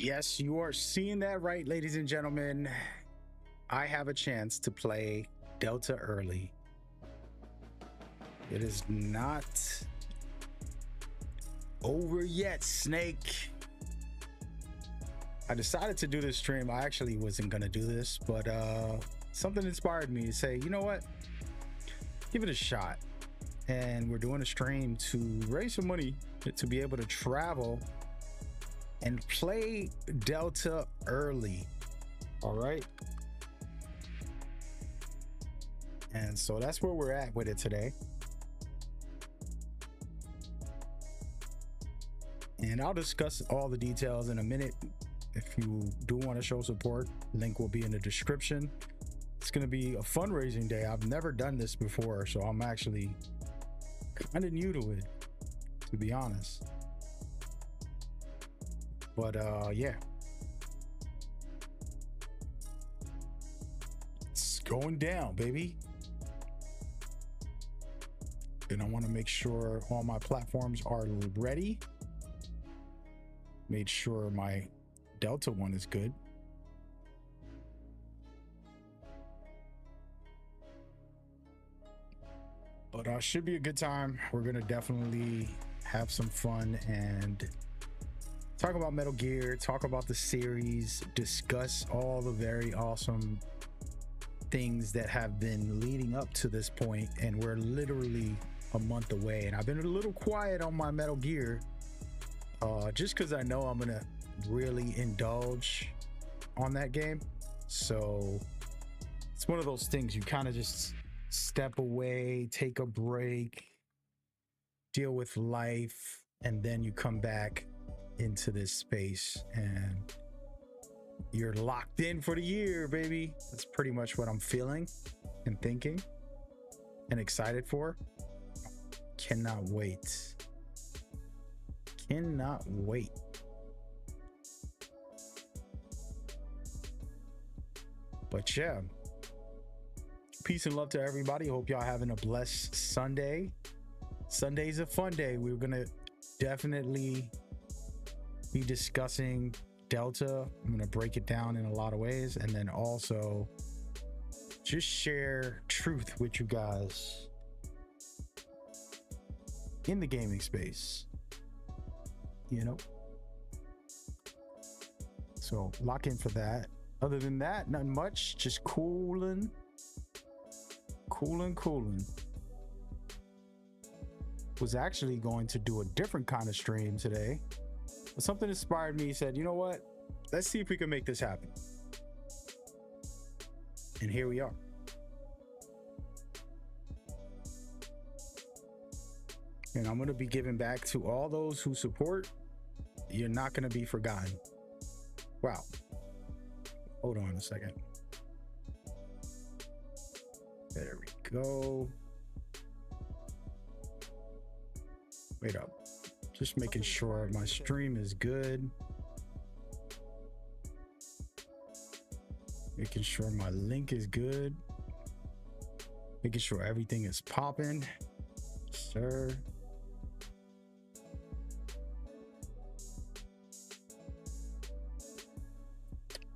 Yes, you are seeing that right, ladies and gentlemen. I have a chance to play Delta early. It is not over yet, Snake. I decided to do this stream. I actually wasn't gonna do this, but something inspired me to say, you know what? Give it a shot. And we're doing a stream to raise some money to be able to travel and play Delta early. All right. And so that's where we're at with it today. And I'll discuss all the details in a minute. If you do want to show support, link will be in the description. It's going to be a fundraising day. I've never done this before, so I'm actually kind of new to it, to be honest. But yeah, it's going down, baby. And I want to make sure all my platforms are ready. Made sure my Delta one is good. But should be a good time. We're gonna definitely have some fun and talk about Metal Gear, talk about the series, discuss all the very awesome things that have been leading up to this point, and we're literally a month away. And I've been a little quiet on my Metal Gear, just because I know I'm gonna really indulge on that game. So it's one of those things you kind of just step away, take a break, deal with life, and then you come back into this space and you're locked in for the year, baby. That's pretty much what I'm feeling and thinking and excited for. Cannot wait. Cannot wait. But yeah, peace and love to everybody. Hope y'all having a blessed Sunday. Sunday's a fun day. We're gonna definitely be discussing Delta. I'm gonna break it down in a lot of ways, and then also just share truth with you guys in the gaming space, you know. So lock in for that. Other than that, nothing much, just cooling. Was actually going to do a different kind of stream today, but something inspired me. Said, you know what, let's see if we can make this happen. And here we are. And I'm going to be giving back to all those who support. You're not going to be forgotten. Wow. Hold on a second. There we go. Wait up. Just making sure my stream is good. Making sure my link is good. Making sure everything is popping. Sir.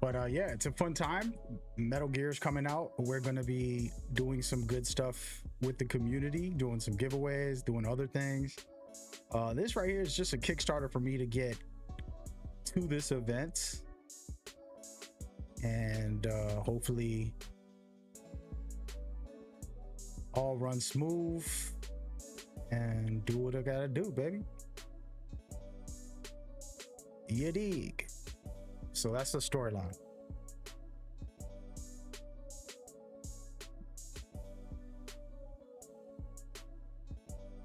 But yeah, it's a fun time. Metal Gear's coming out. We're going to be doing some good stuff with the community, doing some giveaways, doing other things. This right here is just a Kickstarter for me to get to this event. And hopefully all run smooth and do what I gotta do, baby. You dig? So that's the storyline.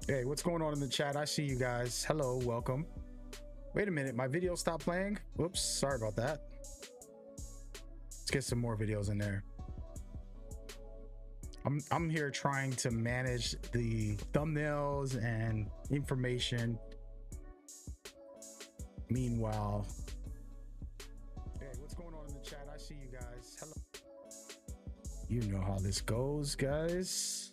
Hey, what's going on in the chat? I see you guys. Hello, welcome. Wait a minute, my video stopped playing. Whoops, sorry about that. Let's get some more videos in there. I'm here trying to manage the thumbnails and information. Meanwhile, hey, what's going on in the chat? I see you guys. Hello. You know how this goes, guys.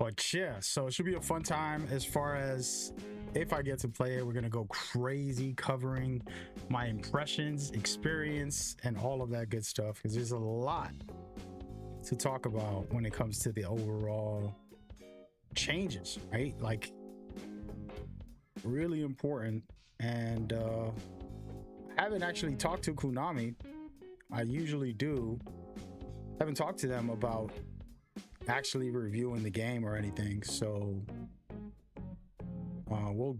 But yeah, so it should be a fun time. As far as if I get to play it, we're gonna go crazy covering my impressions, experience, and all of that good stuff, because there's a lot to talk about when it comes to the overall changes, right? Like, really important. And I haven't actually talked to Konami. I usually do. I haven't talked to them about actually reviewing the game or anything, so we'll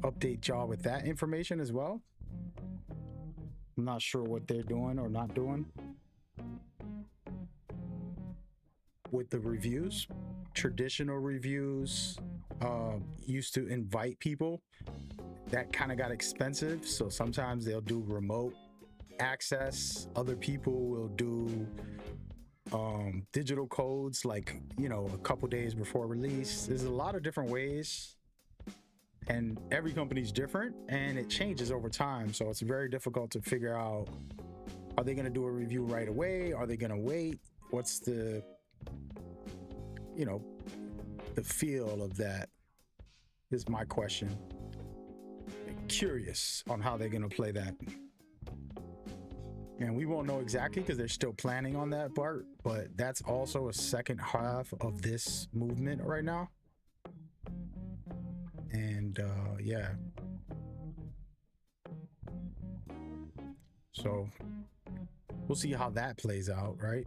update y'all with that information as well. I'm not sure what they're doing or not doing with the reviews. Traditional reviews used to invite people. That kind of got expensive, so sometimes they'll do remote access. Other people will do digital codes, like, you know, a couple days before release. There's a lot of different ways, and every company's different, and it changes over time, so it's very difficult to figure out, are they going to do a review right away? Are they going to wait? What's the, you know, the feel of that is my question. Curious on how they're going to play that. And we won't know exactly because they're still planning on that part, but that's also a second half of this movement right now. And yeah. So we'll see how that plays out, right?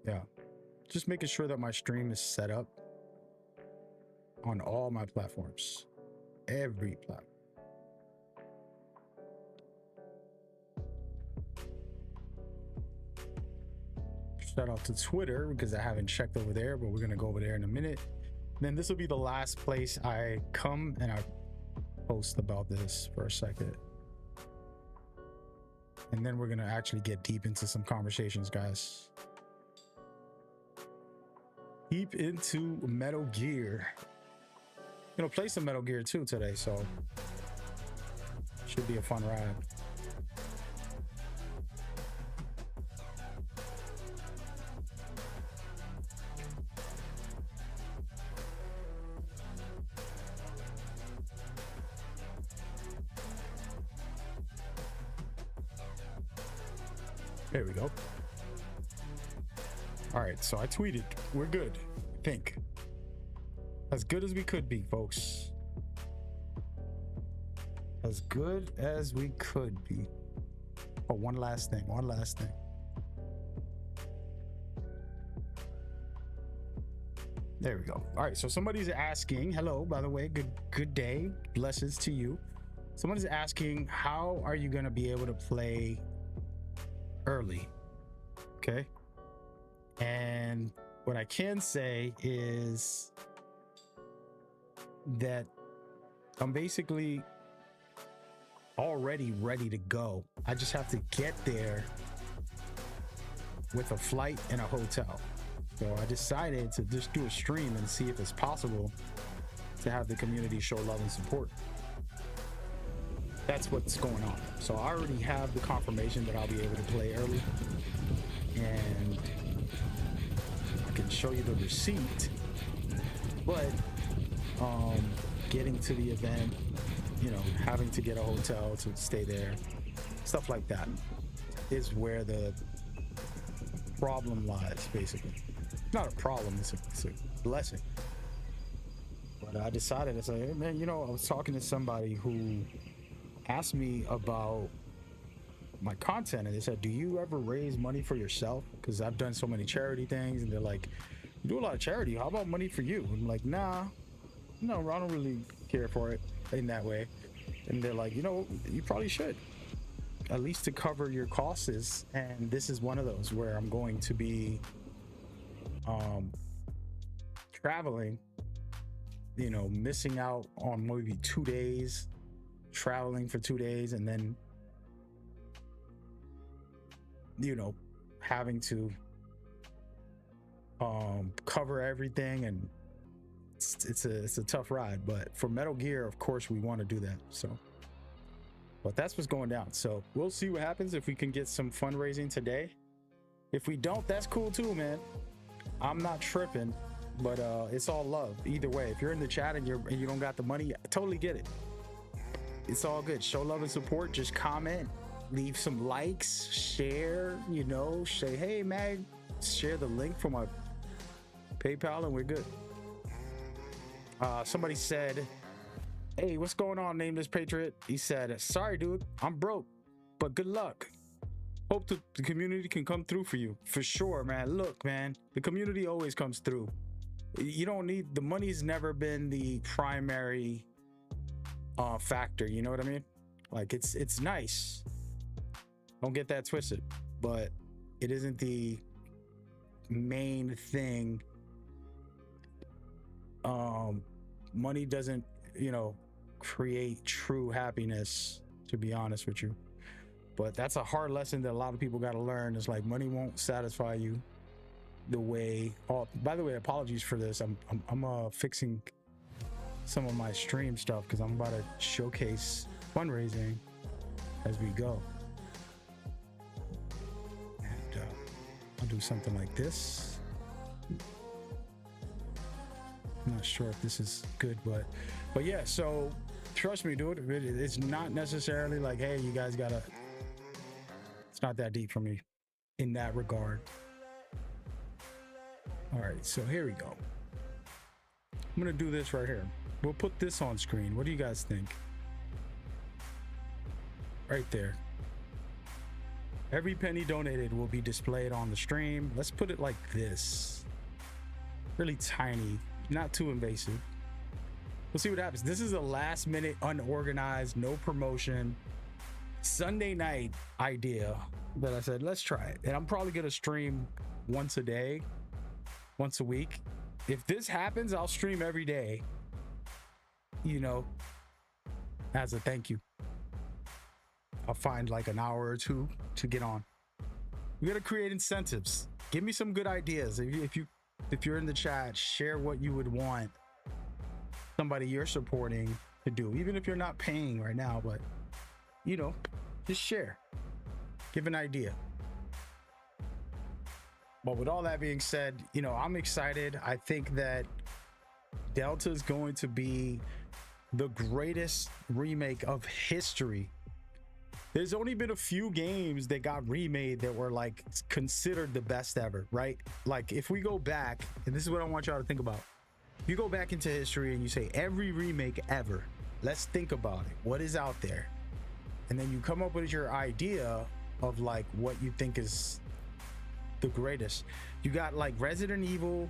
Yeah. Just making sure that my stream is set up on all my platforms. Every platform. Shout out to Twitter, because I haven't checked over there, but we're gonna go over there in a minute. Then this will be the last place I come and I post about this for a second. And then we're gonna actually get deep into some conversations, guys. Deep into Metal Gear. Gonna play some Metal Gear 2 today, so should be a fun ride. There we go. All right, so I tweeted. We're good, I think. As good as we could be, folks. As good as we could be. Oh, one last thing. There we go. All right, so somebody's asking, hello, by the way, good day. Blessings to you. Someone's asking, how are you going to be able to play early? Okay. And what I can say is that I'm basically already ready to go. I just have to get there with a flight and a hotel. So I decided to just do a stream and see if it's possible to have the community show love and support. That's what's going on. So I already have the confirmation that I'll be able to play early, and I can show you the receipt. But getting to the event, you know, having to get a hotel to stay there, stuff like that is where the problem lies, basically. Not a problem, it's a blessing. But I decided to say, hey, man, you know, I was talking to somebody who asked me about my content, and they said, do you ever raise money for yourself? Because I've done so many charity things, and they're like, you do a lot of charity, how about money for you? I'm like, nah, no, I don't really care for it in that way. And they're like, you know, you probably should, at least to cover your costs. And this is one of those where I'm going to be traveling, you know, missing out on maybe 2 days, traveling for 2 days, and then, you know, having to cover everything, and it's a tough ride. But for Metal Gear, of course, we want to do that. So But that's what's going down. So we'll see what happens if we can get some fundraising today. If we don't, that's cool too, man. I'm not tripping, but it's all love either way. If you're in the chat and you don't got the money, I totally get it. It's all good. Show love and support. Just comment, leave some likes, share, you know, say, hey, Mag, share the link for my PayPal and we're good. Somebody said, hey, what's going on, Nameless Patriot? He said, sorry, dude, I'm broke, but good luck. Hope the community can come through for you. For sure, man. Look, man, the community always comes through. You don't need, the money's never been the primary factor, you know what I mean? Like, it's nice. Don't get that twisted, but it isn't the main thing. Money doesn't, you know, create true happiness, to be honest with you. But that's a hard lesson that a lot of people got to learn. It's like money won't satisfy you the way. Oh, by the way, apologies for this. I'm fixing some of my stream stuff because I'm about to showcase fundraising as we go. And I'll do something like this. I'm not sure if this is good, but yeah. So trust me, dude. It's not necessarily like, hey, you guys gotta. It's not that deep for me in that regard. All right, so here we go. I'm gonna do this right here. We'll put this on screen. What do you guys think? Right there. Every penny donated will be displayed on the stream. Let's put it like this. Really tiny, not too invasive. We'll see what happens. This is a last minute, unorganized, no promotion, Sunday night idea that I said, let's try it. And I'm probably gonna stream once a day, once a week. If this happens, I'll stream every day, you know, as a thank you. I'll find like an hour or two to get on. We gotta create incentives. Give me some good ideas. If you're in the chat, share what you would want somebody you're supporting to do, even if you're not paying right now, but you know, just share, give an idea. But with all that being said, you know, I'm excited. I think that Delta is going to be the greatest remake of history. There's only been a few games that got remade that were like considered the best ever, right? Like if we go back, and this is what I want y'all to think about. You go back into history and you say every remake ever, let's think about it. What is out there? And then you come up with your idea of like what you think is the greatest. You got like Resident Evil,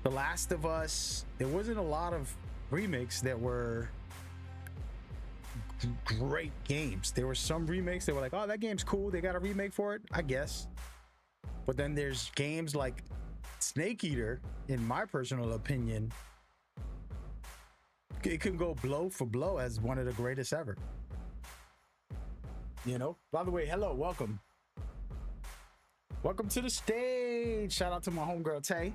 The Last of Us. There wasn't a lot of remakes that were great games. There were some remakes that were like, oh, that game's cool, they got a remake for it, I guess. But then there's games like Snake Eater, in my personal opinion, it can go blow for blow as one of the greatest ever. You know, by the way, hello, welcome to the stage. Shout out to my homegirl Tay,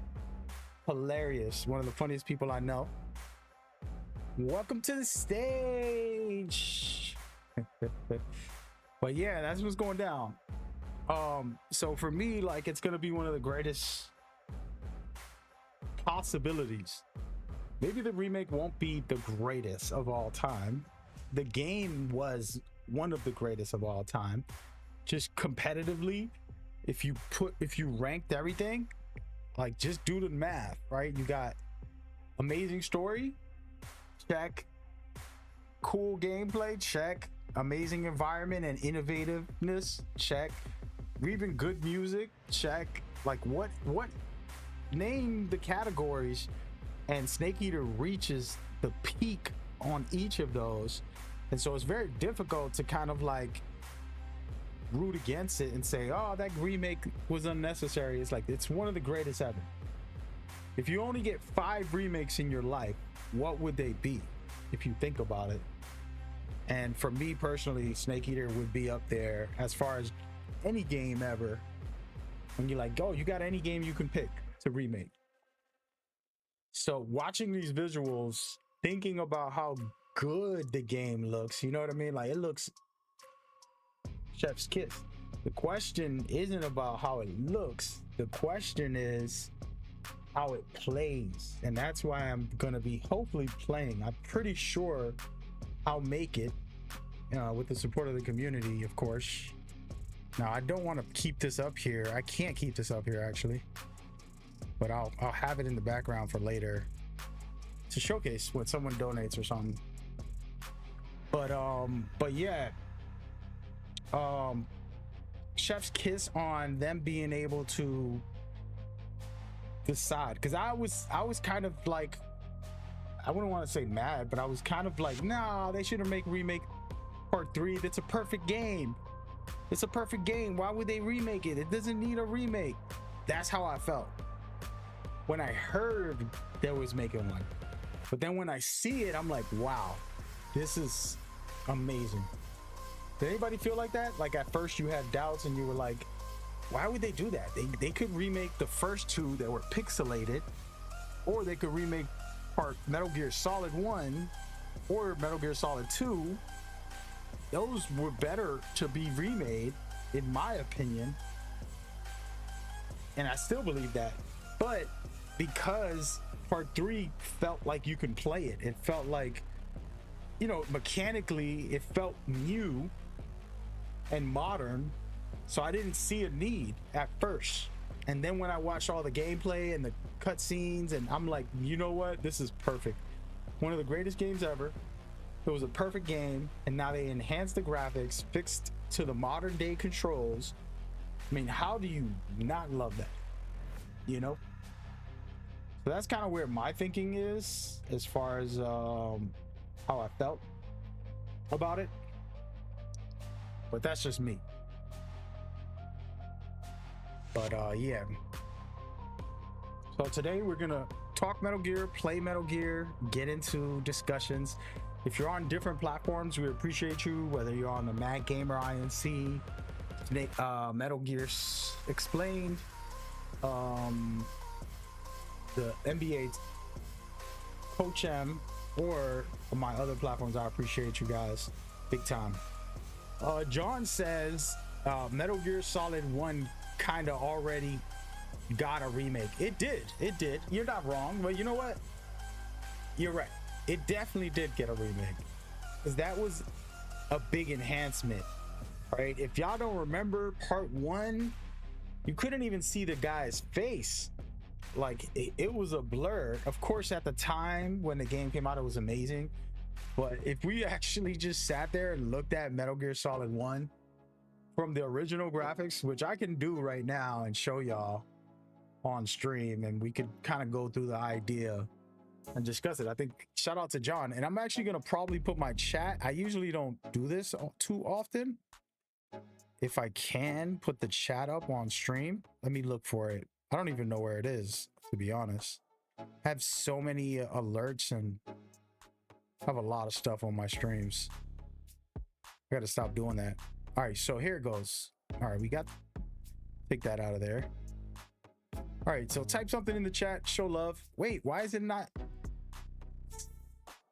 hilarious, one of the funniest people I know. Welcome to the stage. But yeah, that's what's going down. So for me, like, it's gonna be one of the greatest possibilities. Maybe the remake won't be the greatest of all time. The game was one of the greatest of all time. Just competitively, if you ranked everything, like, just do the math, right? You got amazing story, check. Cool gameplay, check. Amazing environment and innovativeness, check. Even good music, check. Like, what name the categories, and Snake Eater reaches the peak on each of those. And so it's very difficult to kind of like root against it and say, oh, that remake was unnecessary. It's like, it's one of the greatest ever. If you only get 5 remakes in your life, what would they be if you think about it? And for me personally, Snake Eater would be up there as far as any game ever. When you're like, oh, you got any game you can pick to remake. So watching these visuals, thinking about how good the game looks, you know what I mean? Like, it looks Chef's Kiss. The question isn't about how it looks. The question is how it plays. And that's why I'm gonna be hopefully playing. I'm pretty sure I'll make it with the support of the community, of course. Now, I don't want to keep this up here. I can't keep this up here actually, but I'll have it in the background for later to showcase when someone donates or something. But yeah, Chef's Kiss on them being able to decide, because I was kind of like, I wouldn't want to say mad, but I was kind of like, nah, they shouldn't remake part 3. That's a perfect game. It's a perfect game. Why would they remake it? It doesn't need a remake. That's how I felt when I heard there was making one. But then when I see it, I'm like, wow, this is amazing. Did anybody feel like that? Like at first you had doubts and you were like, why would they do that? They could remake the first 2 that were pixelated, or they could remake Metal Gear Solid 1 or Metal Gear Solid 2. Those were better to be remade, in my opinion. And I still believe that. But because part 3 felt like you can play it, it felt like, you know, mechanically it felt new and modern, so I didn't see a need at first. And then when I watched all the gameplay and the cutscenes, and I'm like, you know what, this is perfect. One of the greatest games ever. It was a perfect game, and now they enhanced the graphics, fixed to the modern day controls. I mean, how do you not love that? You know? So that's kind of where my thinking is as far as how I felt about it. But that's just me. But yeah. So today we're gonna talk Metal Gear, play Metal Gear, get into discussions. If you're on different platforms, we appreciate you, whether you're on the Mad Gamer INC, Metal Gear Explained, the NBA Coach M, or my other platforms. I appreciate you guys big time. John says Metal Gear Solid 1 kind of already got a remake. It did. You're not wrong, but you know what? You're right. It definitely did get a remake, because that was a big enhancement, right? If y'all don't remember part 1, you couldn't even see the guy's face. Like it was a blur. Of course, at the time when the game came out, it was amazing. But if we actually just sat there and looked at Metal Gear Solid 1 from the original graphics, which I can do right now and show y'all on stream, and we could kind of go through the idea and discuss it. I think shout out to John. And I'm actually gonna probably put my chat. I usually don't do this too often. If I can put the chat up on stream, let me look for it. I don't even know where it is, to be honest. I have so many alerts and I have a lot of stuff on my streams. I gotta stop doing that. All right, so here it goes. All right, we got, take that out of there. All right, so type something in the chat, show love. Wait, why is it not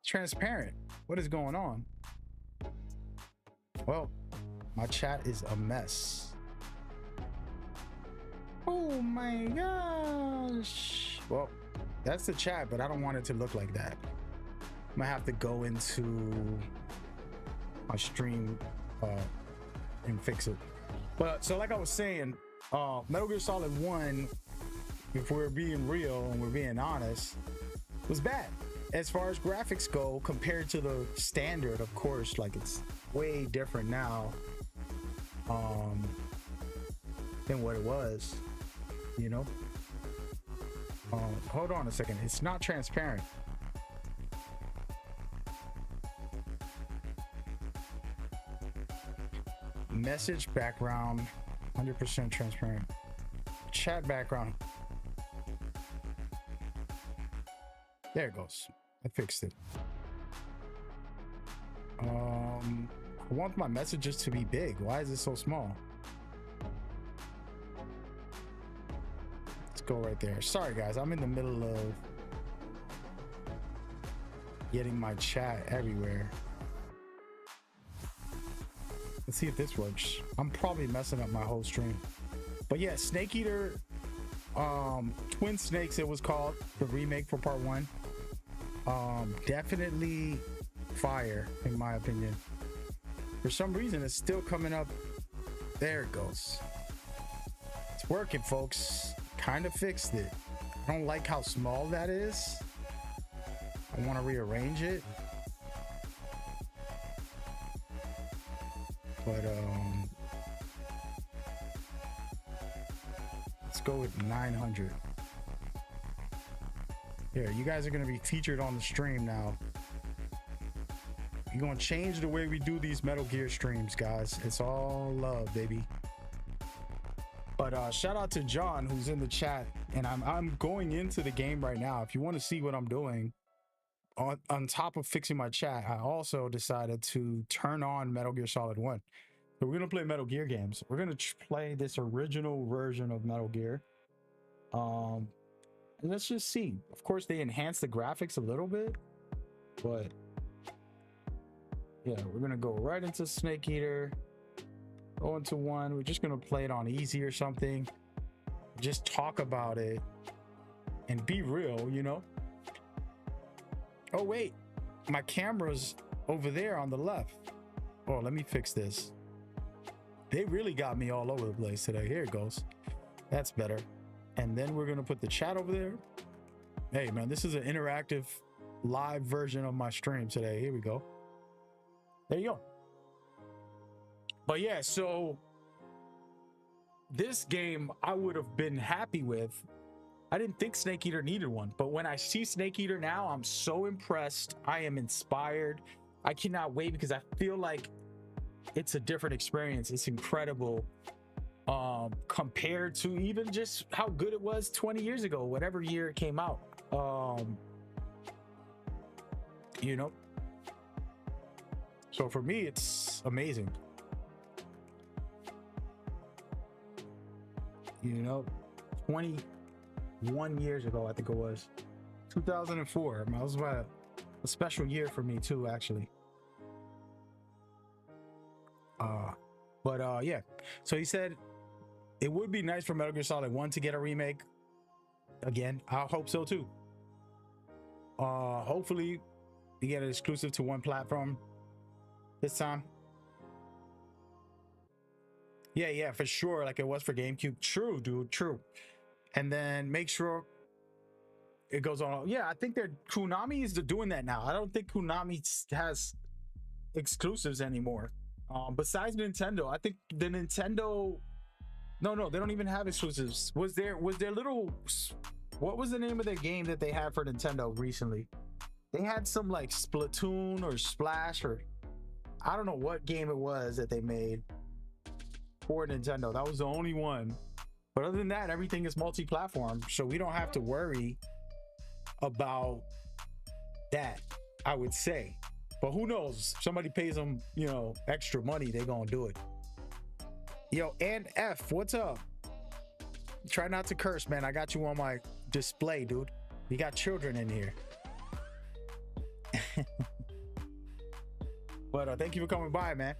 transparent? What is going on? Well, my chat is a mess. Oh my gosh. Well, that's the chat, but I don't want it to look like that. I'm gonna have to go into my stream and fix it. But so like I was saying, Metal Gear Solid 1, if we're being real and we're being honest, was bad as far as graphics go compared to the standard. Of course, like it's way different now than what it was, you know. Hold on a second, it's not transparent. Message background 100% transparent. Chat background, there it goes. I fixed it. I want my messages to be big. Why is it so small? Let's go right there. Sorry guys, I'm in the middle of getting my chat everywhere. Let's see if this works. I'm probably messing up my whole stream. But yeah, Snake Eater, Twin Snakes, it was called, the remake for part 1. Definitely fire, in my opinion. For some reason, it's still coming up. There it goes. It's working, folks. Kind of fixed it. I don't like how small that is. I want to rearrange it. But let's go with 900. Here, you guys are going to be featured on the stream now. You're going to change the way we do these Metal Gear streams, guys. It's all love, baby. But shout out to John, who's in the chat, and I'm going into the game right now. If you want to see what I'm doing, on top of fixing my chat, I also decided to turn on Metal Gear Solid 1. So we're gonna play Metal Gear games. We're gonna play this original version of Metal Gear. And let's just see. Of course, they enhanced the graphics a little bit, but yeah, we're gonna go right into Snake Eater. Go into 1. We're just gonna play it on easy or something. Just talk about it and be real, you know. Oh wait, my camera's over there on the left. Oh, let me fix this. They really got me all over the place today. Here it goes. That's better. And then we're gonna put the chat over there. Hey man, this is an interactive live version of my stream today. Here we go. There you go. But yeah, so this game I would have been happy with. I didn't think Snake Eater needed one, but when I see Snake Eater now, I'm so impressed. I am inspired. I cannot wait because I feel like it's a different experience. It's incredible compared to even just how good it was 20 years ago, whatever year it came out. You know, so for me, it's amazing. You know, 21 years ago, I think it was 2004. That was a special year for me too, actually. Yeah, so he said it would be nice for Metal Gear Solid 1 to get a remake again. I hope so too. Hopefully you get it exclusive to one platform this time. Yeah, for sure, like it was for GameCube. True, dude, true. And then make sure it goes on. Yeah, I think Konami is doing that now. I don't think Konami has exclusives anymore. Besides Nintendo, I think the Nintendo. No, they don't even have exclusives. Was there little? What was the name of the game that they had for Nintendo recently? They had some like Splatoon or Splash or I don't know what game it was that they made for Nintendo. That was the only one. But other than that, everything is multi-platform, so we don't have to worry about that, I would say. But who knows? Somebody pays them, you know, extra money, they're gonna do it. Yo, and F, what's up? Try not to curse, man. I got you on my display, dude. You got children in here. But thank you for coming by, man.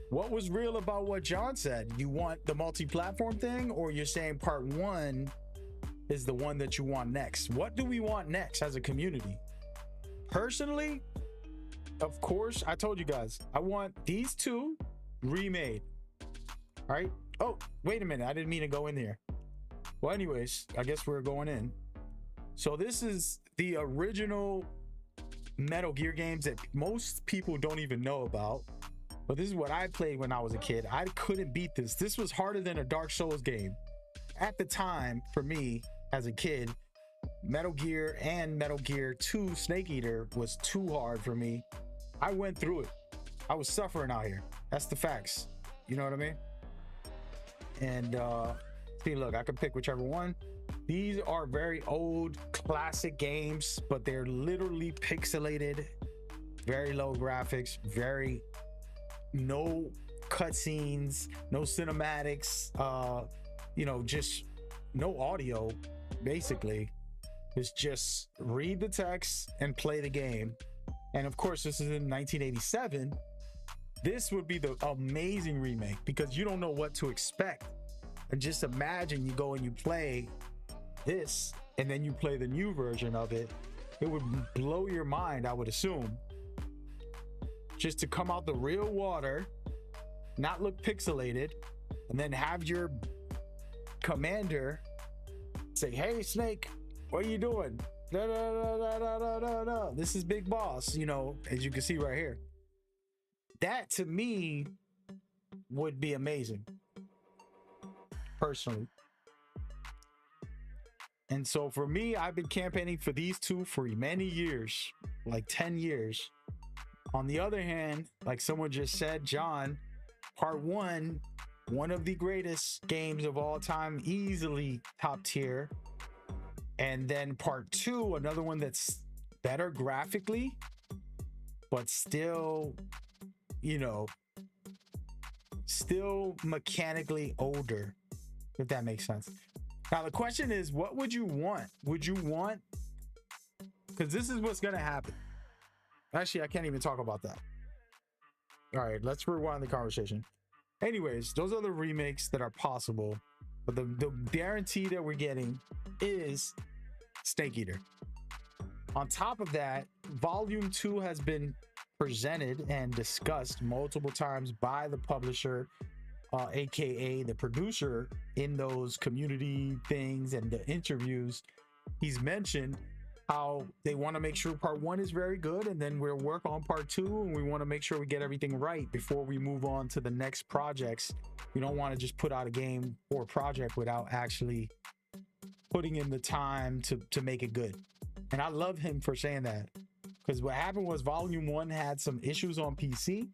What was real about what John said? You want the multi-platform thing, or you're saying part 1 is the one that you want next? What do we want next as a community? Personally, of course, I told you guys, I want these 2 remade. All right. Oh, wait a minute. I didn't mean to go in there. Well, anyways, I guess we're going in. So this is the original Metal Gear games that most people don't even know about. But this is what I played when I was a kid. I couldn't beat this. This was harder than a Dark Souls game. At the time, for me, as a kid, Metal Gear and Metal Gear 2 Snake Eater was too hard for me. I went through it. I was suffering out here. That's the facts. You know what I mean? And see, look, I can pick whichever one. These are very old classic games, but they're literally pixelated, very low graphics, very no cutscenes, no cinematics, you know, just no audio. Basically, it's just read the text and play the game. And of course, this is in 1987, this would be the amazing remake because you don't know what to expect. And just imagine you go and you play this and then you play the new version of it. It would blow your mind, I would assume. Just to come out the real water, not look pixelated, and then have your commander say, "Hey, Snake, what are you doing? No, no, no, no, no, no, no, no. This is Big Boss," you know, as you can see right here. That to me would be amazing, personally. And so for me, I've been campaigning for these two for many years, like 10 years. On the other hand, like someone just said, John, part one of the greatest games of all time, easily top tier. And then part two, another one that's better graphically, but still, you know, still mechanically older, if that makes sense. Now, the question is, what would you want? Would you want, because this is what's going to happen. Actually, I can't even talk about that. All right, let's rewind the conversation. Anyways, those are the remakes that are possible. But the guarantee that we're getting is Snake Eater. On top of that, Volume 2 has been presented and discussed multiple times by the publisher, aka the producer, in those community things and the interviews. He's mentioned how they want to make sure part one is very good, and then we'll work on part two, and we want to make sure we get everything right before we move on to the next projects. We don't want to just put out a game or a project without actually putting in the time to make it good. And I love him for saying that, because what happened was Volume 1 had some issues on PC,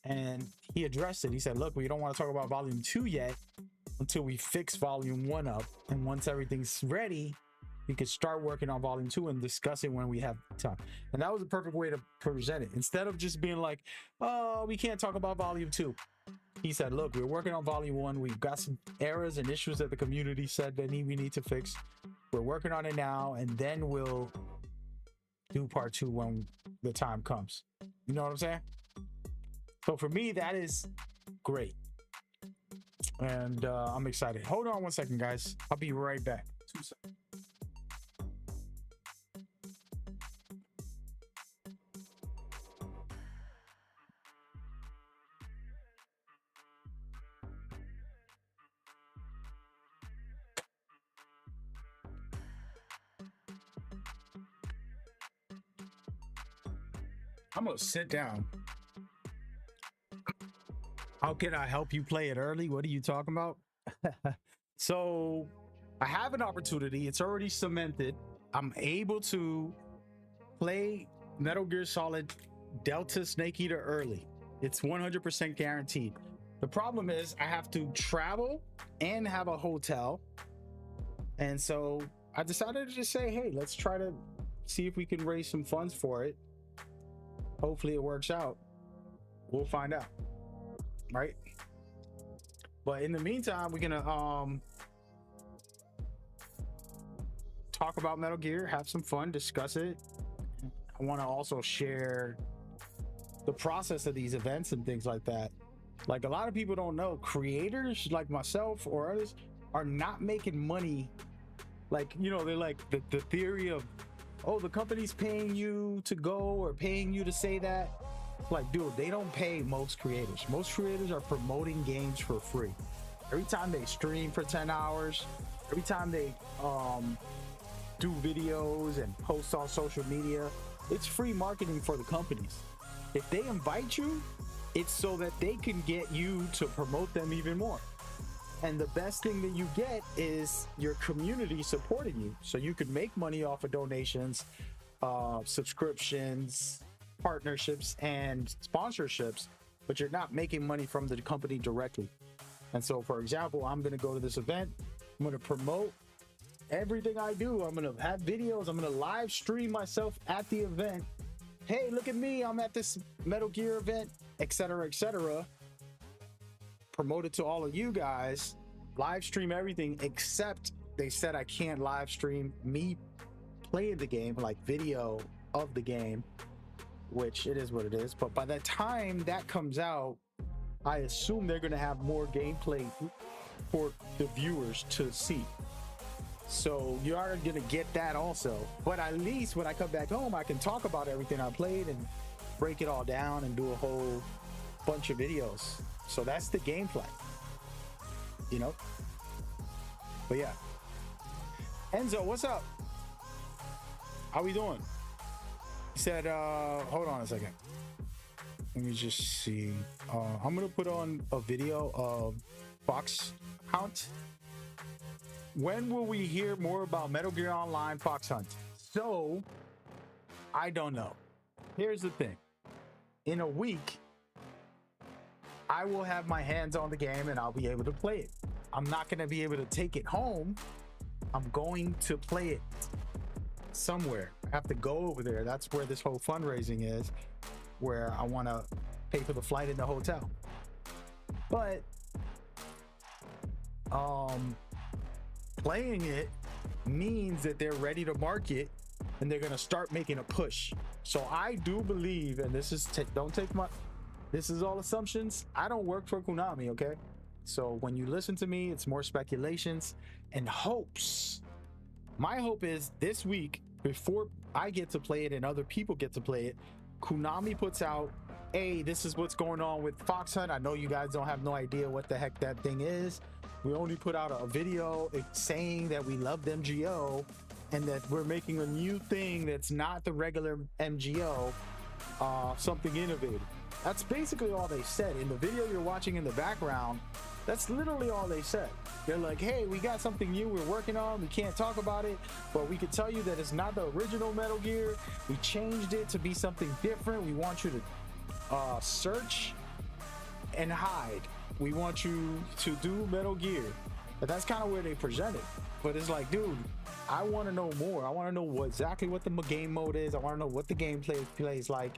and he addressed it. He said, look, we don't want to talk about Volume 2 yet until we fix Volume 1 up. And once everything's ready, we could start working on Volume 2 and discuss it when we have time. And that was the perfect way to present it. Instead of just being like, oh, we can't talk about Volume 2. He said, look, we're working on Volume 1. We've got some errors and issues that the community said that we need to fix. We're working on it now, and then we'll do part 2 when the time comes. You know what I'm saying? So for me, that is great. And I'm excited. Hold on one second, guys. I'll be right back. 2 seconds. I'm gonna sit down. How can I help you play it early? What are you talking about? So I have an opportunity. It's already cemented. I'm able to play Metal Gear Solid Delta Snake Eater early. It's 100% guaranteed. The problem is I have to travel and have a hotel. And so I decided to just say, hey, let's try to see if we can raise some funds for it. Hopefully it works out. We'll find out, right? But in the meantime, we're gonna talk about Metal Gear, have some fun, discuss it. I want to also share the process of these events and things like that. Like, a lot of people don't know, creators like myself or others are not making money. Like, you know, they're like the theory of, oh, the company's paying you to go or paying you to say that. Like, dude, they don't pay most creators. Most creators are promoting games for free. Every time they stream for 10 hours, every time they do videos and post on social media, it's free marketing for the companies. If they invite you, it's so that they can get you to promote them even more. And the best thing that you get is your community supporting you. So you can make money off of donations, subscriptions, partnerships, and sponsorships, but you're not making money from the company directly. And so, for example, I'm going to go to this event. I'm going to promote everything I do. I'm going to have videos. I'm going to live stream myself at the event. Hey, look at me. I'm at this Metal Gear event, etc., etc. Promote it to all of you guys. Live stream everything, except they said I can't live stream me playing the game, like video of the game. which it is what it is. But by the time that comes out, I assume they're going to have more gameplay for the viewers to see. So you are going to get that also. But at least when I come back home, I can talk about everything I played and break it all down and do a whole bunch of videos. So that's the gameplay, you know? But yeah. Enzo, what's up? How we doing? He said, hold on a second. Let me just see. I'm gonna put on a video of Fox Hunt. When will we hear more about Metal Gear Online Fox Hunt? So, I don't know. Here's the thing. In a week, I will have my hands on the game and I'll be able to play it. I'm not gonna be able to take it home. I'm going to play it somewhere. I have to go over there. That's where this whole fundraising is, where I want to pay for the flight in the hotel. But playing it means that they're ready to market and they're going to start making a push. So I do believe, and this is this is all assumptions. I don't work for Konami, okay? So when you listen to me, it's more speculations and hopes. My hope is this week, before I get to play it and other people get to play it, Konami puts out, hey, this is what's going on with Fox Hunt. I know you guys don't have no idea what the heck that thing is. We only put out a video saying that we love MGO and that we're making a new thing that's not the regular MGO, something innovative. That's basically all they said. In the video you're watching in the background, that's literally all they said. They're like, hey, we got something new we're working on. We can't talk about it, but we can tell you that it's not the original Metal Gear. We changed it to be something different. We want you to search and hide. We want you to do Metal Gear. But that's kind of where they present it. But it's like, dude, I want to know more. I want to know exactly what the game mode is. I want to know what the gameplay plays like.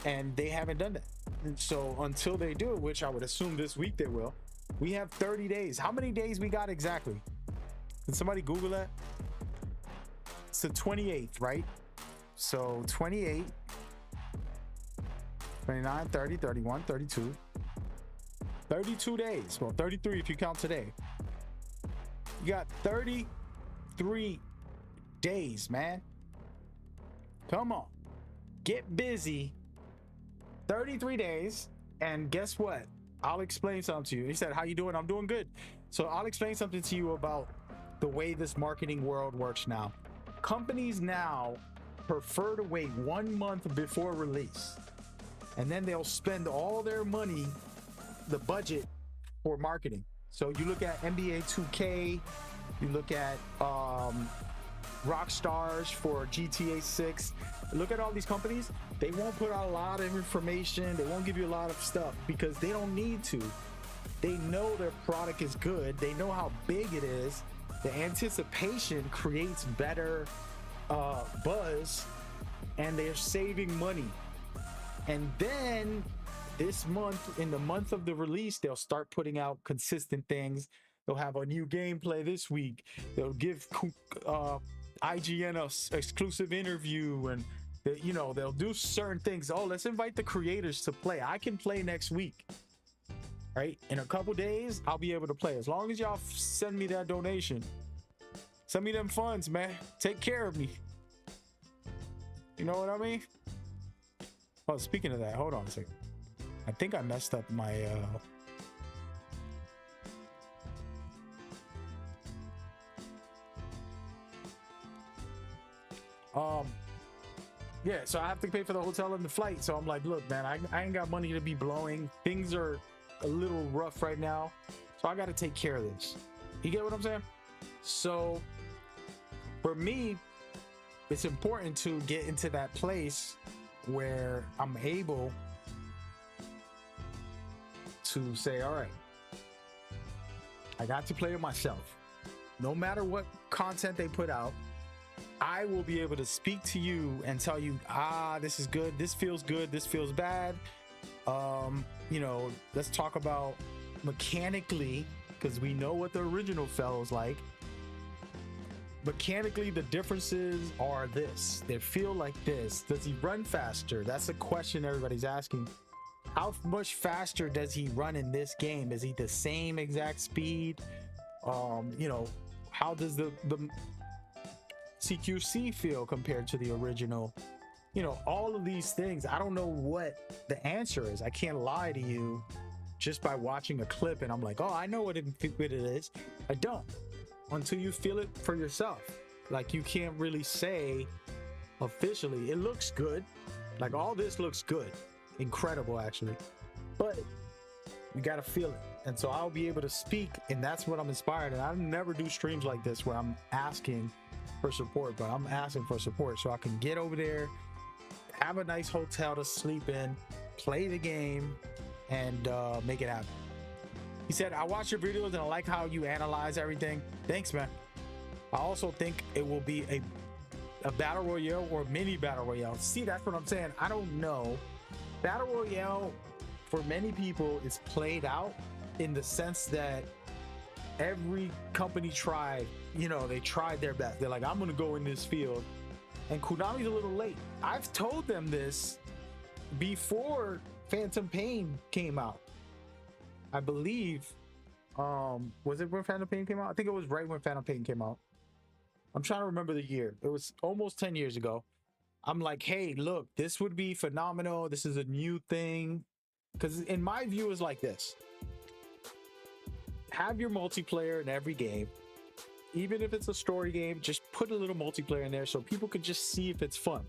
And they haven't done that. And so until they do it, which I would assume this week they will, we have 30 days. How many days we got exactly? Can somebody Google that? It's the 28th, right? So 28, 29, 30, 31, 32. 32 days. Well, 33 if you count today. You got 33 days, man. Come on. Get busy. 33 days. And guess what? I'll explain something to you. He said, how you doing? I'm doing good. So I'll explain something to you about the way this marketing world works now. Companies now prefer to wait 1 month before release. And then they'll spend all their money, the budget, for marketing. So you look at NBA 2K, you look at Rockstars for GTA 6. Look at all these companies. They won't put out a lot of information. They won't give you a lot of stuff because they don't need to. They know their product is good. They know how big it is. The anticipation creates better buzz, and they're saving money. And then this month, in the month of the release, they'll start putting out consistent things. They'll have a new gameplay this week. They'll give IGN a exclusive interview, and they'll do certain things. Oh, let's invite the creators to play. I can play next week, right? In a couple days, I'll be able to play. As long as y'all send me that donation, send me them funds, man. Take care of me. You know what I mean? Oh, speaking of that, hold on a second. I think I messed up my yeah, so I have to pay for the hotel and the flight. So I'm like, look, man, I ain't got money to be blowing. Things are a little rough right now, so I got to take care of this. You get what I'm saying? So for me, it's important to get into that place where I'm able to say, all right, I got to play it myself. No matter what content they put out, I will be able to speak to you and tell you, this is good, this feels good, this feels bad. Let's talk about mechanically, because we know what the original felt like. mechanically the differences are this. They feel like this. Does he run faster? That's a question everybody's asking. How much faster does he run in this game? Is he the same exact speed? You know, how does the CQC feel compared to the original? You know, all of these things. I don't know what the answer is. I can't lie to you just by watching a clip and I'm like, oh, I know what it is. I don't, until you feel it for yourself. Like, you can't really say officially it looks good. Like, all this looks good, incredible actually, but you got to feel it. And so I'll be able to speak, and that's what I'm inspired. And I never do streams like this where I'm asking for support, but I'm asking for support so I can get over there, have a nice hotel to sleep in, play the game, and make it happen. He said, I watch your videos and I like how you analyze everything. Thanks, man. I also think it will be a battle royale or mini battle royale. See, that's what I'm saying. I don't know. Battle royale for many people is played out in the sense that every company tried, you know, they tried their best. They're like, I'm gonna go in this field, and Konami's a little late. I've told them this before Phantom Pain came out. I believe, was it when Phantom Pain came out? I think it was right when Phantom Pain came out. I'm trying to remember the year. It was almost 10 years ago. I'm like, hey, look, this would be phenomenal. This is a new thing. Because in my view, is like this. Have your multiplayer in every game. Even if it's a story game, just put a little multiplayer in there so people can just see if it's fun.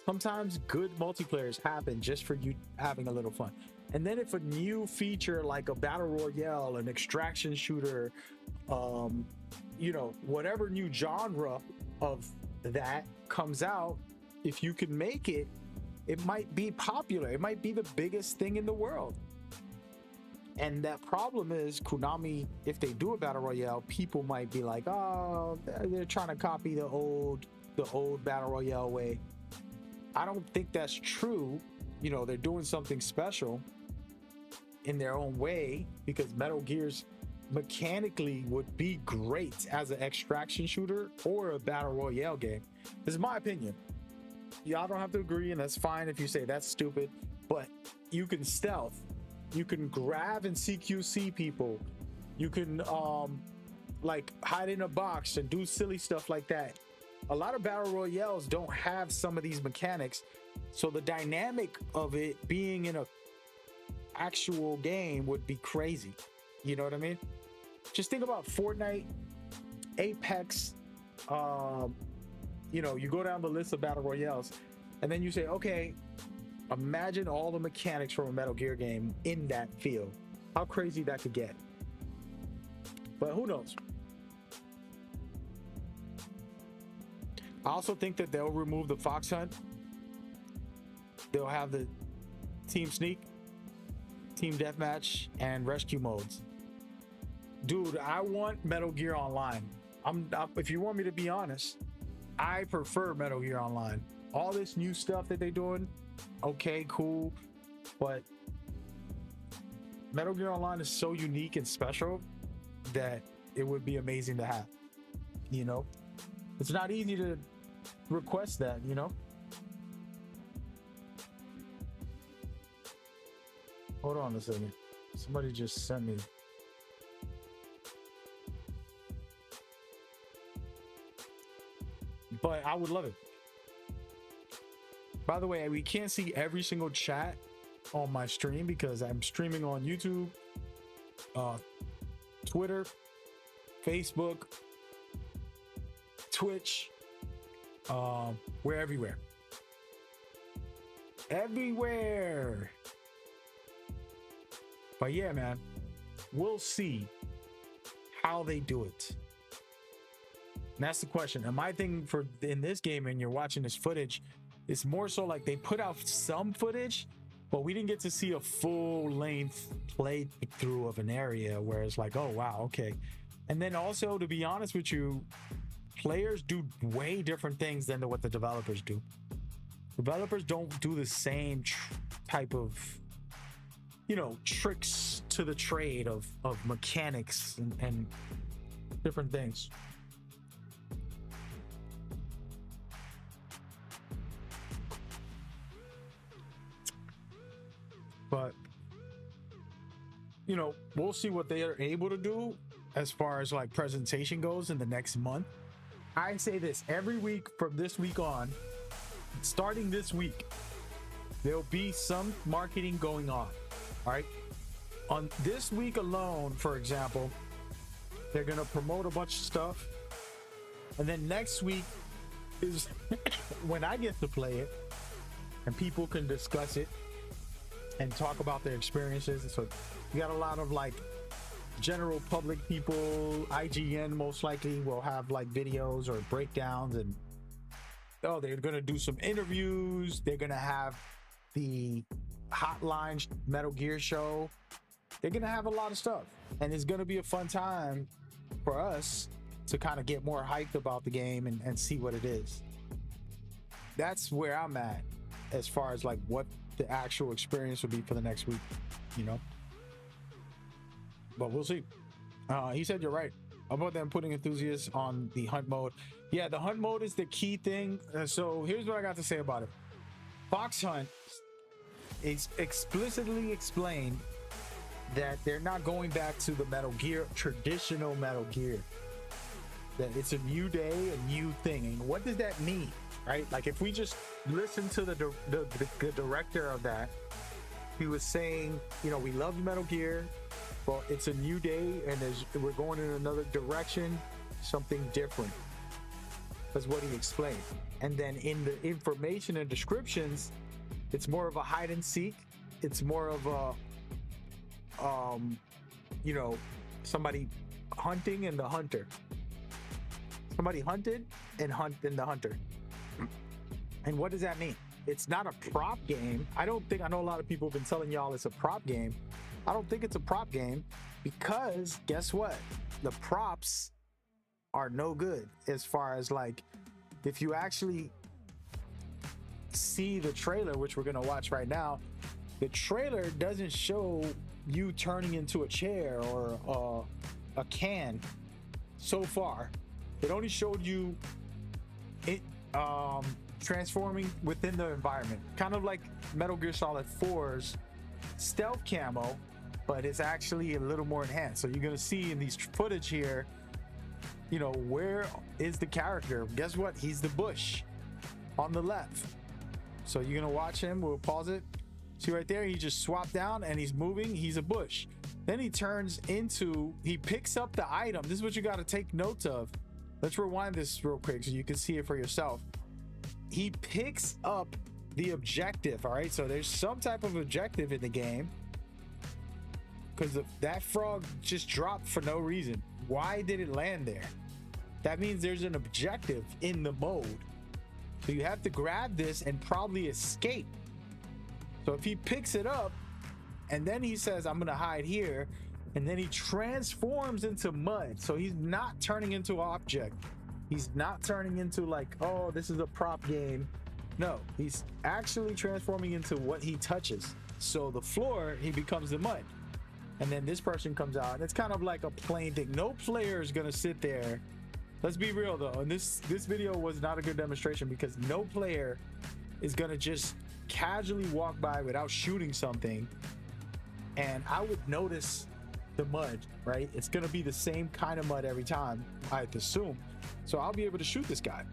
Sometimes good multiplayers happen just for you having a little fun. And then if a new feature like a battle royale, an extraction shooter, you know, whatever new genre of that comes out, if you can make it, it might be popular. It might be the biggest thing in the world. And that problem is Konami, if they do a battle royale, people might be like, oh, they're trying to copy the old battle royale way. I don't think that's true. You know, they're doing something special in their own way, because Metal Gear's mechanically would be great as an extraction shooter or a battle royale game. This is my opinion. Y'all don't have to agree, and that's fine if you say that's stupid, but you can stealth. You can grab and CQC people. You can like hide in a box and do silly stuff like that. A lot of battle royales don't have some of these mechanics, so the dynamic of it being in a actual game would be crazy. You know what I mean? Just think about Fortnite, Apex. You know, you go down the list of battle royales, and then you say, okay, imagine all the mechanics from a Metal Gear game in that field. How crazy that could get. But who knows? I also think that they'll remove the Fox Hunt. They'll have the Team Sneak, Team Deathmatch, and Rescue modes. Dude, I want Metal Gear Online. If you want me to be honest, I prefer Metal Gear Online. All this new stuff that they're doing, okay, cool, but Metal Gear Online is so unique and special that it would be amazing to have. You know, it's not easy to request that, you know. Hold on a second. Somebody just sent me. But I would love it. By the way, we can't see every single chat on my stream because I'm streaming on YouTube, Twitter, Facebook, Twitch. We're everywhere. Everywhere. But yeah, man, we'll see how they do it. And that's the question. And my thing for in this game, and you're watching this footage, it's more so like they put out some footage, but we didn't get to see a full length playthrough of an area where it's like, oh wow, okay. And then also, to be honest with you, players do way different things than what the developers do. Developers don't do the same type of, you know, tricks to the trade of mechanics and different things. but you know, we'll see what they are able to do as far as like presentation goes in the next month. I say this every week from this week on, starting this week, there'll be some marketing going on. All right. On this week alone, for example, they're going to promote a bunch of stuff. And then next week is when I get to play it and people can discuss it and talk about their experiences. So you got a lot of like general public people. IGN most likely will have like videos or breakdowns, and they're going to do some interviews. They're going to have the Hotline Metal Gear show. They're going to have a lot of stuff, and it's going to be a fun time for us to kind of get more hyped about the game and see what it is. That's where I'm at as far as like what the actual experience would be for the next week, you know, but we'll see. He said you're right about them putting enthusiasts on the hunt mode. Yeah, the hunt mode is the key thing. So here's what I got to say about it. Fox Hunt is explicitly explained that they're not going back to the Metal Gear, traditional Metal Gear. That it's a new day, a new thing. And what does that mean, right? Like if we just listen to the director of that, he was saying, you know, we love Metal Gear, but it's a new day and we're going in another direction, something different. That's what he explained. And then in the information and descriptions, it's more of a hide and seek. It's more of a you know, somebody hunting and the hunter. Somebody hunted and the hunter. And what does that mean? It's not a prop game. I know a lot of people have been telling y'all it's a prop game. I don't think it's a prop game because guess what? The props are no good as far as like, if you actually see the trailer, which we're gonna watch right now, the trailer doesn't show you turning into a chair or a can so far. It only showed you it transforming within the environment, kind of like Metal Gear Solid 4's stealth camo, but it's actually a little more enhanced. So you're gonna see in these footage here, you know, where is the character? Guess what? He's the bush on the left. So you're gonna watch him. We'll pause it. See right there, he just swapped down and he's moving. He's a bush. Then he picks up the item. This is what you got to take notes of. Let's rewind this real quick so you can see it for yourself. He picks up the objective. All right, so there's some type of objective in the game because that frog just dropped for no reason. Why did it land there? That means there's an objective in the mode. So you have to grab this and probably escape. So if he picks it up and then he says, I'm gonna hide here, and then he transforms into mud. So he's not turning into an object. He's not turning into like, oh, this is a prop game. No, he's actually transforming into what he touches. So the floor, he becomes the mud. And then this person comes out. It's kind of like a plain thing. No player is gonna sit there. Let's be real though. And this video was not a good demonstration because no player is gonna just casually walk by without shooting something, and I would notice the mud, right? It's gonna be the same kind of mud every time, I'd assume. So I'll be able to shoot this guy.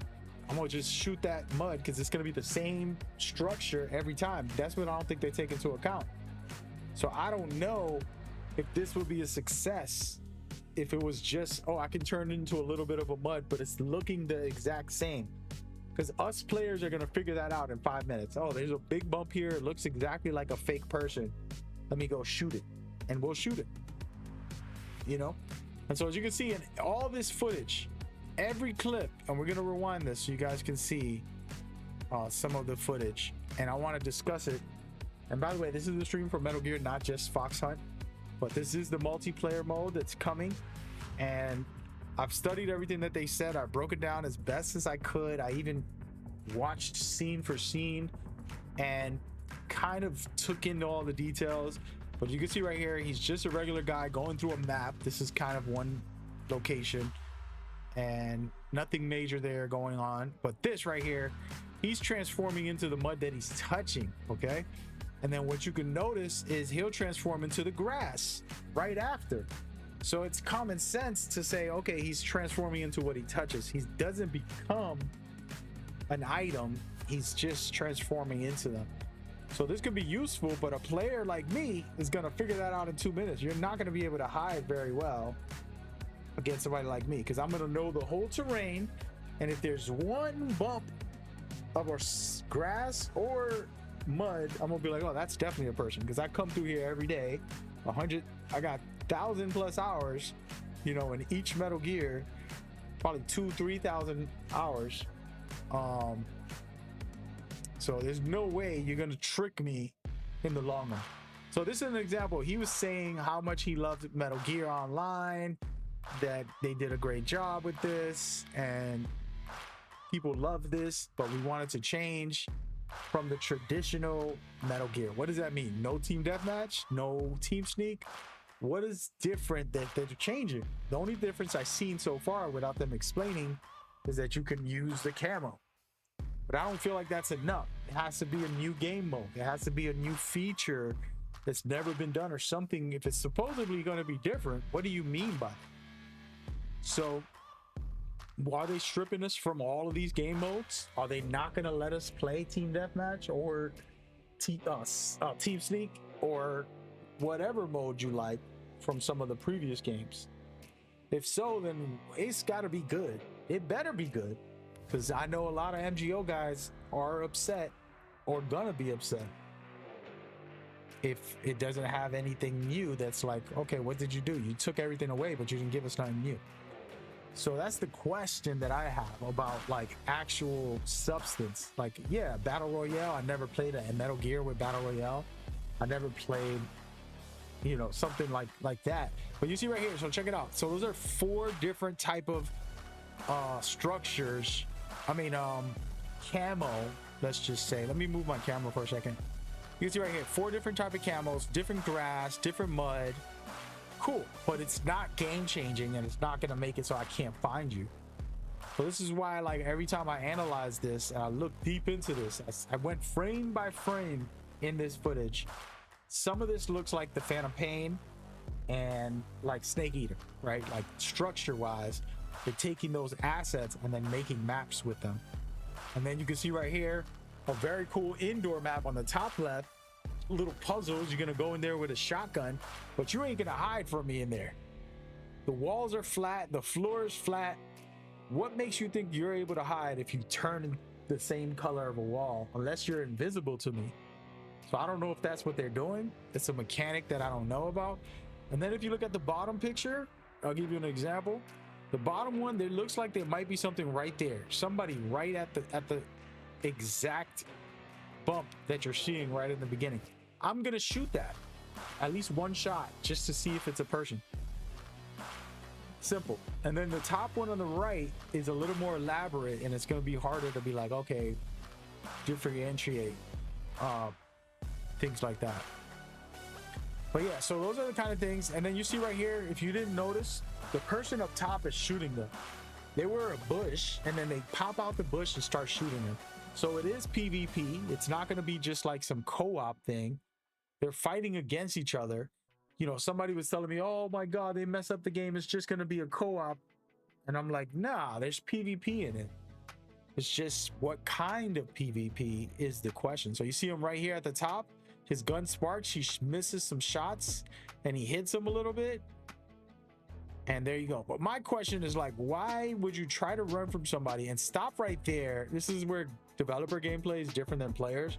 I'm gonna just shoot that mud because it's gonna be the same structure every time. That's what I don't think they take into account. So I don't know if this would be a success if it was just, oh, I can turn into a little bit of a mud, but it's looking the exact same. Because us players are going to figure that out in 5 minutes. Oh, there's a big bump here. It looks exactly like a fake person. Let me go shoot it. And we'll shoot it. You know? And so as you can see in all this footage, every clip, and we're going to rewind this so you guys can see some of the footage. And I want to discuss it. And by the way, this is the stream for Metal Gear, not just Fox Hunt. But this is the multiplayer mode that's coming. And I've studied everything that they said. I broke it down as best as I could. I even watched scene for scene and kind of took into all the details. But you can see right here, he's just a regular guy going through a map. This is kind of one location and nothing major there going on. But this right here, he's transforming into the mud that he's touching, okay? And then what you can notice is he'll transform into the grass right after. So it's common sense to say, okay, he's transforming into what he touches. He doesn't become an item, he's just transforming into them. So this could be useful, but a player like me is going to figure that out in 2 minutes. You're not going to be able to hide very well against somebody like me, because I'm going to know the whole terrain. And if there's one bump of grass or mud, I'm gonna be like, oh, that's definitely a person, because I come through here every day. I got 1,000+ hours, you know, in each Metal Gear, probably 2,000-3,000 hours. So there's no way you're gonna trick me in the long run. So this is an example. He was saying how much he loved Metal Gear Online, that they did a great job with this, and people love this, but we wanted to change from the traditional Metal Gear. What does that mean? No team deathmatch, no team sneak. What is different that they're changing? The only difference I've seen so far without them explaining is that you can use the camo. But I don't feel like that's enough. It has to be a new game mode. It has to be a new feature that's never been done or something. If it's supposedly going to be different, what do you mean by it? So are they stripping us from all of these game modes? Are they not going to let us play team deathmatch or team sneak or whatever mode you like from some of the previous games? If so, then it's got to be good. It better be good, because I know a lot of MGO guys are upset or gonna be upset if it doesn't have anything new. That's like, okay, what did you do? You took everything away, but you didn't give us nothing new. So that's the question that I have about like actual substance. Like, yeah, Battle Royale. I never played a Metal Gear with Battle Royale. I never played, you know, something like that. But you see right here, so check it out. So those are 4 different type of structures. I mean, camo, let's just say. Let me move my camera for a second. You can see right here, 4 different type of camos, different grass, different mud. Cool, but it's not game changing, and it's not gonna make it so I can't find you. So this is why, like, every time I analyze this and I look deep into this, I went frame by frame in this footage. Some of this looks like the Phantom Pain and like Snake Eater, right? Like structure wise, they're taking those assets and then making maps with them. And then you can see right here a very cool indoor map on the top left. Little puzzles. You're gonna go in there with a shotgun, but you ain't gonna hide from me in there. The walls are flat, the floor is flat. What makes you think you're able to hide if you turn the same color of a wall, unless you're invisible to me? So I don't know if that's what they're doing. It's a mechanic that I don't know about. And then if you look at the bottom picture, I'll give you an example. The bottom one, there looks like there might be something right there. Somebody right at the exact bump that you're seeing right in the beginning. I'm gonna shoot that, at least one shot, just to see if it's a person. Simple. And then the top one on the right is a little more elaborate, and it's gonna be harder to be like, okay, differentiate things like that. But yeah, so those are the kind of things. And then you see right here, if you didn't notice, the person up top is shooting them. They were a bush, and then they pop out the bush and start shooting them. So it is PvP. It's not going to be just like some co-op thing. They're fighting against each other. You know, somebody was telling me, oh my God, they mess up the game. It's just going to be a co-op. And I'm like, nah, there's PvP in it. It's just what kind of PvP is the question. So you see him right here at the top. His gun sparks. He misses some shots and he hits him a little bit. And there you go. But my question is like, why would you try to run from somebody and stop right there? This is where developer gameplay is different than players.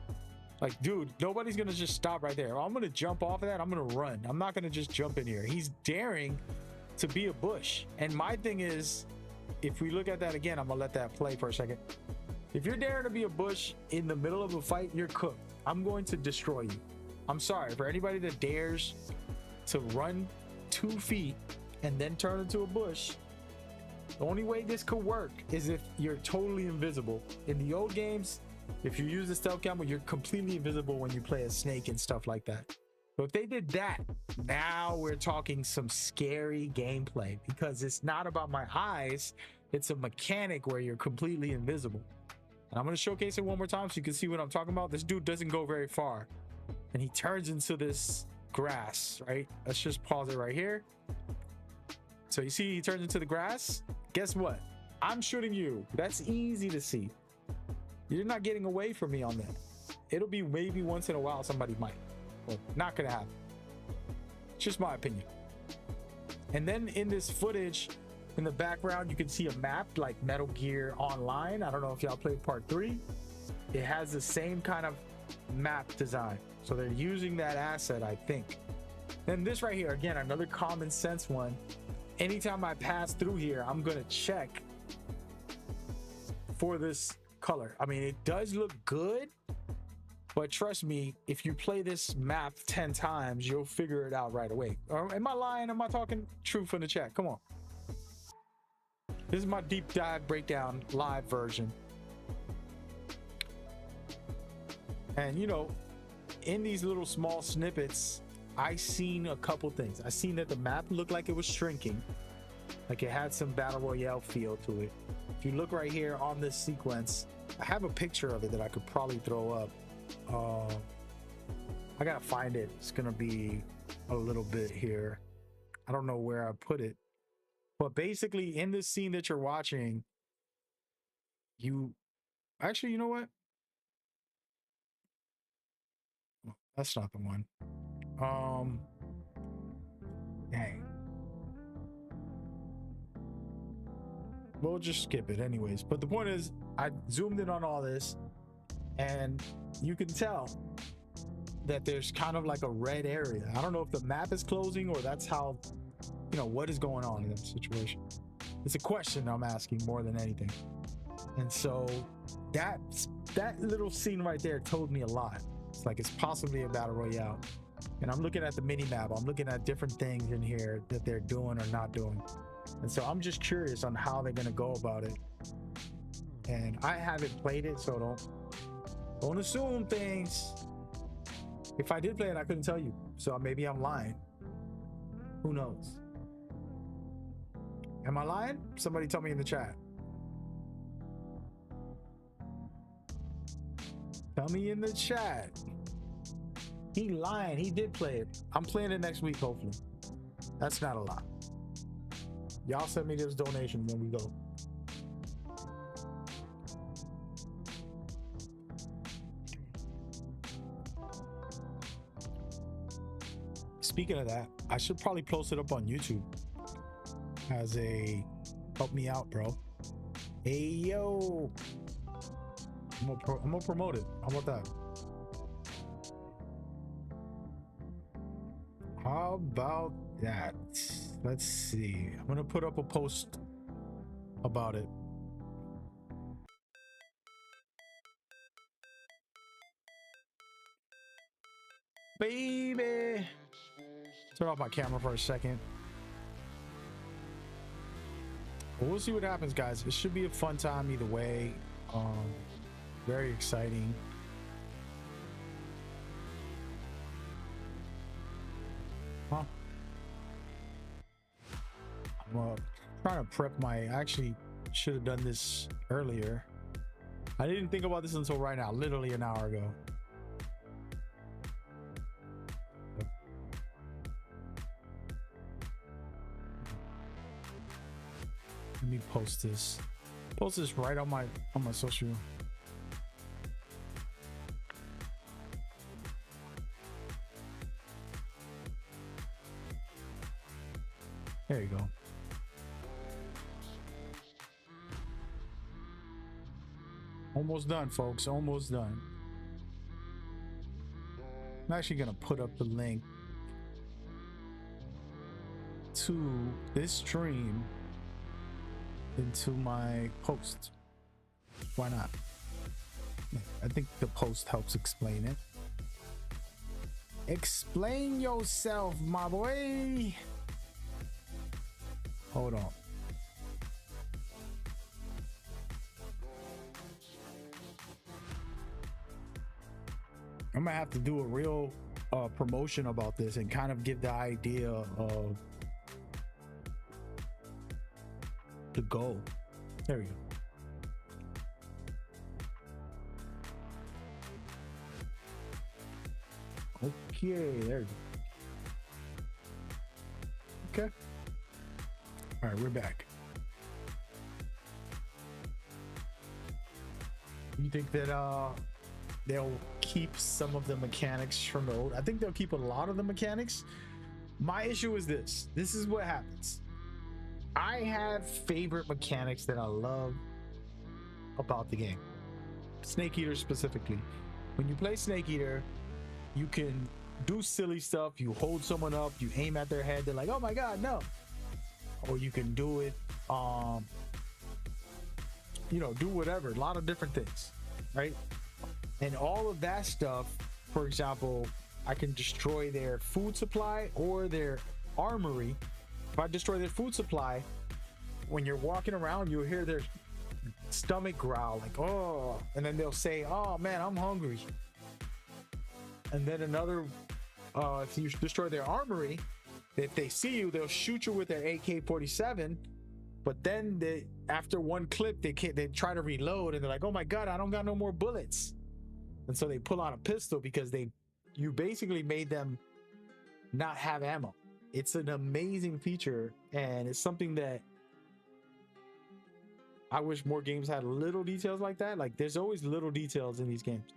Like, dude, nobody's gonna just stop right there. I'm gonna jump off of that. I'm gonna run. I'm not gonna just jump in here. He's daring to be a bush. And my thing is, if we look at that again, I'm gonna let that play for a second. If you're daring to be a bush in the middle of a fight, you're cooked. I'm going to destroy you. I'm sorry for anybody that dares to run 2 feet and then turn into a bush. The only way this could work is if you're totally invisible. In the old games, if you use the stealth camo, you're completely invisible when you play a snake and stuff like that. But if they did that, now we're talking some scary gameplay, because it's not about my eyes. It's a mechanic where you're completely invisible. And I'm going to showcase it one more time so you can see what I'm talking about. This dude doesn't go very far. and he turns into this grass, right? Let's just pause it right here. So you see he turns into the grass. Guess what? I'm shooting you. That's easy to see. You're not getting away from me on that. It'll be maybe once in a while somebody might. Well, not gonna happen. It's just my opinion. And then in this footage, in the background, you can see a map like Metal Gear Online. I don't know if y'all played part 3. It has the same kind of map design. So they're using that asset, I think. Then this right here, again, another common sense one. Anytime I pass through here, I'm gonna check for this color. I mean, it does look good, but trust me, if you play this map 10 times, you'll figure it out right away. Or am I lying? Am I talking truth in the chat? Come on. This is my deep dive breakdown live version. And you know, in these little small snippets, I seen a couple things. I seen that the map looked like it was shrinking, like it had some battle royale feel to it. If you look right here on this sequence, I have a picture of it that I could probably throw up. I gotta find it. It's gonna be a little bit here. I don't know where I put it, but basically in this scene that you're watching, you actually, you know what? That's not the one. Dang. We'll just skip it anyways. But the point is, I zoomed in on all this, and you can tell that there's kind of like a red area. I don't know if the map is closing or that's how, you know, what is going on in that situation. It's a question I'm asking more than anything. And so that little scene right there told me a lot. It's like it's possibly a battle royale. And I'm looking at the mini map. I'm looking at different things in here that they're doing or not doing. And so I'm just curious on how they're gonna go about it. And I haven't played it, so don't assume things. If I did play it, I couldn't tell you. So maybe I'm lying. Who knows? Am I lying? Somebody tell me in the chat. Tell me in the chat. He lying. He did play it. I'm playing it next week, hopefully. That's not a lie. Y'all send me this donation when we go. Speaking of that, I should probably post it up on YouTube as a help me out, bro. Hey, yo. I'm gonna promote it. How about that? How about that? Let's see. I'm gonna put up a post about it. Baby. Turn off my camera for a second. We'll see what happens, guys. It should be a fun time either way. Very exciting. Huh? I'm trying to prep my. I actually should have done this earlier. I didn't think about this until right now, literally an hour ago. Let me post this. Post this right on my social. There you go. Almost done, folks. Almost done. I'm actually gonna put up the link to this stream into my post. Why not? I think the post helps explain it. Explain yourself, my boy. Hold on. I'm gonna have to do a real promotion about this and kind of give the idea of the goal. There we go. Yay, there you go. Okay. All right, we're back. You think that they'll keep some of the mechanics from the old? I think they'll keep a lot of the mechanics. My issue is this. This is what happens. I have favorite mechanics that I love about the game. Snake Eater specifically. When you play Snake Eater, you can do silly stuff. You hold someone up, you aim at their head, they're like, oh my god, no. Or you can do it, do whatever, a lot of different things, right? And all of that stuff, for example, I can destroy their food supply or their armory. If I destroy their food supply, when you're walking around, you'll hear their stomach growl, like, oh, and then they'll say, oh man, I'm hungry. And then another, if you destroy their armory, if they see you, they'll shoot you with their AK-47. But then after one clip, they try to reload, and they're like, oh my god, I don't got no more bullets. And so they pull out a pistol because you basically made them not have ammo. It's an amazing feature, and it's something that I wish more games had little details like that. Like, there's always little details in these games.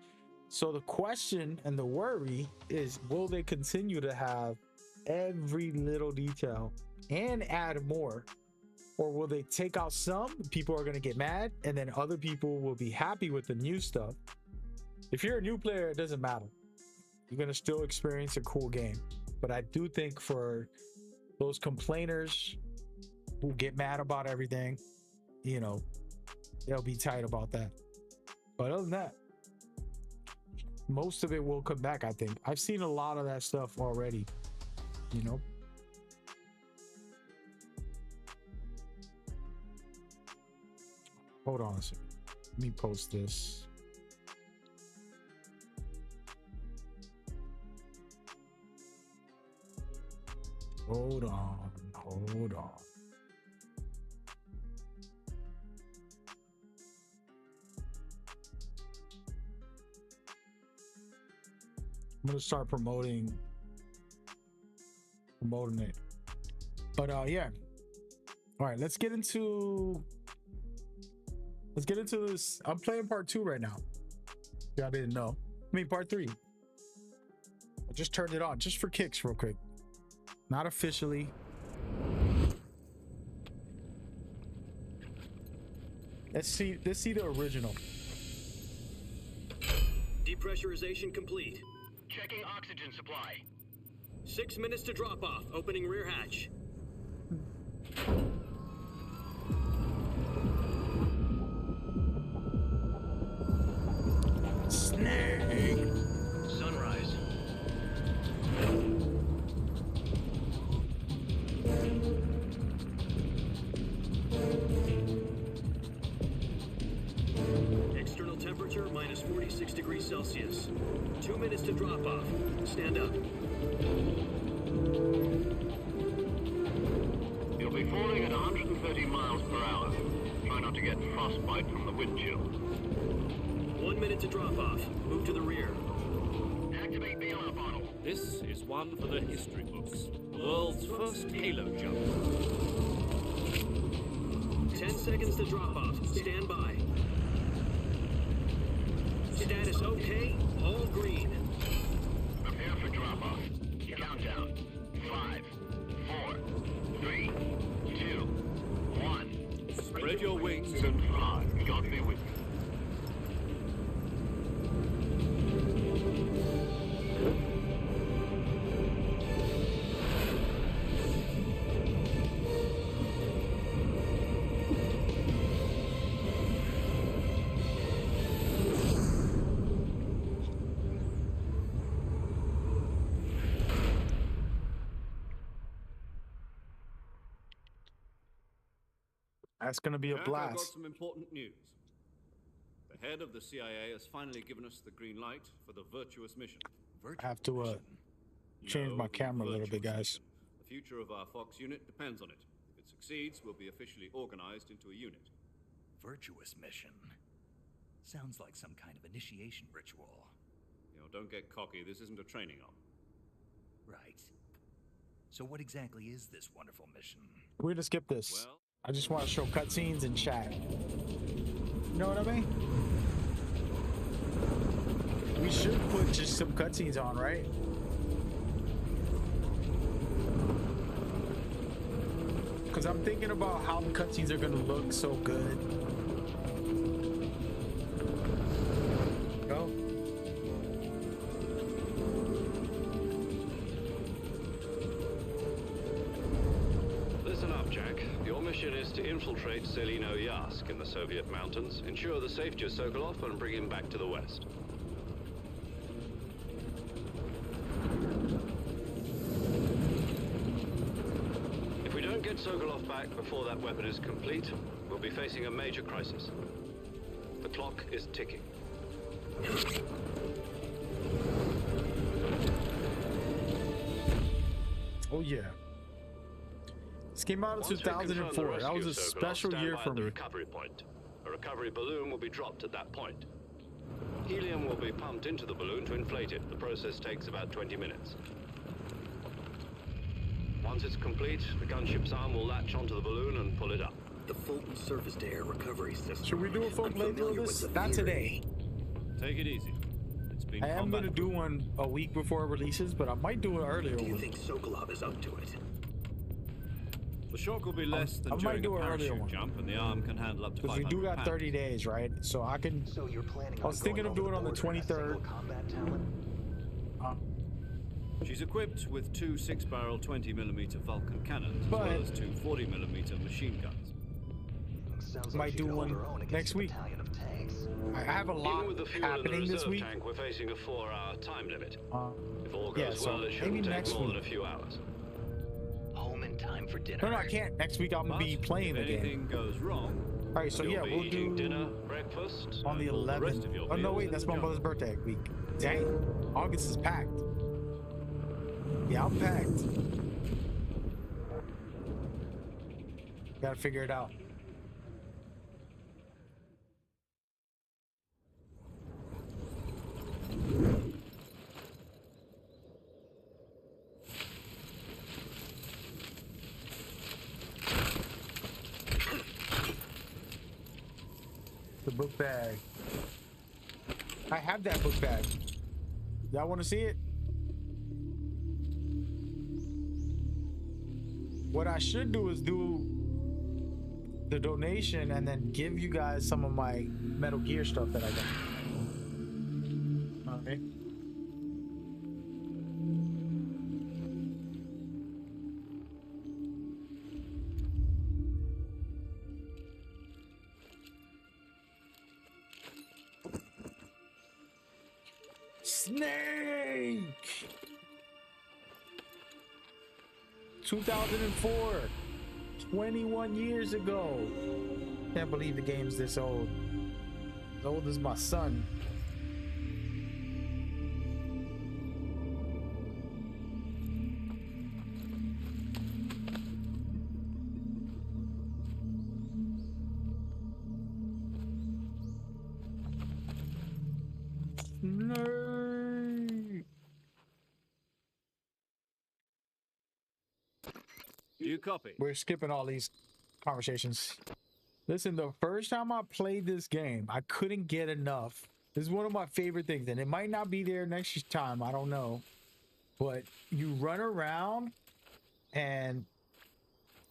So the question and the worry is, will they continue to have every little detail and add more? Or will they take out some? People are going to get mad, and then other people will be happy with the new stuff. If you're a new player, it doesn't matter. You're going to still experience a cool game. But I do think for those complainers who get mad about everything, they'll be tight about that. But other than that, most of it will come back, I think. I've seen a lot of that stuff already, Hold on a second. Let me post this. Hold on. I'm gonna start promoting it. But yeah. All right, let's get into this. I'm playing part 2 right now. Y'all didn't know. I mean, part 3. I just turned it on just for kicks real quick. Not officially. Let's see the original. Depressurization complete. Checking oxygen supply. 6 minutes to drop off. Opening rear hatch. Snake. Sunrise. External temperature minus 46 degrees Celsius. 2 minutes to drop off. Stand up. You'll be falling at 130 miles per hour. Try not to get frostbite from the wind chill. 1 minute to drop off. Move to the rear. Activate the alarm bottle. This is one for the history books. World's first halo jump. 10 seconds to drop off. Stand by. Status okay. All green. Prepare for drop-off. Countdown. 5, 4, 3, 2, 1. Spread your wings and fly. God be with you. That's gonna be a Jack, I've got blast. some important news. The head of the CIA has finally given us the green light for the virtuous mission. I have to change my The camera a little bit, virtuous guys. mission. The future of our Fox unit depends on it. If it succeeds, we'll be officially organized into a unit. Virtuous mission. Sounds like some kind of initiation ritual. Don't get cocky. This isn't a training op. Right. So what exactly is this wonderful mission? We're gonna skip this. Well, I just want to show cutscenes and chat. You know what I mean? We should put just some cutscenes on, right? Because I'm thinking about how the cutscenes are gonna look so good. Go. Listen up, Jack. Your mission is to infiltrate Selino Yask in the Soviet mountains, ensure the safety of Sokolov, and bring him back to the West. If we don't get Sokolov back before that weapon is complete, we'll be facing a major crisis. The clock is ticking. Oh yeah. This came out in Once we confirm the 2004. That was rescue a of Sokolov, special stand year by for at the me. recovery point. A recovery balloon will be dropped at that point. Helium will be pumped into the balloon to inflate it. The process takes about 20 minutes. Once it's complete, the gunship's arm will latch onto the balloon and pull it up. The Fulton surface-to-air recovery system. Should we do a full I'm playthrough of familiar this? with the Not theory. today. take it easy. It's been I am combat. gonna do one a week before it releases, but I might do an earlier Do you one. think Sokolov is up to it? The shock will be less I than might during do a an earlier parachute one. jump, and the arm can handle up to Because 500 we do got pounds. 30 days, right? So I can. So you're planning I was thinking of doing it on the 23rd. Combat talent? She's equipped with two 6-barrel 20mm Vulcan cannons, But- as well as two 40mm machine guns. Sounds Might like she do could hold one her own against next a week. battalion of tanks. I have a lot Even with the fuel in the happening this reserve week. tank, we're facing a 4-hour time limit. Uh, If all yeah, goes so well, it maybe shouldn't take next more than a week. few hours. Home in time for dinner. no, I can't. Next week I'm gonna be But playing the if game. anything goes wrong, All right, so You'll yeah, be we'll eating do dinner, breakfast, on the and all the rest 11th. of your Oh no, meals wait, in that's the my jungle. mother's birthday week. Dang, August is packed. Yeah, I'm packed. Gotta figure it out. The book bag. I have that book bag. Y'all want to see it? What I should do is do the donation and then give you guys some of my Metal Gear stuff that I got. Okay. Snake! 2004. 21 years ago. Can't believe the game's this old. As old as my son. Snake! you copy. We're skipping all these conversations. Listen, the first time I played this game, I couldn't get enough. This is one of my favorite things, and it might not be there next time. I don't know. But you run around, and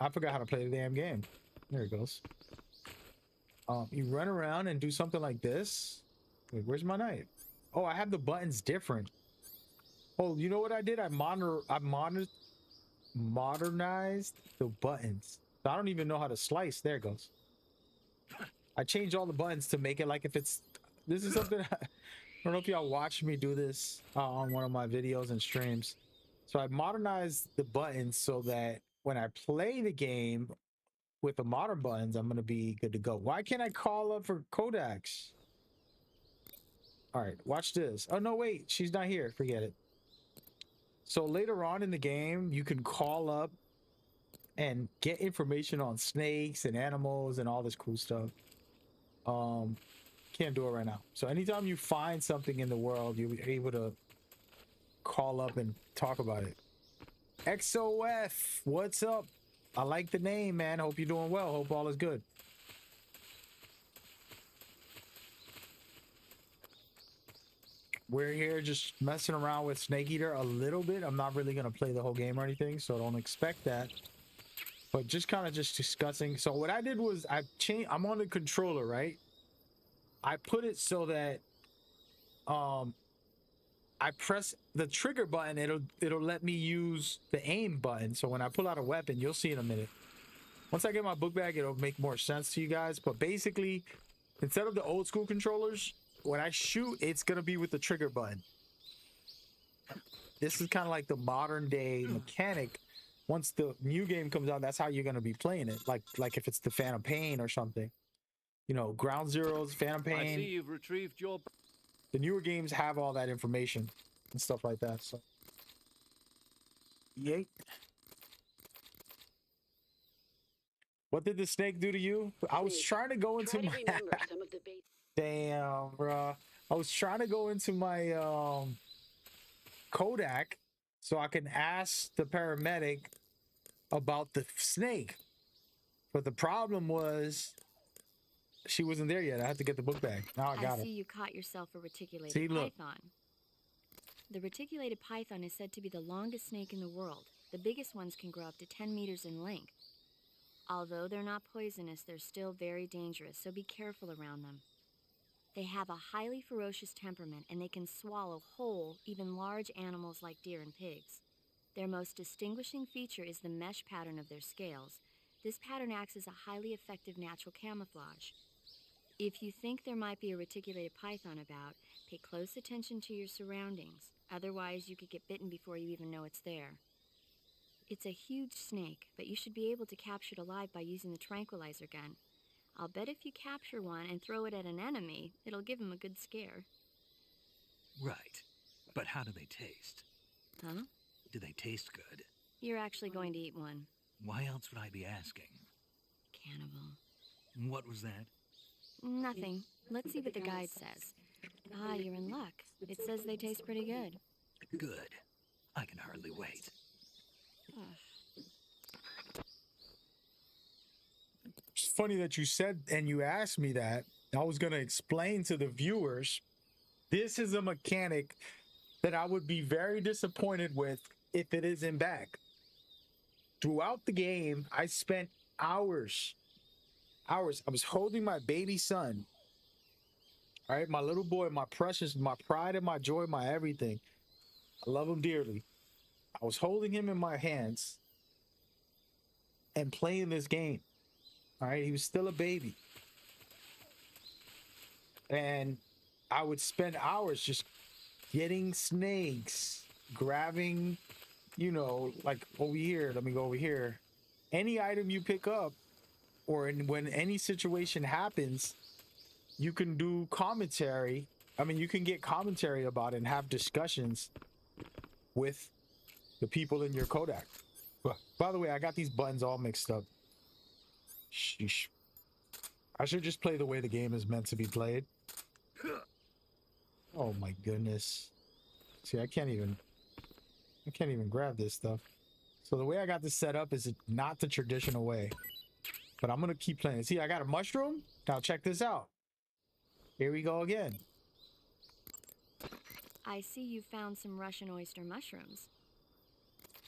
I forgot how to play the damn game. There it goes. You run around and do something like this. Wait, where's my knife? Oh, I have the buttons different. Oh, you know what I did? I modernized the buttons. So I don't even know how to slice. There it goes. I changed all the buttons to make it like if it's. This is something. I don't know if y'all watched me do this on one of my videos and streams. So I modernized the buttons so that when I play the game with the modern buttons, I'm gonna be good to go. Why can't I call up for Kodaks? All right, watch this. Oh no, wait, she's not here. Forget it. So later on in the game, you can call up and get information on snakes and animals and all this cool stuff. Can't do it right now. So anytime you find something in the world, you'll be able to call up and talk about it. XOF, what's up? I like the name, man. Hope you're doing well. Hope all is good. We're here just messing around with Snake Eater a little bit. I'm not really gonna play the whole game or anything, so don't expect that. But just kind of just discussing. So what I did was I'm on the controller, right? I put it so that I press the trigger button, it'll let me use the aim button. So when I pull out a weapon, you'll see in a minute. Once I get my book bag, it'll make more sense to you guys. But basically, instead of the old school controllers, when I shoot, it's gonna be with the trigger button. This is kind of like the modern day mechanic. Once the new game comes out, that's how you're gonna be playing it. Like if it's the Phantom Pain or something. You know, Ground Zeroes, Phantom I see Pain. you've retrieved your... The newer games have all that information and stuff like that. So, yay. What did the snake do to you? I was trying to go into my... Damn, bro. I was trying to go into my Kodak so I can ask the paramedic about the snake. But the problem was she wasn't there yet. I had to get the book bag. Now I got see it. you caught yourself a reticulated See, look. python. The reticulated python is said to be the longest snake in the world. The biggest ones can grow up to 10 meters in length. Although they're not poisonous, they're still very dangerous, so be careful around them. They have a highly ferocious temperament, and they can swallow whole, even large animals like deer and pigs. Their most distinguishing feature is the mesh pattern of their scales. This pattern acts as a highly effective natural camouflage. If you think there might be a reticulated python about, pay close attention to your surroundings. Otherwise, you could get bitten before you even know it's there. It's a huge snake, but you should be able to capture it alive by using the tranquilizer gun. I'll bet if you capture one and throw it at an enemy, it'll give him a good scare. Right. But how do they taste? Huh? Do they taste good? You're actually going to eat one. Why else would I be asking? Cannibal. What was that? Nothing. Let's see what the guide says. Ah, you're in luck. It says they taste pretty good. Good. I can hardly wait. It's funny that you said and you asked me that. I was going to explain to the viewers. This is a mechanic that I would be very disappointed with if it isn't back. Throughout the game, I spent hours. I was holding my baby son. All right, my little boy, my precious, my pride and my joy, my everything. I love him dearly. I was holding him in my hands and playing this game. All right, he was still a baby. And I would spend hours just getting snakes, grabbing, you know, like over here, let me go over here. Any item you pick up, or when any situation happens, you can do commentary. I mean, you can get commentary about it and have discussions with the people in your Kodak. By the way, I got these buttons all mixed up. Sheesh. I should just play the way the game is meant to be played. Oh my goodness. See, I can't even grab this stuff. So the way I got this set up is not the traditional way. But I'm gonna keep playing. See, I got a mushroom. Now check this out. Here we go again. I see you found some Russian oyster mushrooms.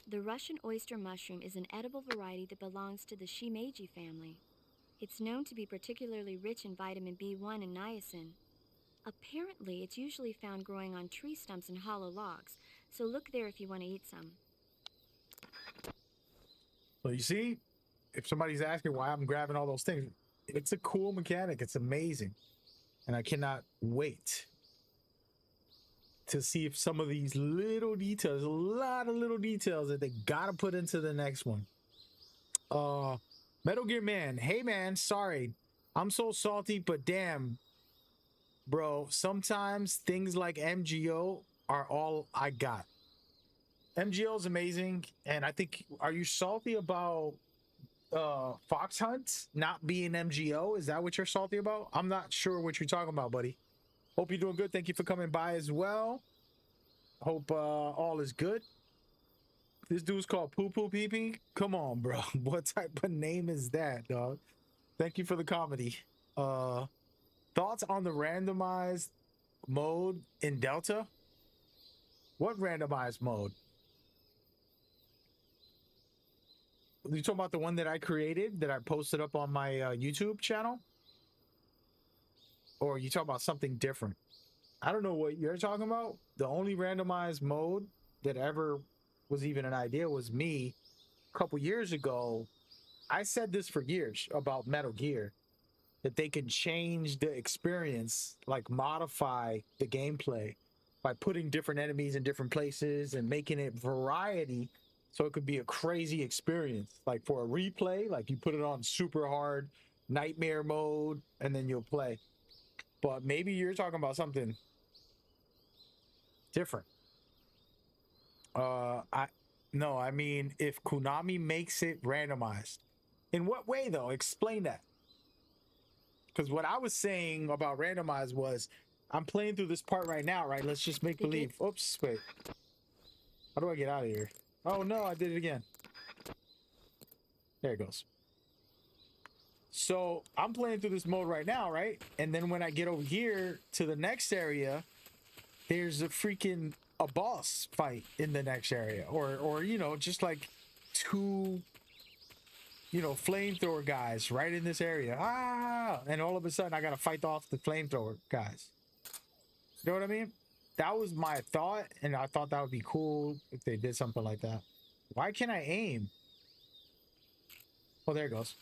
The Russian oyster mushroom is an edible variety that belongs to the Shimeji family. It's known to be particularly rich in vitamin B1 and niacin. Apparently, it's usually found growing on tree stumps and hollow logs, so look there if you want to eat some. So you see, if somebody's asking why I'm grabbing all those things, it's a cool mechanic. It's amazing. And I cannot wait to see if some of these little details, a lot of little details that they gotta put into the next one. Metal Gear Man, hey man, sorry. I'm so salty, but damn, bro, sometimes things like MGO are all I got. MGO is amazing, and I think, are you salty about Fox Hunt not being MGO? Is that what you're salty about? I'm not sure what you're talking about, buddy. Hope you're doing good. Thank you for coming by as well. Hope all is good. This dude's called Poo Poo Pee Pee. Come on, bro. What type of name is that, dog? Thank you for the comedy. Thoughts on the randomized mode in Delta? What randomized mode? You talking about the one that I created that I posted up on my YouTube channel? Or you talking about something different? I don't know what you're talking about. The only randomized mode that ever was even an idea was me a couple years ago. I said this for years about Metal Gear, that they can change the experience, like modify the gameplay by putting different enemies in different places and making it variety, so it could be a crazy experience. Like for a replay, like you put it on super hard nightmare mode and then you'll play. But maybe you're talking about something different. I mean, if Konami makes it randomized, in what way though? Explain that. Because what I was saying about randomized was, I'm playing through this part right now, right? Let's just make believe. Oops, wait. How do I get out of here? Oh no, I did it again. There it goes. So I'm playing through this mode right now, right? And then when I get over here to the next area, there's a boss fight in the next area, or you know, just like two, you know, flamethrower guys right in this area. And all of a sudden I gotta fight off the flamethrower guys. You know what I mean? That was my thought, and I thought that would be cool if they did something like that. Why can't I aim? Oh, there it goes.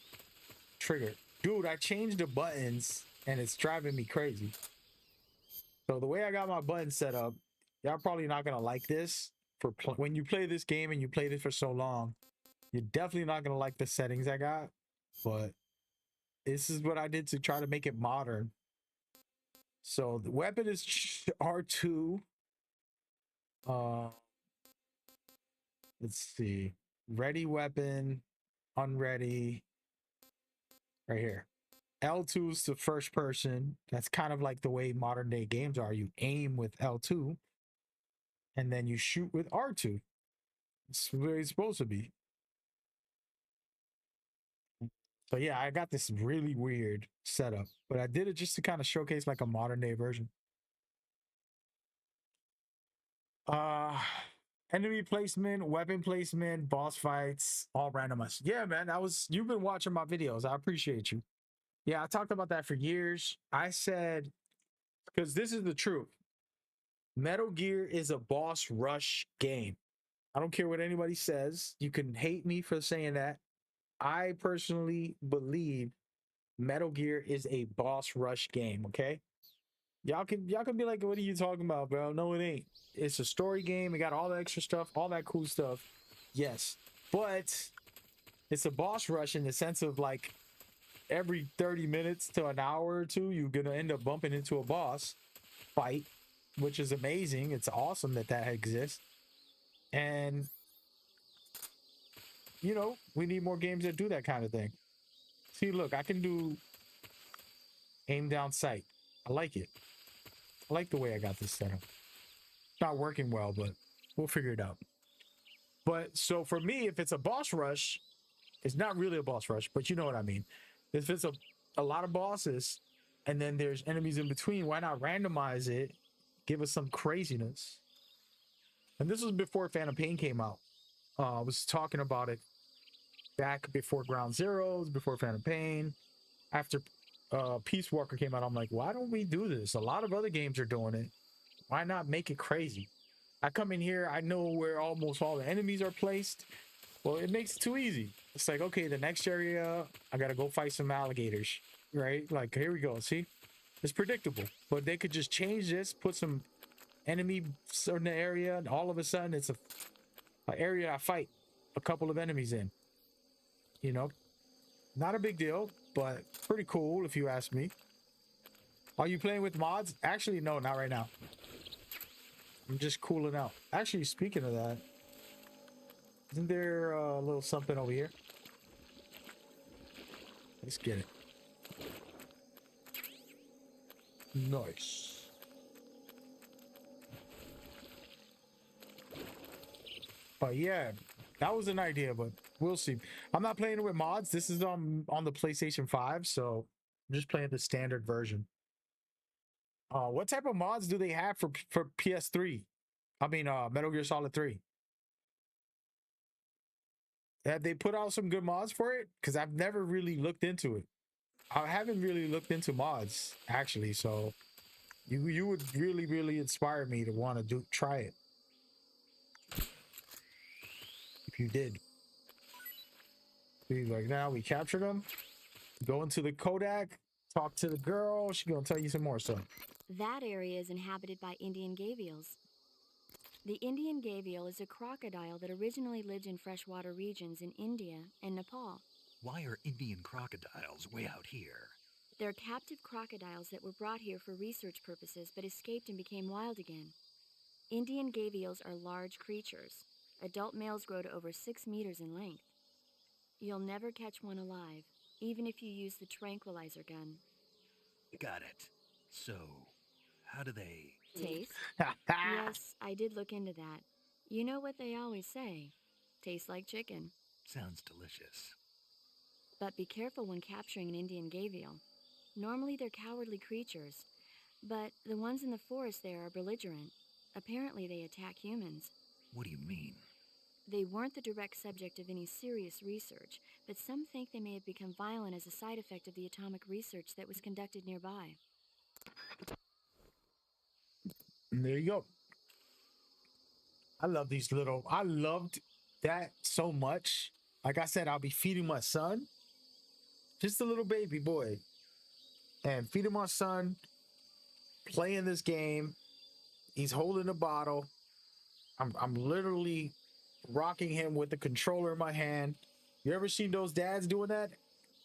Trigger. Dude, I changed the buttons and it's driving me crazy. So the way I got my buttons set up, y'all probably not gonna like this. When you play this game and you played it for so long, you're definitely not gonna like the settings I got. But this is what I did to try to make it modern. So the weapon is R2. Let's see. Ready weapon, unready. Right here. L2 is the first person. That's kind of like the way modern day games are. You aim with L2 and then you shoot with R2. It's where it's supposed to be. So yeah, I got this really weird setup, but I did it just to kind of showcase like a modern day version. Enemy placement, weapon placement, boss fights, all randomized. Yeah, man, you've been watching my videos. I appreciate you. Yeah, I talked about that for years. I said, because this is the truth. Metal Gear is a boss rush game. I don't care what anybody says. You can hate me for saying that. I personally believe Metal Gear is a boss rush game, okay? Y'all can be like, what are you talking about, bro? No, it ain't. It's a story game. It got all the extra stuff, all that cool stuff. Yes. But it's a boss rush in the sense of like every 30 minutes to an hour or two, you're gonna end up bumping into a boss fight, which is amazing. It's awesome that exists. And you know, we need more games that do that kind of thing. See, look, I can do aim down sight. I like it. I like the way I got this set up. It's not working well, but we'll figure it out. But so for me, if it's a boss rush, it's not really a boss rush, but you know what I mean. If it's a lot of bosses and then there's enemies in between, why not randomize it? Give us some craziness. And this was before Phantom Pain came out. I was talking about it back before Ground Zeroes, before Phantom Pain. After Peace Walker came out, I'm like, why don't we do this? A lot of other games are doing it. Why not make it crazy? I come in here, I know where almost all the enemies are placed. Well, it makes it too easy. It's like, okay, the next area, I gotta go fight some alligators, right? Like, here we go, see? It's predictable. But they could just change this, put some enemy in the area, and all of a sudden, it's an area I fight a couple of enemies in. You know? Not a big deal, but pretty cool if you ask me. Are you playing with mods? Actually, no, not right now. I'm just cooling out. Actually, speaking of that, isn't there a little something over here? Let's get it. Nice. But yeah, that was an idea, but we'll see. I'm not playing it with mods. This is on the PlayStation 5, so I'm just playing the standard version. What type of mods do they have for PS3? I mean, Metal Gear Solid 3. Have they put out some good mods for it? Because I've never really looked into it. I haven't really looked into mods actually, so you would really inspire me to want to try it if you did. See, like now we captured them. Go into the Kodak, talk to the girl. She's gonna tell you some more stuff. That area is inhabited by Indian gavials. The Indian gavial is a crocodile that originally lived in freshwater regions in India and Nepal. Why are Indian crocodiles way out here? They're captive crocodiles that were brought here for research purposes but escaped and became wild again. Indian gavials are large creatures. Adult males grow to over 6 meters in length. You'll never catch one alive, even if you use the tranquilizer gun. Got it. So, how do they... Taste? Yes, I did look into that. You know what they always say. Tastes like chicken. Sounds delicious. But be careful when capturing an Indian gavial. Normally they're cowardly creatures, but the ones in the forest there are belligerent. Apparently they attack humans. What do you mean? They weren't the direct subject of any serious research, but some think they may have become violent as a side effect of the atomic research that was conducted nearby. And there you go. I loved that so much. Like I said, I'll be feeding my son, just a little baby boy, and feeding my son, playing this game. He's holding a bottle. I'm literally rocking him with the controller in my hand. You ever seen those dads doing that?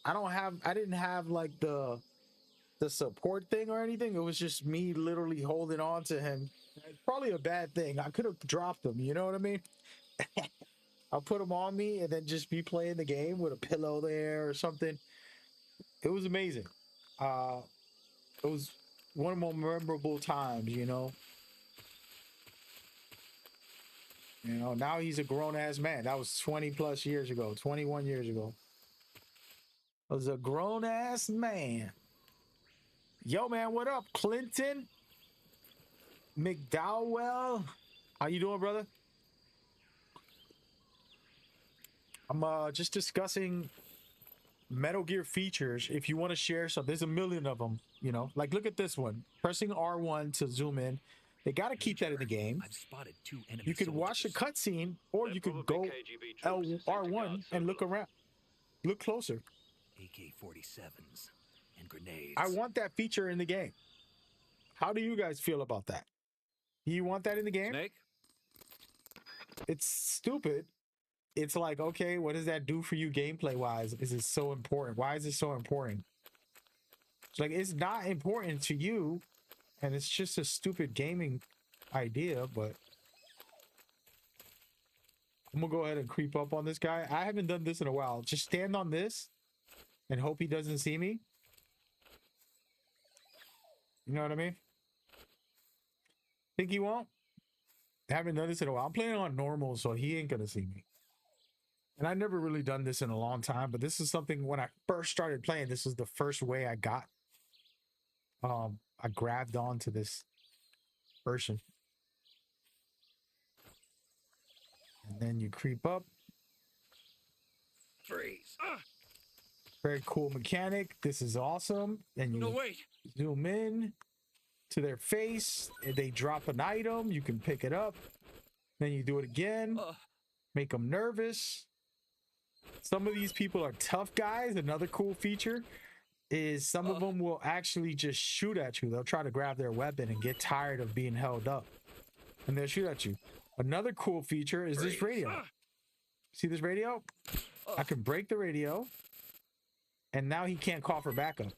I didn't have like the support thing or anything. It was just me literally holding on to him. It's probably a bad thing. I could have dropped him, you know what I mean? I'll put him on me and then just be playing the game with a pillow there or something. It was amazing. It was one of the more memorable times, you know. You know, now he's a grown-ass man. That was 20 plus years ago, 21 years ago. I was a grown-ass man. Yo, man, what up, Clinton McDowell? How you doing, brother? I'm just discussing Metal Gear features. If you want to share some, there's a million of them, you know. Like, look at this one. Pressing R1 to zoom in. They got to keep that in the game. I've spotted 2 enemy You could watch the soldiers. cutscene, or you could go KGB troops sent to R1 guard and look Sokolov. around. Look closer. AK-47s and grenades. I want that feature in the game. How do you guys feel about that? Do you want that in the game? Snake? It's stupid. It's like, okay, what does that do for you gameplay wise? Is it so important? Why is it so important? It's like, it's not important to you, and it's just a stupid gaming idea, but I'm gonna go ahead and creep up on this guy. I haven't done this in a while. Just stand on this and hope he doesn't see me. You know what I mean? Think he won't? I haven't done this in a while. I'm playing on normal, so he ain't gonna see me. And I've never really done this in a long time, but this is something when I first started playing, this is the first way I got. I grabbed onto this person. And then you creep up. Freeze. Very cool mechanic. This is awesome. And you wait. zoom in to their face. And they drop an item. You can pick it up. Then you do it again. Make them nervous. Some of these people are tough guys. Another cool feature is some of them will actually just shoot at you. They'll try to grab their weapon and get tired of being held up, and they'll shoot at you. Another cool feature is this radio. See this radio? I can break the radio, and now he can't call for backup.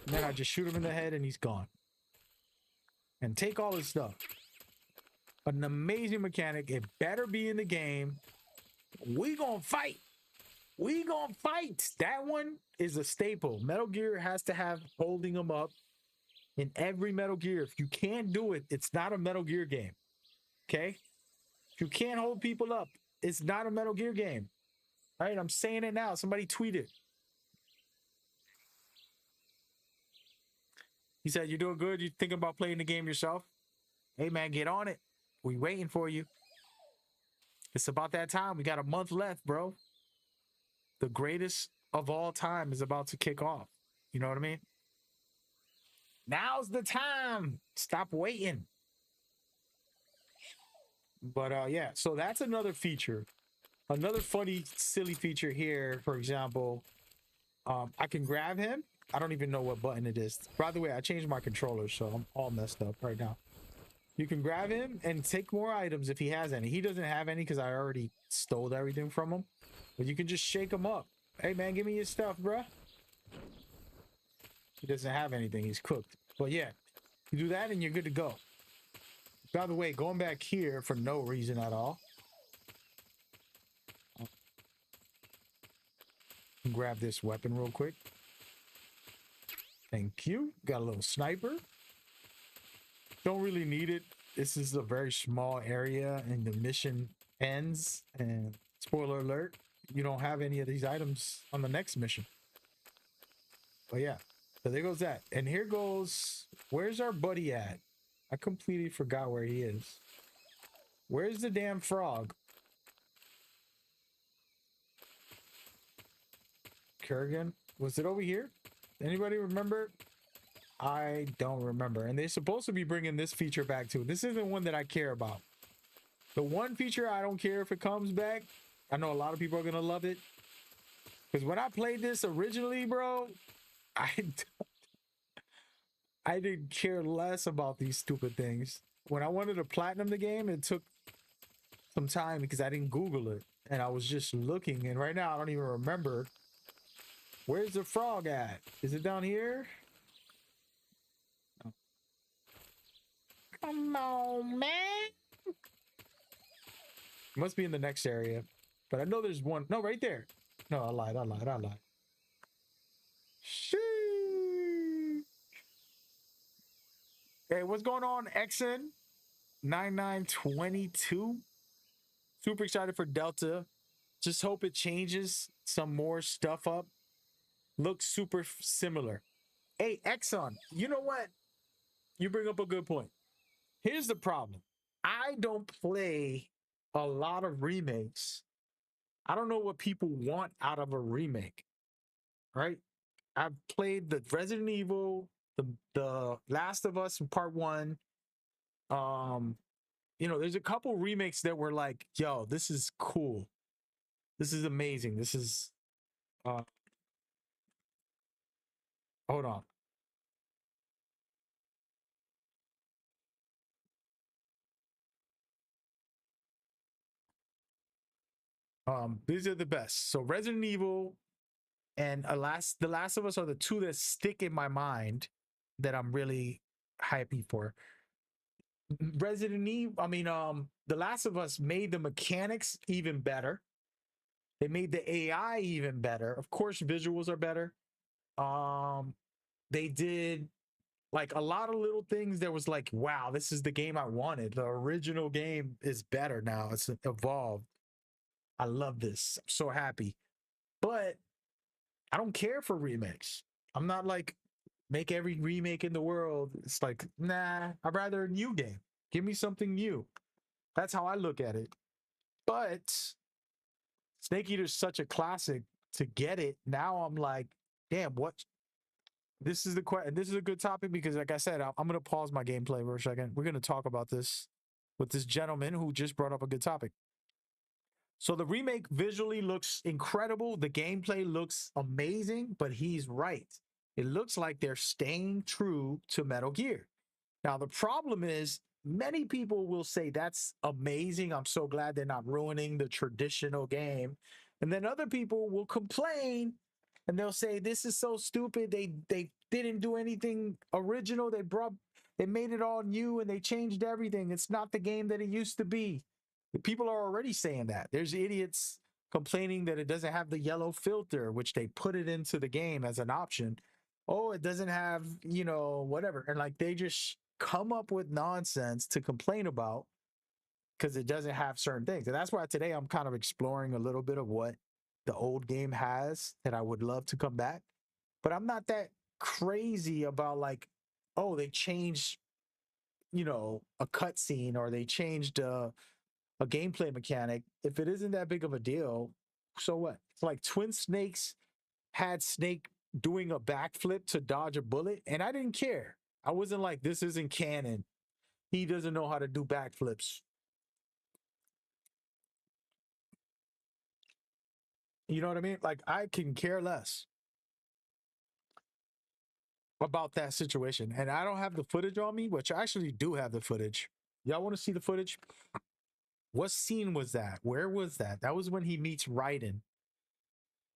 And then I just shoot him in the head and he's gone. And take all his stuff. An amazing mechanic. It better be in the game. We gonna fight. We gonna fight. That one is a staple. Metal Gear has to have holding them up in every Metal Gear. If you can't do it, it's not a Metal Gear game. Okay? You can't hold people up. It's not a Metal Gear game. All right, I'm saying it now. Somebody tweet it. He said, "You're doing good. You thinking about playing the game yourself? Hey, man, get on it. We waiting for you. It's about that time. We got a month left, bro. The greatest of all time is about to kick off. You know what I mean? Now's the time. Stop waiting." But yeah, so that's another feature. Another funny, silly feature here, for example, I can grab him. I don't even know what button it is. By the way, I changed my controller, so I'm all messed up right now. You can grab him and take more items if he has any. He doesn't have any because I already stole everything from him. But you can just shake him up. Hey, man, give me your stuff, bruh. He doesn't have anything. He's cooked. But yeah, you do that and you're good to go. By the way, going back here for no reason at all. Grab this weapon real quick. Thank you. Got a little sniper. Don't really need it. This is a very small area and the mission ends. And spoiler alert, you don't have any of these items on the next mission. But yeah, so there goes that. And here goes, where's our buddy at? I completely forgot where he is. Where's the damn frog? Kurgan? Was it over here? Anybody remember? I don't remember. And they're supposed to be bringing this feature back too. This isn't one that I care about. The one feature I don't care if it comes back. I know a lot of people are gonna love it. Because when I played this originally, bro, I didn't care less about these stupid things. When I wanted to platinum the game, it took some time because I didn't Google it. And I was just looking. And right now, I don't even remember. Where's the frog at? Is it down here? Oh. Come on, man. It must be in the next area. But I know there's one. No, right there. No, I lied. Sheesh. Hey, what's going on, Exen 9922? Super excited for Delta. Just hope it changes some more stuff up. Looks super similar. Hey, Exxon, you know what? You bring up a good point. Here's the problem. I don't play a lot of remakes. I don't know what people want out of a remake, right? I've played the Resident Evil, the Last of Us Part 1. You know, there's a couple remakes that were like, yo, this is cool. This is amazing. This is hold on. These are the best. So Resident Evil and The Last of Us are the two that stick in my mind that I'm really happy for. Resident Evil, The Last of Us made the mechanics even better. They made the AI even better. Of course, visuals are better. They did like a lot of little things that was like, wow, this is the game I wanted. The original game is better now. It's evolved. I love this. I'm so happy. But I don't care for remakes. I'm not like, make every remake in the world. It's like, nah, I'd rather a new game. Give me something new. That's how I look at it. But Snake Eater's such a classic. To get it, now I'm like, damn, what? This is the question. This is a good topic because, like I said, I'm going to pause my gameplay for a second. We're going to talk about this with this gentleman who just brought up a good topic. So the remake visually looks incredible. The gameplay looks amazing, but he's right. It looks like they're staying true to Metal Gear. Now, the problem is many people will say that's amazing. I'm so glad they're not ruining the traditional game. And then other people will complain and they'll say, this is so stupid. They didn't do anything original. They made it all new and they changed everything. It's not the game that it used to be. People are already saying that. There's idiots complaining that it doesn't have the yellow filter, which they put it into the game as an option. Oh, it doesn't have, whatever. And like they just come up with nonsense to complain about. because it doesn't have certain things. And that's why today I'm kind of exploring a little bit of what the old game has that I would love to come back. But I'm not that crazy about like, oh, they changed, you know, a cutscene or they changed a gameplay mechanic. If it isn't that big of a deal, so what? It's like Twin Snakes had Snake doing a backflip to dodge a bullet, and I didn't care. I wasn't like, this isn't canon. He doesn't know how to do backflips. You know what I mean? Like, I can care less about that situation. And I don't have the footage on me, which I actually do have the footage. Y'all want to see the footage? What scene was that? Where was that? That was when he meets Raiden.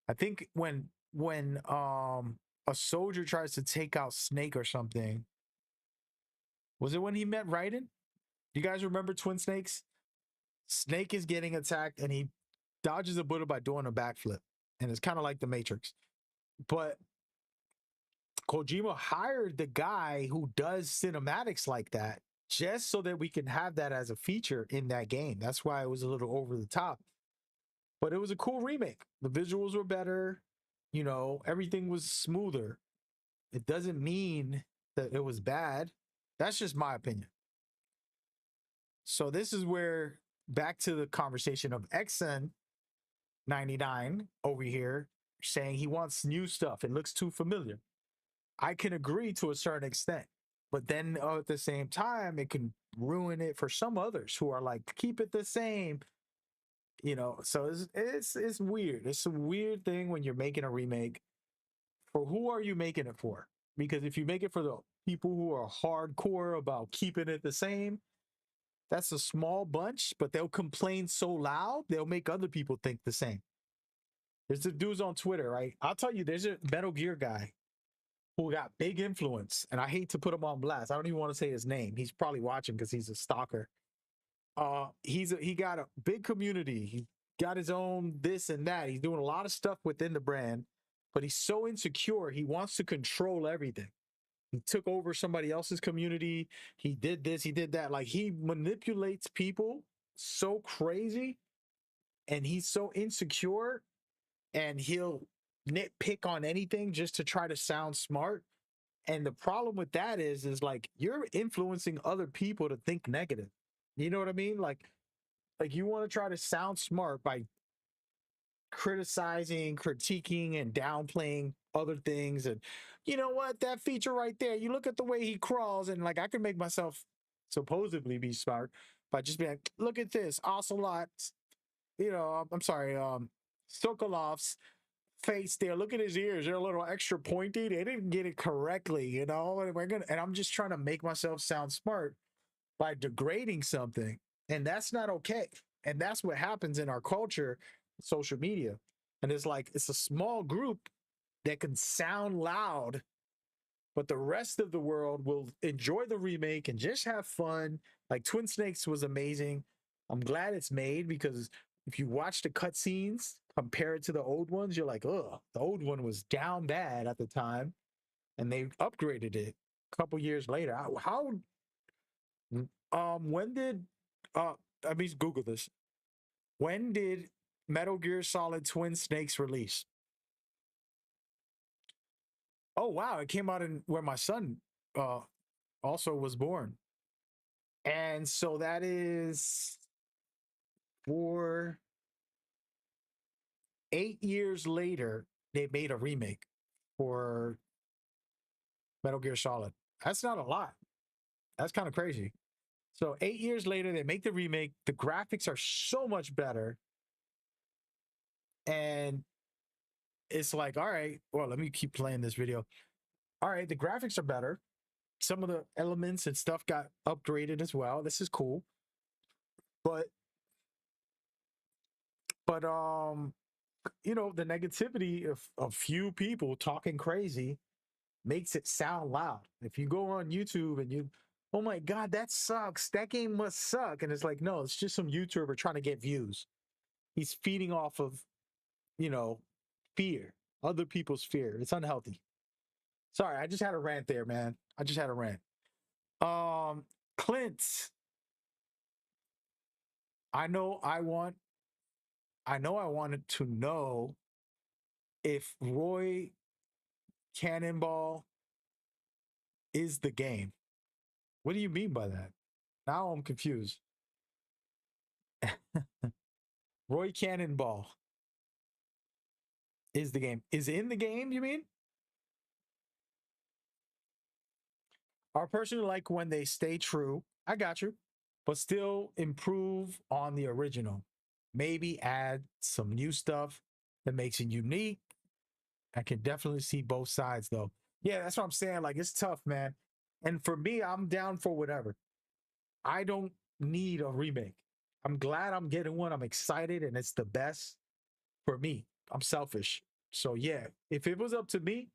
I think when a soldier tries to take out Snake or something. Was it when he met Raiden? Do you guys remember Twin Snakes? Snake is getting attacked and he dodges a bullet by doing a backflip. And it's kind of like the Matrix. But Kojima hired the guy who does cinematics like that just so that we can have that as a feature in that game. That's why it was a little over the top. But it was a cool remake. The visuals were better. You know, everything was smoother. It doesn't mean that it was bad. That's just my opinion. So this is where, back to the conversation of XN99 over here saying he wants new stuff. It looks too familiar. I can agree to a certain extent, but then at the same time, it can ruin it for some others who are like, keep it the same. You know, so it's weird. It's a weird thing when you're making a remake. For who are you making it for? Because if you make it for the people who are hardcore about keeping it the same, that's a small bunch, but they'll complain so loud, they'll make other people think the same. There's the dudes on Twitter, right? I'll tell you, there's a Metal Gear guy who got big influence, and I hate to put him on blast. I don't even want to say his name. He's probably watching because he's a stalker. He got a big community. He got his own this and that. He's doing a lot of stuff within the brand, but he's so insecure. He wants to control everything. He took over somebody else's community. He did this, he did that. Like, he manipulates people so crazy, and he's so insecure, and he'll nitpick on anything just to try to sound smart. And the problem with that is like, you're influencing other people to think negative. You know what I mean? Like you want to try to sound smart by criticizing, critiquing, and downplaying other things. And you know what? That feature right there, you look at the way he crawls, and like, I can make myself supposedly be smart by just being like, look at this, Ocelot's, you know, I'm sorry, Sokolov's face there. Look at his ears. They're a little extra pointy. They didn't get it correctly, you know? And I'm just trying to make myself sound smart by degrading something. And that's not okay. And that's what happens in our culture, social media. And it's like, it's a small group that can sound loud, but the rest of the world will enjoy the remake and just have fun. Like, Twin Snakes was amazing. I'm glad it's made, because if you watch the cutscenes, compare it to the old ones, you're like, oh, the old one was down bad at the time, and they upgraded it a couple years later. When did I mean, Google this. When did Metal Gear Solid Twin Snakes release? Oh wow, it came out in where my son also was born. And so that is for 8 years later, they made a remake for Metal Gear Solid. That's not a lot. That's kind of crazy. So 8 years later, they make the remake. The graphics are so much better. And it's like, all right, well, let me keep playing this video. All right, the graphics are better. Some of the elements and stuff got upgraded as well. This is cool. But you know, the negativity of a few people talking crazy makes it sound loud. If you go on YouTube and you, oh my God, that sucks. That game must suck. And it's like, no, it's just some YouTuber trying to get views. He's feeding off of, you know, fear, other people's fear. It's unhealthy. Sorry, I just had a rant there, man. I just had a rant. Clint I know I wanted to know if Roy Cannonball is the game. What do you mean by that? Now I'm confused. Roy Cannonball is the game. Is in the game, you mean? I personally like when they stay true. I got you. But still improve on the original. Maybe add some new stuff that makes it unique. I can definitely see both sides though. Yeah, that's what I'm saying. Like it's tough, man. And for me, I'm down for whatever. I don't need a remake. I'm glad I'm getting one. I'm excited and it's the best for me. I'm selfish. So yeah, if it was up to me,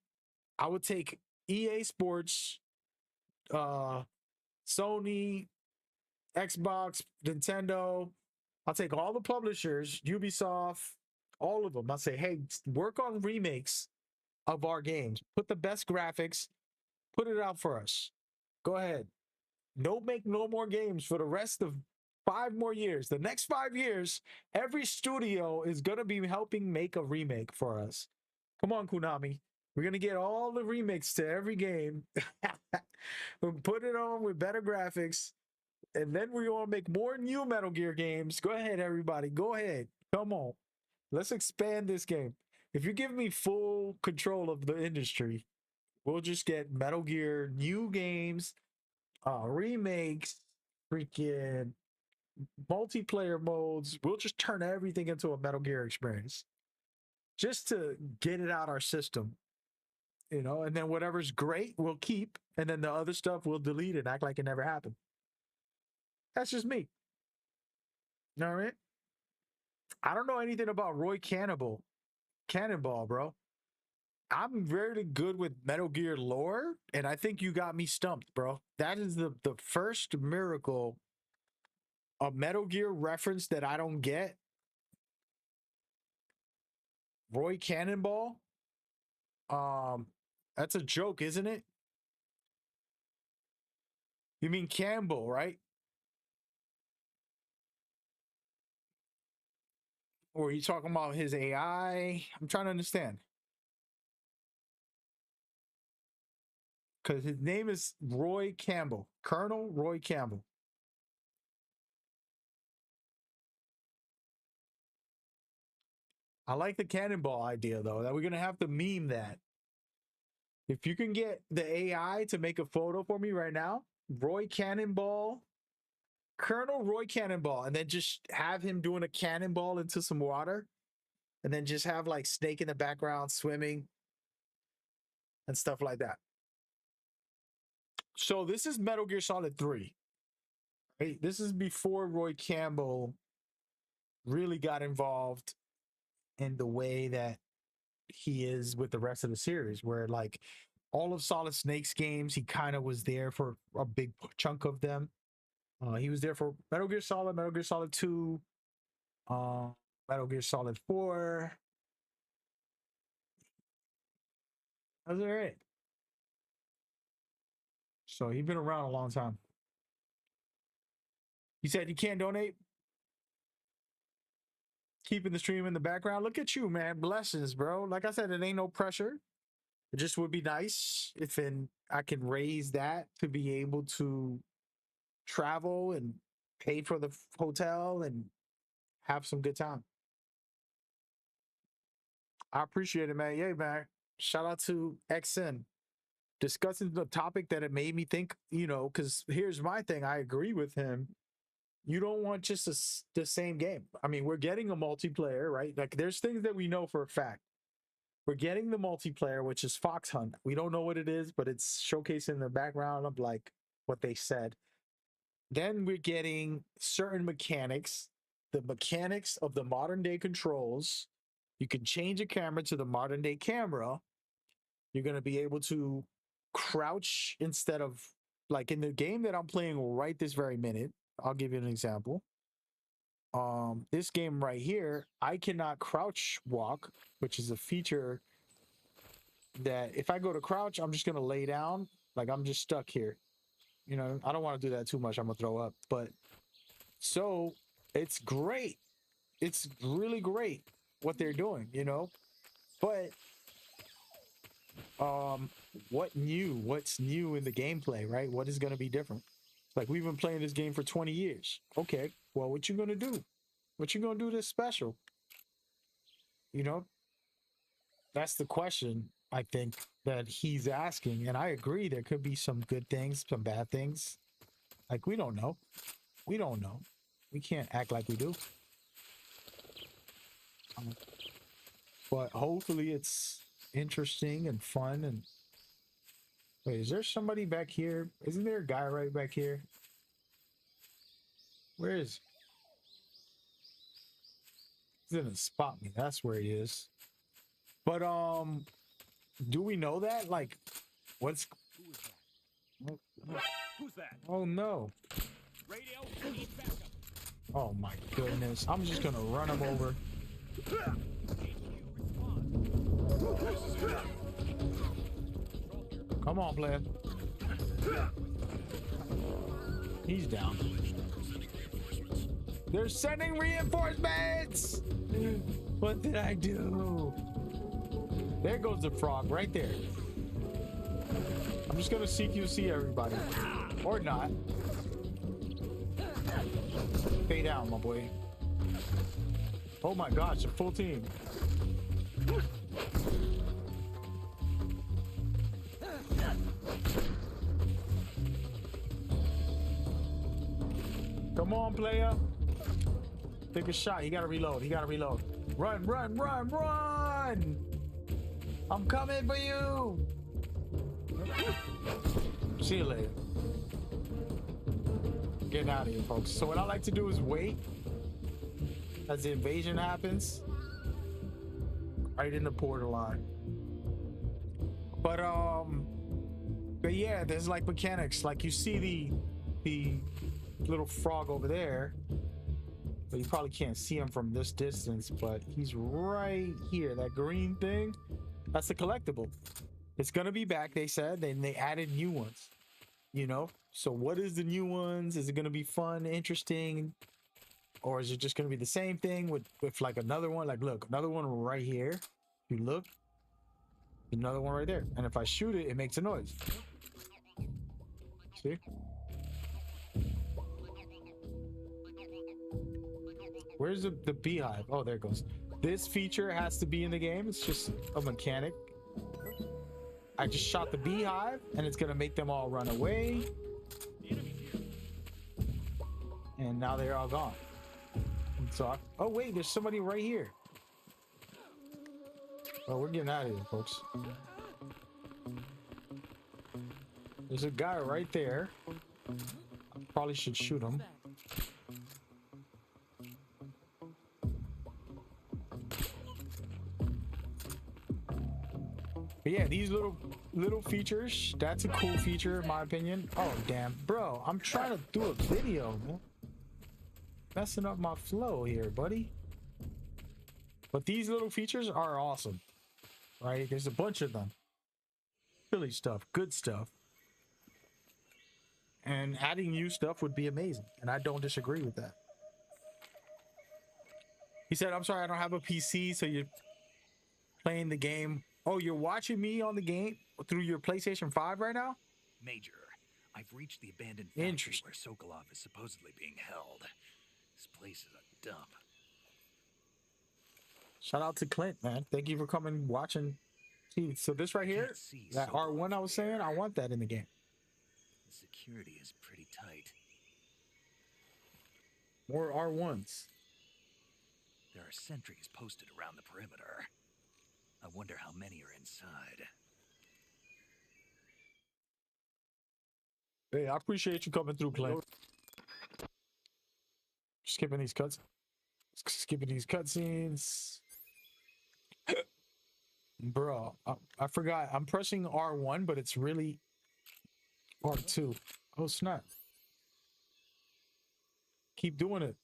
I would take EA Sports, uh Sony, Xbox, Nintendo. I'll take all the publishers, Ubisoft, all of them. I'll say, hey, work on remakes of our games. Put the best graphics, put it out for us. Go ahead. No, make no more games for the rest of 5 more years. The next 5 years, every studio is going to be helping make a remake for us. Come on, Konami. We're going to get all the remakes to every game. We'll put it on with better graphics. And then we're going to make more new Metal Gear games. Go ahead, everybody. Go ahead. Come on. Let's expand this game. If you give me full control of the industry, we'll just get Metal Gear new games, remakes, freaking multiplayer modes. We'll just turn everything into a Metal Gear experience just to get it out our system, you know, and then whatever's great we'll keep, and then the other stuff we'll delete and act like it never happened. That's just me. All right. I don't know anything about Roy Cannonball, bro. I'm very good with Metal Gear lore, and I think you got me stumped, bro. That is the first miracle, a Metal Gear reference that I don't get. Roy Cannonball. That's a joke, isn't it? You mean Campbell, right? Or are you talking about his AI? I'm trying to understand. Because his name is Roy Campbell, Colonel Roy Campbell. I like the cannonball idea, though, that we're going to have to meme that. If you can get the AI to make a photo for me right now, Roy Cannonball, Colonel Roy Cannonball, and then just have him doing a cannonball into some water, and then just have like Snake in the background swimming and stuff like that. So this is Metal Gear Solid 3. Right? This is before Roy Campbell really got involved in the way that he is with the rest of the series, where like all of Solid Snake's games, he kind of was there for a big chunk of them. He was there for Metal Gear Solid, Metal Gear Solid 2, Metal Gear Solid 4. That's all right. So he's been around a long time. He said you can't donate. Keeping the stream in the background. Look at you, man. Blessings, bro. Like I said, it ain't no pressure. It just would be nice if I can raise that to be able to travel and pay for the hotel and have some good time. I appreciate it, man. Yeah, man. Shout out to XN. Discussing the topic that it made me think, you know, because here's my thing. I agree with him. You don't want just the same game. I mean, we're getting a multiplayer, right? Like, there's things that we know for a fact. We're getting the multiplayer, which is Fox Hunt. We don't know what it is, but it's showcasing the background of like what they said. Then we're getting certain mechanics, the mechanics of the modern day controls. You can change a camera to the modern day camera. You're going to be able to crouch instead of, like in the game that I'm playing right this very minute. I'll give you an example. This game right here, I cannot crouch walk, which is a feature that if I go to crouch, I'm just going to lay down. Like I'm just stuck here. You know, I don't want to do that too much. I'm going to throw up. But so It's great. It's really great what they're doing, you know. But what's new in the gameplay, right? What is going to be different? Like, we've been playing this game for 20 years. Okay, well, what you going to do? What you going to do that's special? You know, that's the question I think that he's asking. And I agree, there could be some good things, some bad things. Like, we don't know. We don't know. We can't act like we do. But hopefully it's interesting and fun. And wait, is there somebody back here? Isn't there a guy right back here? Where is he? He's gonna spot me. That's where he is. But do we know that? Like, what's Who's that? oh no. Radio, I need backup. Oh my goodness. I'm just gonna run him over. Come on, player. He's down. They're sending reinforcements! What did I do? There goes the frog right there. I'm just gonna CQC everybody. Or not. Stay down, my boy. Oh my gosh, a full team. Come on, player. Take a shot. He gotta reload. He gotta reload. Run, run, run, run! I'm coming for you! See you later. Getting out of here, folks. So what I like to do is wait as the invasion happens. Right in the portal line. But yeah, there's like mechanics. Like, you see the little frog over there, but you probably can't see him from this distance, but he's right here. That green thing, that's a collectible. It's gonna be back, they said. They added new ones, you know. So what is the new ones? Is it gonna be fun, interesting, or is it just gonna be the same thing with like another one? Like, look, another one right here. You look, another one right there, and if I shoot it, it makes a noise. See? Where's the beehive? Oh, there it goes. This feature has to be in the game. It's just a mechanic. I just shot the beehive, and it's gonna make them all run away. And now they're all gone. And so oh wait, there's somebody right here. Oh, we're getting out of here, folks. There's a guy right there. I probably should shoot him. But yeah, these little features, that's a cool feature in my opinion. Oh damn, bro, I'm trying to do a video, man. Messing up my flow here, buddy. But these little features are awesome, right? There's a bunch of them. Silly stuff, good stuff. And adding new stuff would be amazing, and I don't disagree with that. He said, I'm sorry, I don't have a PC, so you're playing the game. Oh, you're watching me on the game through your PlayStation 5 right now? Major, I've reached the abandoned factory Interesting. where Sokolov is supposedly being held. This place is a dump. Shout out to Clint, man. Thank you for coming, watching. See, so this right here, that R1 I was saying, I want that in the game. The security is pretty tight. More R1s. There are sentries posted around the perimeter. I wonder how many are inside. Hey, I appreciate you coming through, Clint. Skipping these cuts. Skipping these cutscenes. Bro, I forgot. I'm pressing R1, but it's really R2. Oh, snap. Keep doing it.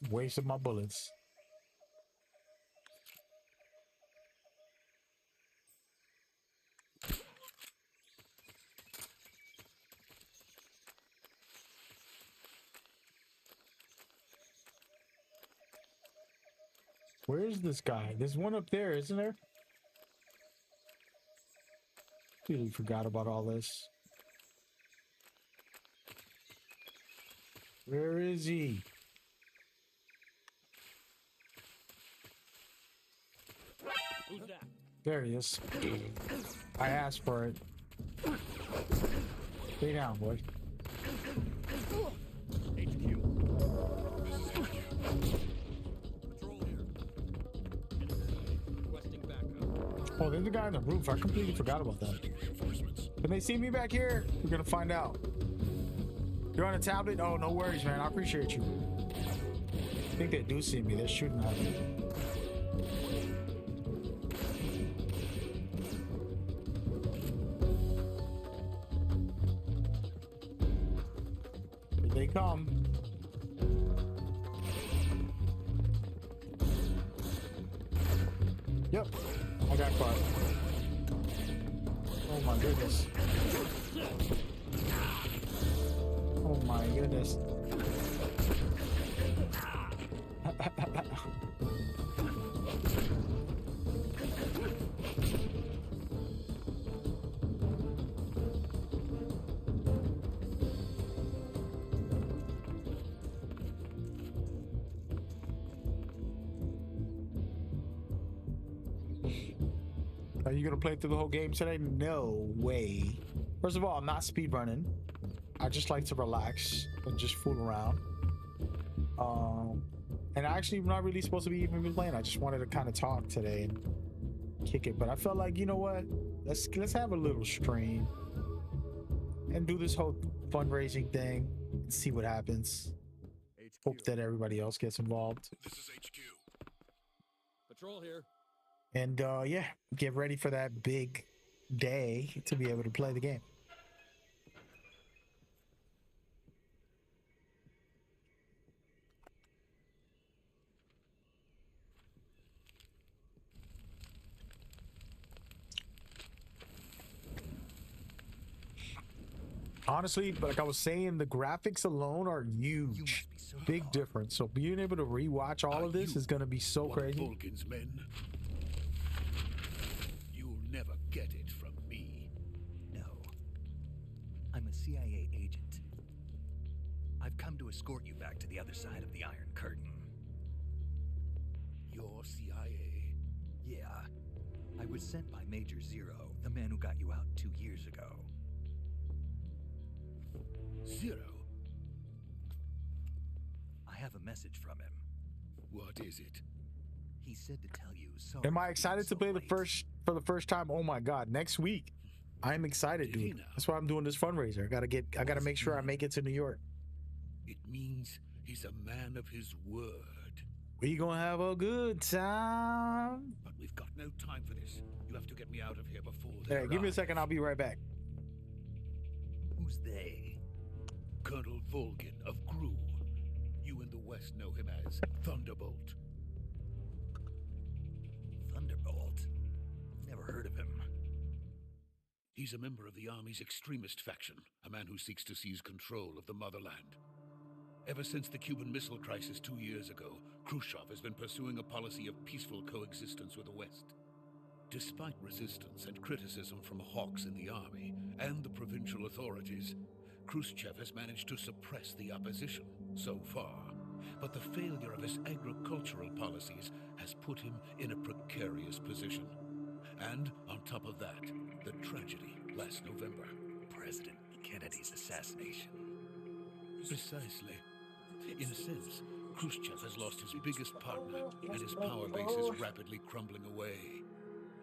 Wasted my bullets. Where is this guy? There's one up there, isn't there? Completely forgot about all this. Where is he? Who's that? There he is. I asked for it. Stay down, boy. HQ. This is HQ. Patrol here. Requesting backup. Oh, there's a guy on the roof. I completely forgot about that. Reinforcements. Can they see me back here? We're gonna find out. You're on a tablet? Oh, no worries, man. I appreciate you. I think they do see me. They're shooting at me. Here they come. Yep, I got caught. Oh my goodness. Oh my goodness. Are you gonna play through the whole game today? No way. First of all, I'm not speedrunning. I just like to relax and just fool around. And actually, I'm not really supposed to be even playing. I just wanted to kind of talk today and kick it. But I felt like, you know what? Let's have a little stream and do this whole fundraising thing and see what happens. Hope that everybody else gets involved. This is HQ. Patrol here. And yeah, get ready for that big day to be able to play the game. Honestly, like I was saying, the graphics alone are huge. Big difference. So being able to rewatch all of this is going to be so crazy. Vulcan's men. You'll never get it from me. No. I'm a CIA agent. I've come to escort you back to the other side of the Iron Curtain. You're CIA. Yeah. I was sent by Major Zero, the man who got you out 2 years ago. Zero. I have a message from him. What is it? He said to tell you sorry. Am I for excited being to so play late. for the first time? Oh my god, next week. I'm excited, dude. That's why I'm doing this fundraiser. I gotta make sure I make it to New York. It means he's a man of his word. We gonna have a good time. But we've got no time for this. You have to get me out of here before they Hey, give me a arrive. second, I'll be right back. Who's they? Colonel Volgin of Gru. You in the West know him as Thunderbolt. Thunderbolt? Never heard of him. He's a member of the Army's extremist faction, a man who seeks to seize control of the motherland. Ever since the Cuban Missile Crisis 2 years ago, Khrushchev has been pursuing a policy of peaceful coexistence with the West. Despite resistance and criticism from hawks in the army and the provincial authorities, Khrushchev has managed to suppress the opposition so far. But the failure of his agricultural policies has put him in a precarious position. And on top of that, the tragedy last November. President Kennedy's assassination. Precisely. In a sense, Khrushchev has lost his biggest partner, and his power base is rapidly crumbling away.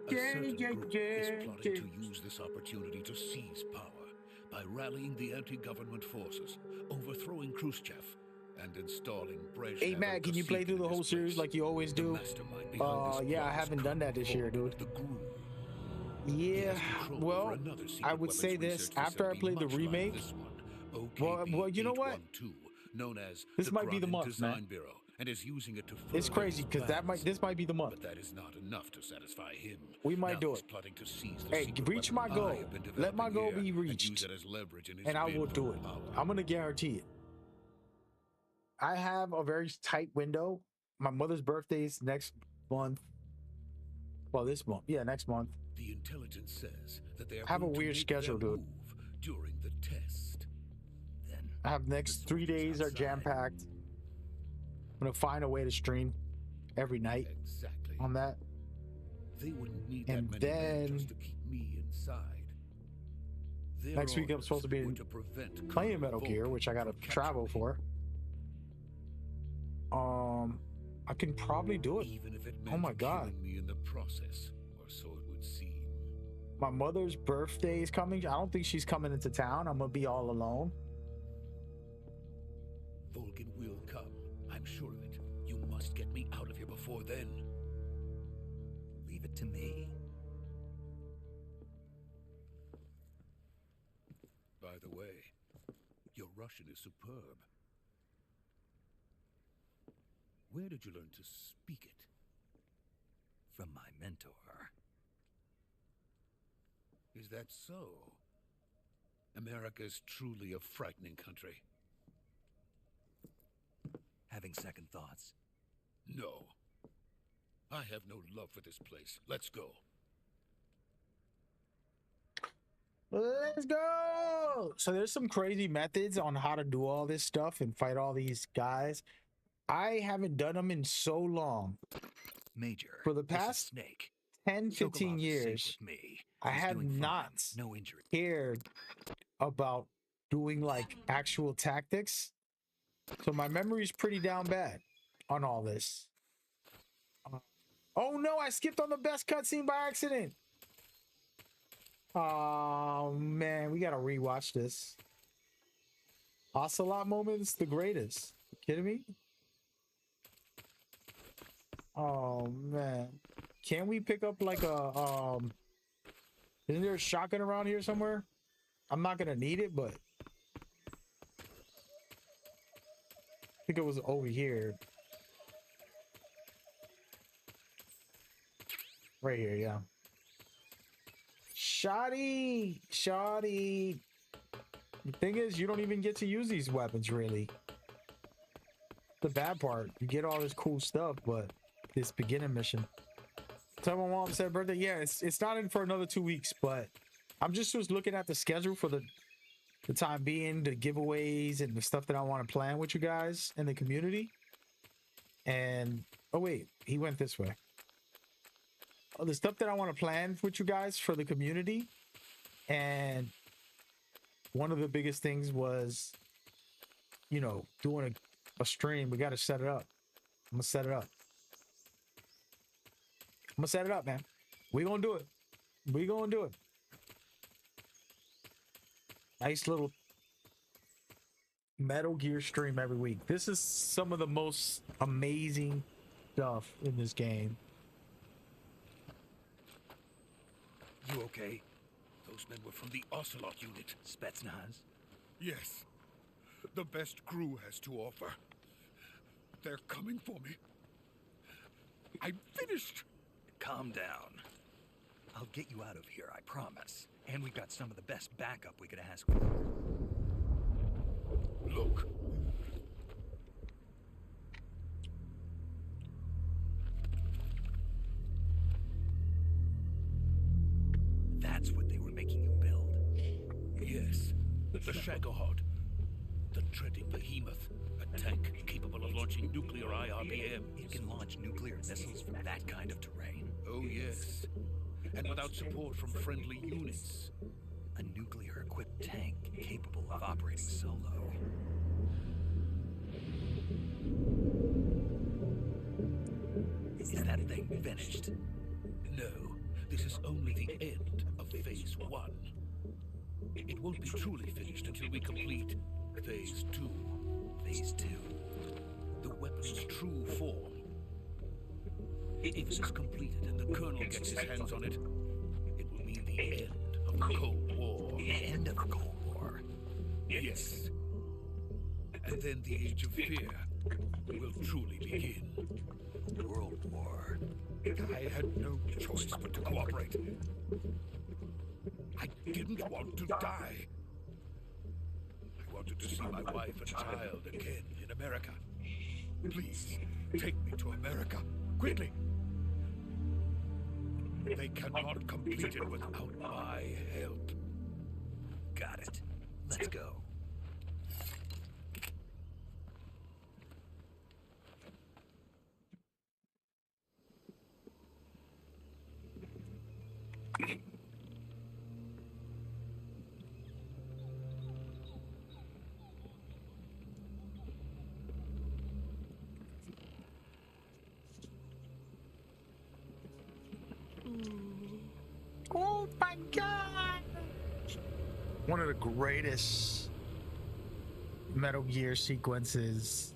A certain group is plotting to use this opportunity to seize power by rallying the anti-government forces, overthrowing Khrushchev, and installing Brezhnev. Hey Matt, can you play through the whole series like you always do? Yeah, I haven't done that this year, dude. Yeah, well, I would say this after I played the remake. Well, you know what? Known as This might be the month, Design man. Bureau, and is using it to It's further crazy his because plans. this might be the month. But that is not enough to satisfy him. We might Now do he's it. plotting to seize the Hey, secret reach weapon my goal. I have been Let my goal developing be here and reached, use it as leverage in his and I bid will for do it. power. I'm gonna guarantee it. I have a very tight window My mother's birthday's next month. Well, this month. Yeah, next month. The intelligence says that they are I have a going to weird make schedule, their dude. move during the test. Then I have next 3 days are jam packed. I'm gonna find a way to stream every night Exactly. on that. They wouldn't need And that many men then- just to keep me inside. Their Next week I'm orders supposed to be were to prevent playing Colonel Metal Gear, Volkin which I gotta from capturing travel me, for. I can probably do it. even if it Oh meant my God. killing me in the process, or so it would seem. My mother's birthday is coming. I don't think she's coming into town. I'm gonna be all alone. Volkin will come. I'm sure of it. You must get me out of here before then. leave it to me. By the way, your Russian is superb. Where did you learn to speak it? From my mentor. Is that so? America is truly a frightening country. Having second thoughts. No. I have no love for this place. Let's go. Let's go. So there's some crazy methods on how to do all this stuff and fight all these guys. I haven't done them in so long. Major. For the this is past Snake. 10, 15 Sokolov is safe years, with me. I He's have doing fine. not No injury. cared about doing like actual tactics. So my memory's pretty down bad on all this. Oh no, I skipped on the best cutscene by accident. Oh man, we gotta rewatch this. Ocelot moment's the greatest. You kidding me? Oh man. Can we pick up like a isn't there a shotgun around here somewhere? I'm not gonna need it, but I think it was over here. Right here, yeah. Shoddy! Shoddy! The thing is, you don't even get to use these weapons, really. The bad part, you get all this cool stuff, but this beginning mission. Tell my mom said birthday. Yeah, it's not in for another 2 weeks, but I'm just was looking at the schedule for the time being, the giveaways and the stuff that I want to plan with you guys in the community. And oh wait, he went this way. Oh, the stuff that I want to plan with you guys for the community, and one of the biggest things was, you know, doing a stream. We got to set it up. I'm gonna set it up. I'm gonna set it up, man. We gonna do it. We gonna do it. Nice little Metal Gear stream every week. This is some of the most amazing stuff in this game. You okay? Those men were from the Ocelot unit. Spetsnaz? Yes. The best crew has to offer. They're coming for me. I'm finished. Calm down. I'll get you out of here, I promise. And we've got some of the best backup we could ask for. Look. That's what they were making you build. Yes. The Shagohod. The dreaded behemoth. A tank capable of launching nuclear IRBMs. It can launch nuclear missiles from that kind of terrain. Oh, yes. And without support from friendly units. A nuclear-equipped tank capable of operating solo. Is that thing finished? No, this is only the end of Phase 1. It won't be truly finished until we complete Phase 2. Phase 2. The weapon's true form. If it is completed and the Colonel gets his hands on it, it will mean the end of the Cold War. The end of the Cold War. Yes. And then the Age of Fear will truly begin. World War. I had no choice but to cooperate. I didn't want to die. I wanted to see my wife and child again in America. Please, take me to America, quickly. They cannot complete it without my help. Got it. Let's go. Oh my god! One of the greatest Metal Gear sequences.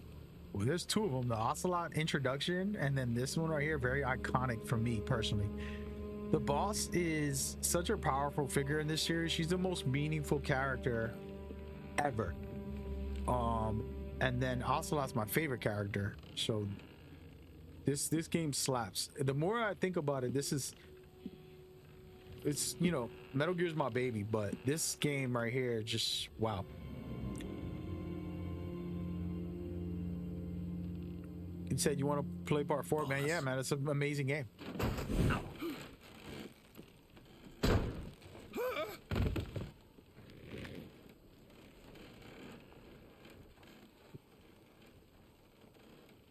Well, there's two of them: the Ocelot introduction, and then this one right here. Very iconic for me personally. The boss is such a powerful figure in this series. She's the most meaningful character ever. And then Ocelot's my favorite character. So this game slaps. The more I think about it, it's, you know, Metal Gear's my baby, but this game right here, just wow. You said you want to play part 4, man. Yeah, man, it's an amazing game.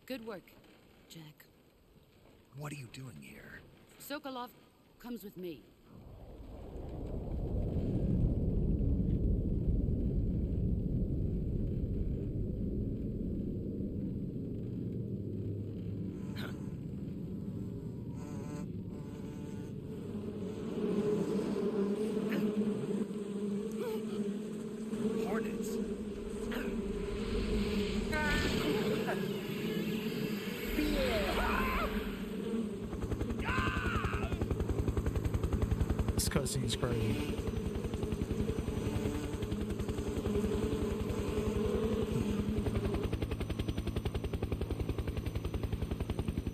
Good work, Jack. What are you doing here? Sokolov comes with me. Hornets. This cutscene's crazy.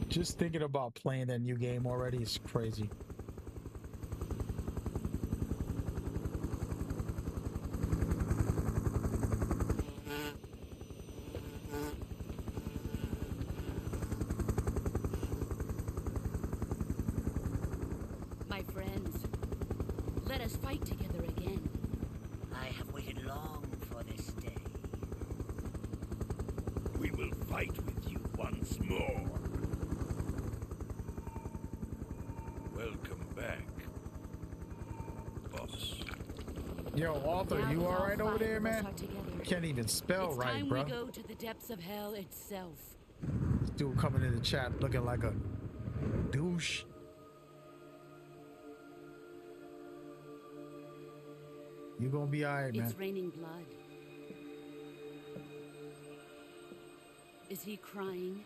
Just thinking about playing that new game already is crazy. My friends, let us fight together again. I have waited long for this day. We will fight with you once more. Welcome back, boss. Yo, Arthur, Now you that all all right over five there, of us man? are together, Can't even spell it's right, time bro. we go to the depths of hell itself. This dude coming in the chat looking like a douche. You gonna be alright, man. It's raining blood. Is he crying?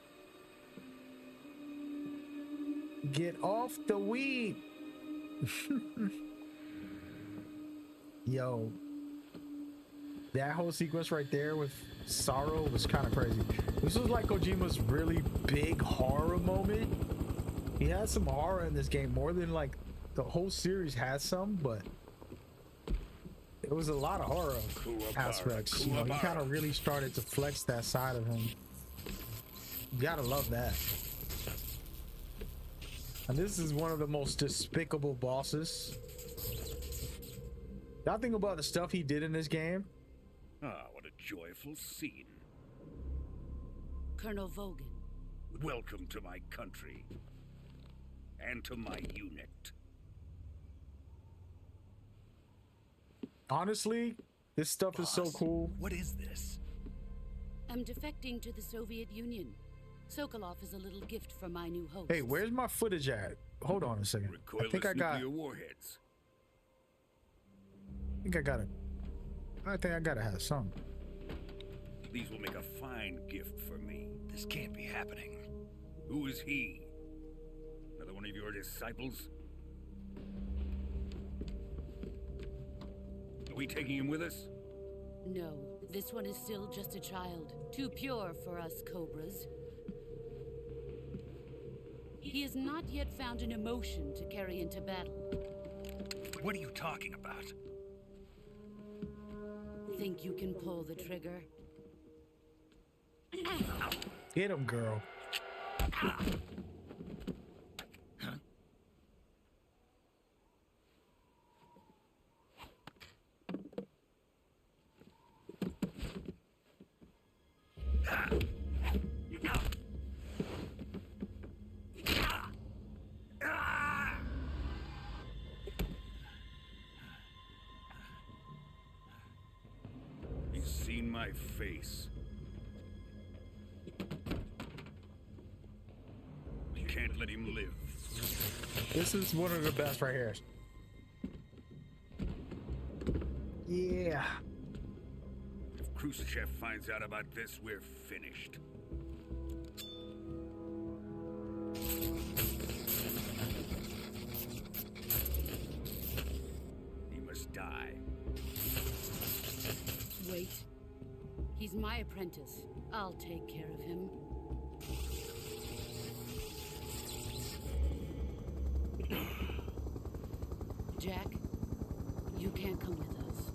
Get off the weed. Yo, that whole sequence right there with Sorrow was kind of crazy. This was like Kojima's really big horror moment. He had some horror in this game, more than like the whole series has some, but it was a lot of horror aspects. You know, he kind of really started to flex that side of him. You gotta love that. And this is one of the most despicable bosses. Y'all think about the stuff he did in this game? Ah, what a joyful scene. Colonel Vogan. Welcome to my country. And to my unit. Honestly, this stuff is so Boss, cool. What is this? I'm defecting to the Soviet Union. Sokolov is a little gift for my new host. Hey, where's my footage at? Hold on a second. I think I got. Nuclear warheads. I think I got it. I think I gotta have some. These will make a fine gift for me. This can't be happening. Who is he? Another one of your disciples? Are we taking him with us? No, this one is still just a child. Too pure for us Cobras. He has not yet found an emotion to carry into battle. What are you talking about? Think you can pull the trigger? Get him, girl. He's seen my face. We can't let him live. This is one of the best right here. Yeah. If Khrushchev finds out about this, we're finished. He must die. Wait. He's my apprentice. I'll take care of him. Jack, you can't come with us.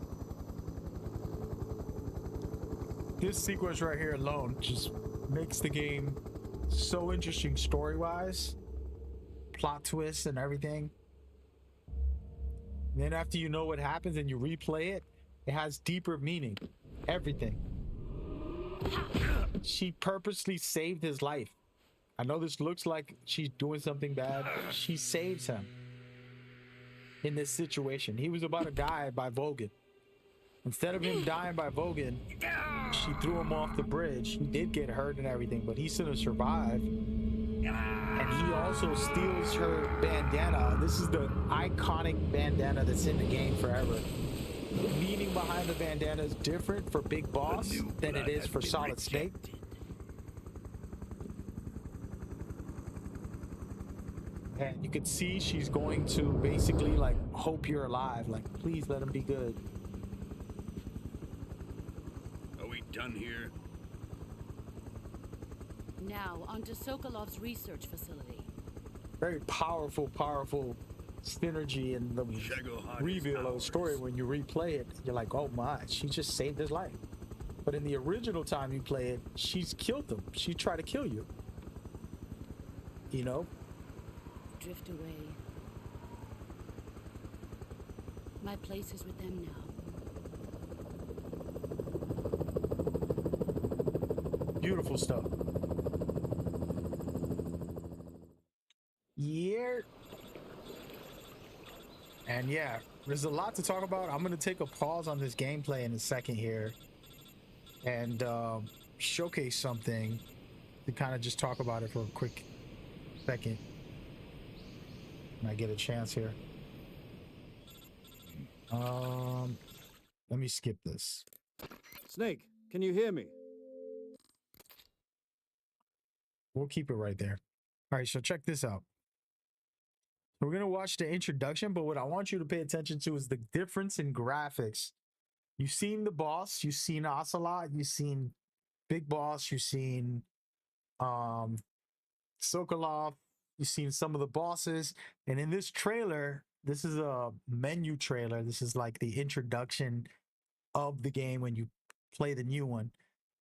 This sequence right here alone just makes the game so interesting story-wise, plot twists and everything. And then after you know what happens and you replay it, it has deeper meaning. Everything. She purposely saved his life. I know this looks like she's doing something bad. She saves him in this situation. He was about to die by Vogan. Instead of him dying by Vogan, she threw him off the bridge. He did get hurt and everything, but he's gonna survive. And he also steals her bandana. This is the iconic bandana that's in the game forever. The meaning behind the bandana is different for Big Boss than it is for Solid Snake. And you can see she's going to basically like hope you're alive. Like, please let him be good. Are we done here? Now, onto Sokolov's research facility. Very powerful synergy and the reveal of the story. When you replay it, you're like, oh my, she just saved his life. But in the original time you play it, she's killed him. She tried to kill you. You know? Drift away. My place is with them now. Beautiful stuff. Yeah. And yeah, there's a lot to talk about. I'm going to take a pause on this gameplay in a second here and showcase something to kind of just talk about it for a quick second. When I get a chance here. Let me skip this. Snake, can you hear me? We'll keep it right there. All right, so check this out. We're going to watch the introduction, but what I want you to pay attention to is the difference in graphics. You've seen the boss, you've seen Ocelot, you've seen Big Boss, you've seen Sokolov, you've seen some of the bosses. And in this trailer, this is a menu trailer. This is like the introduction of the game when you play the new one.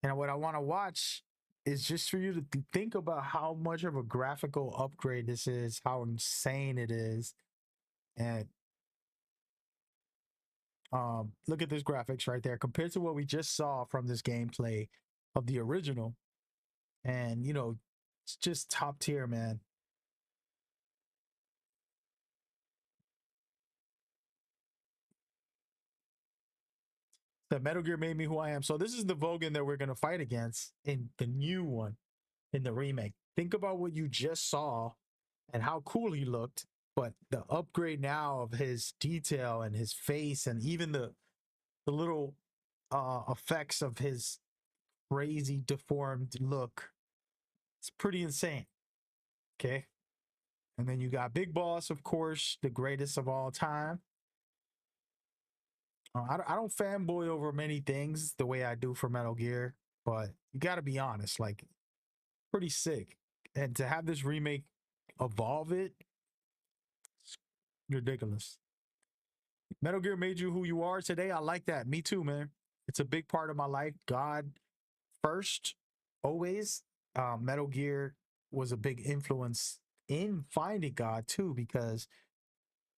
And what I want to watch is just for you to think about how much of a graphical upgrade this is, how insane it is. And look at this graphics right there compared to what we just saw from this gameplay of the original. And, you know, it's just top tier, man. The Metal Gear made me who I am. So this is the Vogan that we're going to fight against in the new one, in the remake. Think about what you just saw and how cool he looked, but the upgrade now of his detail and his face and even the little effects of his crazy deformed look. It's pretty insane. Okay. And then you got Big Boss, of course, the greatest of all time. I don't fanboy over many things the way I do for Metal Gear, but you got to be honest, like, pretty sick. And to have this remake evolve it, it's ridiculous. Metal Gear made you who you are today. I like that. Me too, man. It's a big part of my life. God first, always. Metal Gear was a big influence in finding God too, because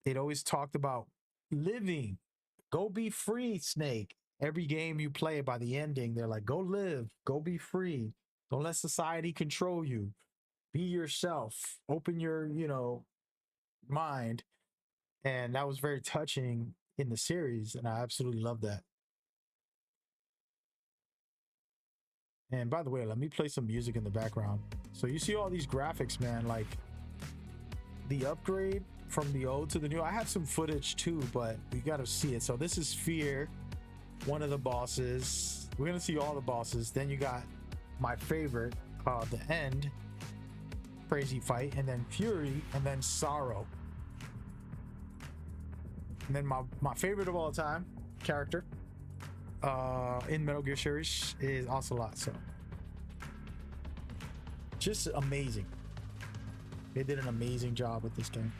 it always talked about living, go be free, Snake. Every game you play, by the ending, they're like, go live, go be free. Don't let society control you. Be yourself. Open your, mind. And that was very touching in the series, and I absolutely love that. And by the way, let me play some music in the background. So you see all these graphics, man, like the upgrade from the old to the new. I have some footage too, but you got to see it. So this is Fear, one of the bosses. We're going to see all the bosses. Then you got my favorite, the End, crazy fight, and then Fury, and then Sorrow. And then my favorite of all time character in Metal Gear series is Ocelot. So just amazing. They did an amazing job with this game.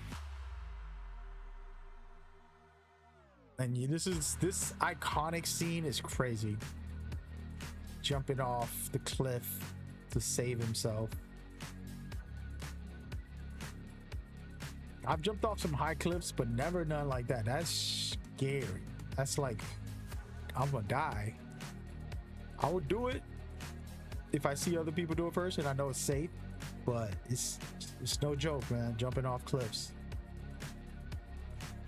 And this iconic scene is crazy. Jumping off the cliff to save himself. I've jumped off some high cliffs, but never none like that. That's scary. That's like, I'm gonna die. I would do it if I see other people do it first and I know it's safe, but it's no joke, man, jumping off cliffs.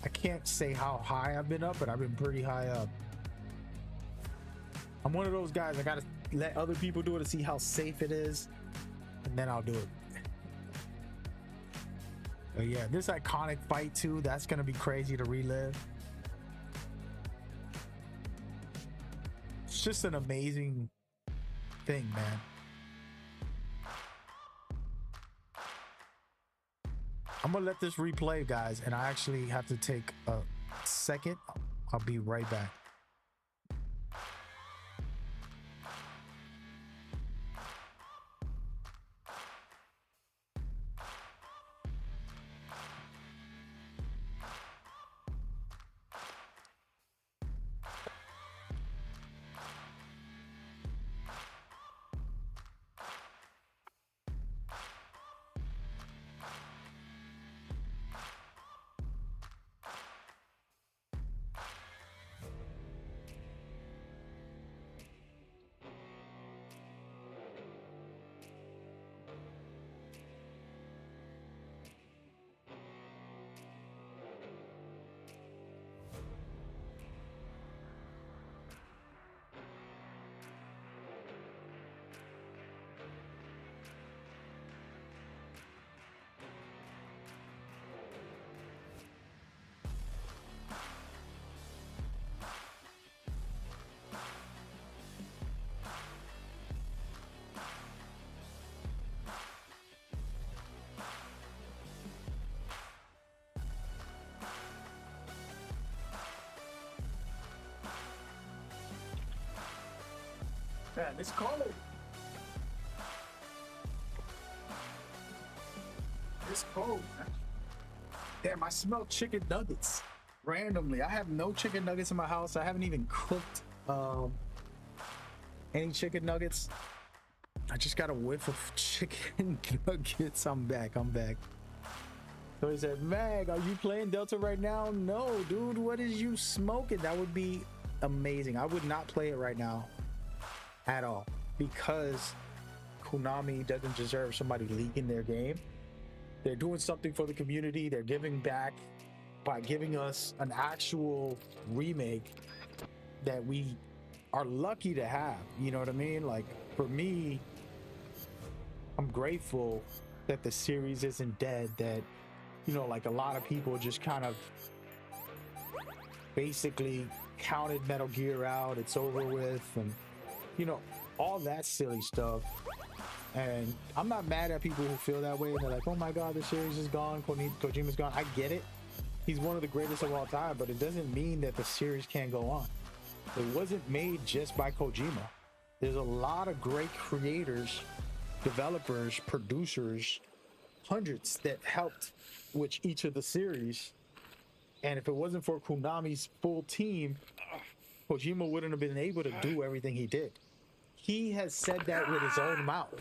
I can't say how high I've been up, but I've been pretty high up. I'm one of those guys, I gotta let other people do it to see how safe it is, and then I'll do it. But yeah, this iconic fight too, that's gonna be crazy to relive. It's just an amazing thing, man. I'm gonna let this replay, guys, and I actually have to take a second. I'll be right back. Man, it's cold. It's cold, man. Damn, I smell chicken nuggets randomly. I have no chicken nuggets in my house. I haven't even cooked any chicken nuggets. I just got a whiff of chicken nuggets. I'm back. So he said, Mag, are you playing Delta right now? No, dude. What is you smoking? That would be amazing. I would not play it right now at all, because Konami doesn't deserve somebody leaking their game. They're doing something for the community. They're giving back by giving us an actual remake that we are lucky to have. You know what I mean? Like, for me, I'm grateful that the series isn't dead, that, you know, like a lot of people just kind of basically counted Metal Gear out. It's over with, and you know, all that silly stuff. And I'm not mad at people who feel that way and they're like, oh my god, the series is gone, Kojima's gone. I get it. He's one of the greatest of all time, but it doesn't mean that the series can't go on. It wasn't made just by Kojima. There's a lot of great creators, developers, producers, hundreds that helped with each of the series. And if it wasn't for Konami's full team, Kojima wouldn't have been able to do everything he did. He has said that with his own mouth.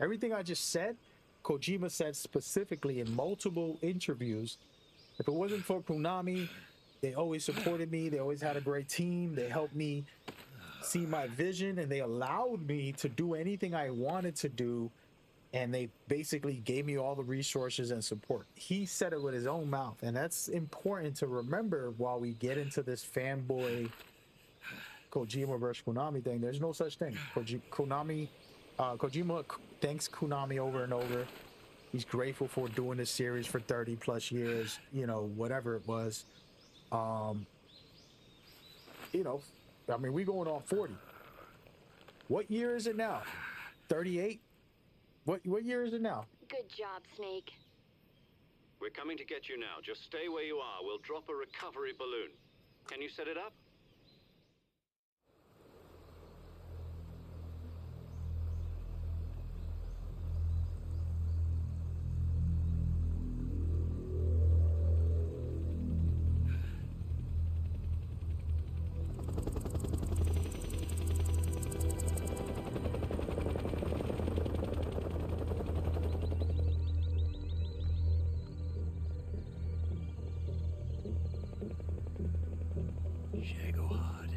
Everything I just said, Kojima said specifically in multiple interviews. If it wasn't for Konami, they always supported me. They always had a great team. They helped me see my vision, and they allowed me to do anything I wanted to do. And they basically gave me all the resources and support. He said it with his own mouth. And that's important to remember while we get into this fanboy Kojima versus Konami thing. There's no such thing. Kojima thanks Konami over and over. He's grateful for doing this series for 30 plus years, you know, whatever it was. You know, I mean, we going on 40. What year is it now? 38? What year is it now? Good job, Snake. We're coming to get you now. Just stay where you are. We'll drop a recovery balloon. Can you set it up? Shagohod.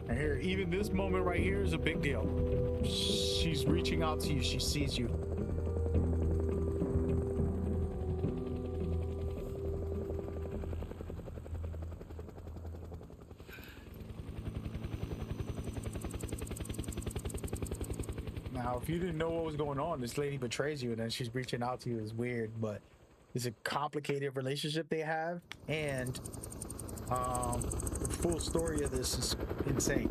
And here, even this moment right here is a big deal. She's reaching out to you. She sees you. Now, if you didn't know what was going on, this lady betrays you and then she's reaching out to you is weird, but it's a complicated relationship they have, and the full story of this is insane,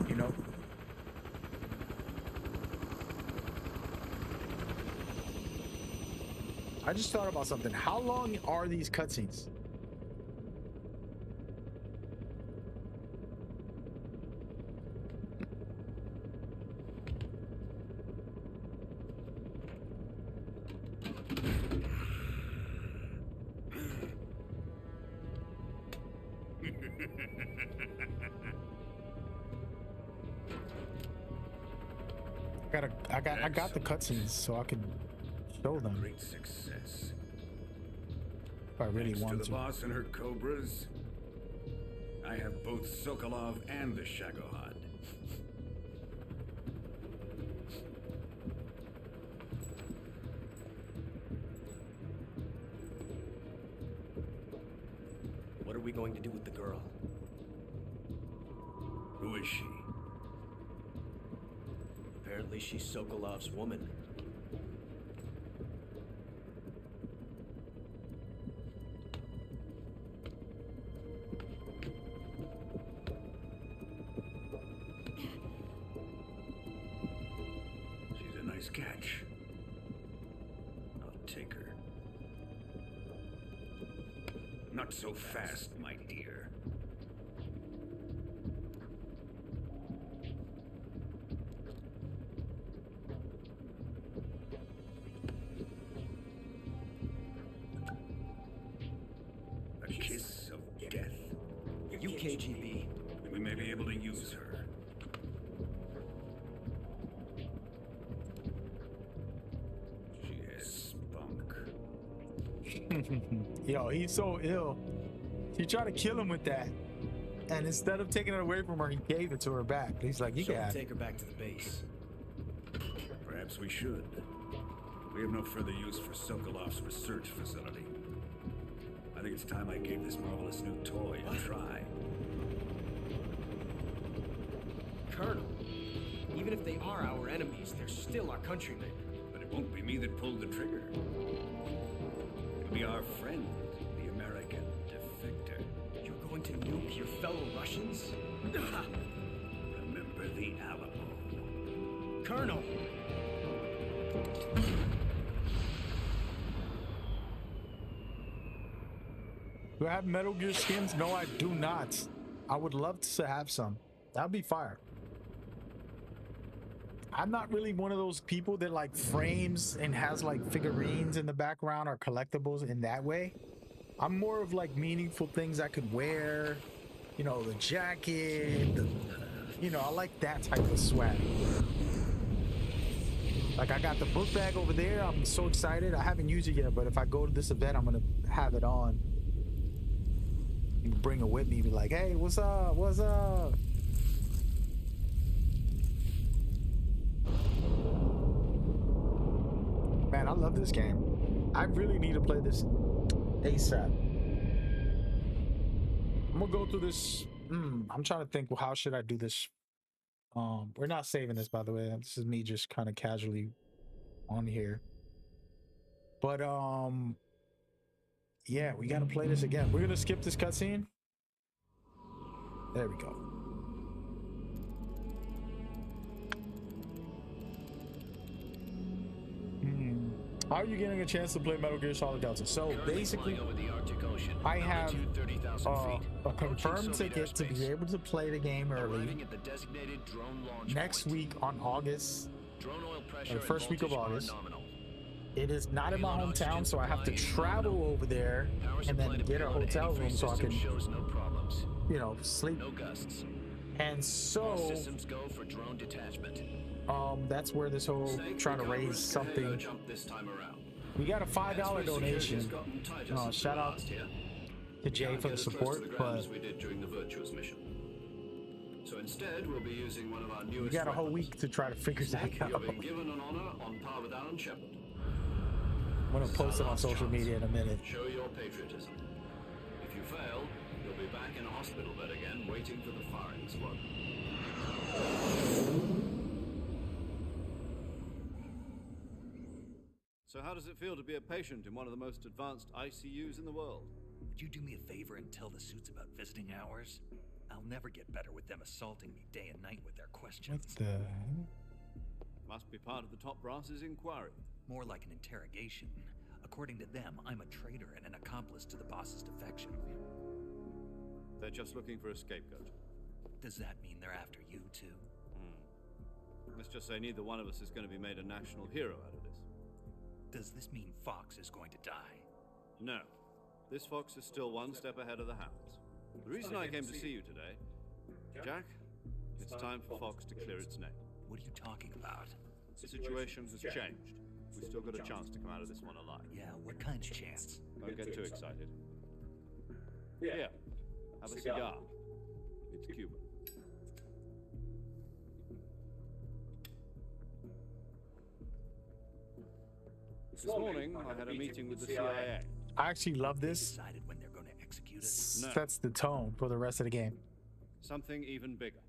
you know? I just thought about something. How long are these cutscenes? I got the cutscenes so I can show them Great success. if I really Thanks to want the to. boss and her cobras, I have both Sokolov and the Shagohod. What are we going to do with the girl? Who is she? Apparently she's Sokolov's woman. She's a nice catch. I'll take her. Not so fast, my dear. A kiss of death. You KGB. We may be able to use her. She has spunk. Yo, he's so ill. He tried to kill him with that. And instead of taking it away from her, he gave it to her back. He's like, you So can we'll have it. take her back to the base. Perhaps we should. We have no further use for Sokolov's research facility. I think it's time I gave this marvelous new toy a try. Colonel, even if they are our enemies, they're still our countrymen. But it won't be me that pulled the trigger. It'll be our friend, the American defector. You're going to nuke your fellow Russians? Remember the Alamo. Colonel! Do I have Metal Gear skins? No, I do not. I would love to have some. That'd be fire. I'm not really one of those people that like frames and has like figurines in the background or collectibles in that way. I'm more of like meaningful things I could wear, you know, the jacket, you know, I like that type of swag. Like I got the book bag over there. I'm so excited. I haven't used it yet, but if I go to this event, I'm gonna have it on. Bring it with me, be like, hey, what's up? What's up? Man, I love this game. I really need to play this ASAP. I'm gonna go through this. I'm trying to think, well, how should I do this? We're not saving this, by the way. This is me just kind of casually on here. But yeah, we gotta play this again. We're gonna skip this cutscene. There we go. How are you getting a chance to play Metal Gear Solid Delta? So basically, I have a confirmed ticket to be able to play the game early next week on August, or the first week of August. It is not in my hometown, so I have to travel over there and then get a hotel room so I can, you know, sleep. And so that's where this whole trying to raise something. We got a $5 donation. Shout out to Jay for the support, but so instead, we'll be using one of our newest. We got a whole week to try to figure that out. You're being given an honor on par with Alan Shepard. I'm gonna post it on social media in a minute. Show your patriotism. If you fail, you'll be back in a hospital bed again, waiting for the firing squad. So how does it feel to be a patient in one of the most advanced ICUs in the world? Would you do me a favor and tell the suits about visiting hours? I'll never get better with them assaulting me day and night with their questions. What the? Must be part of the top brass's inquiry. More like an interrogation. According to them, I'm a traitor and an accomplice to the boss's defection. They're just looking for a scapegoat. Does that mean they're after you too? Let's just say neither one of us is going to be made a national hero out of this. Does this mean Fox is going to die? No. This Fox is still one step ahead of the Hounds. The reason I came to see you today, Jack, it's time for Fox to clear its name. What are you talking about? The situation has changed. We've still got a chance to come out of this one alive. Yeah, what kind of chance? Don't get too excited. Here, have a cigar. It's Cuban. This morning, I had a meeting with the CIA. I actually love this. Decided when they're going to execute us? No. Sets the tone for the rest of the game. Something even bigger.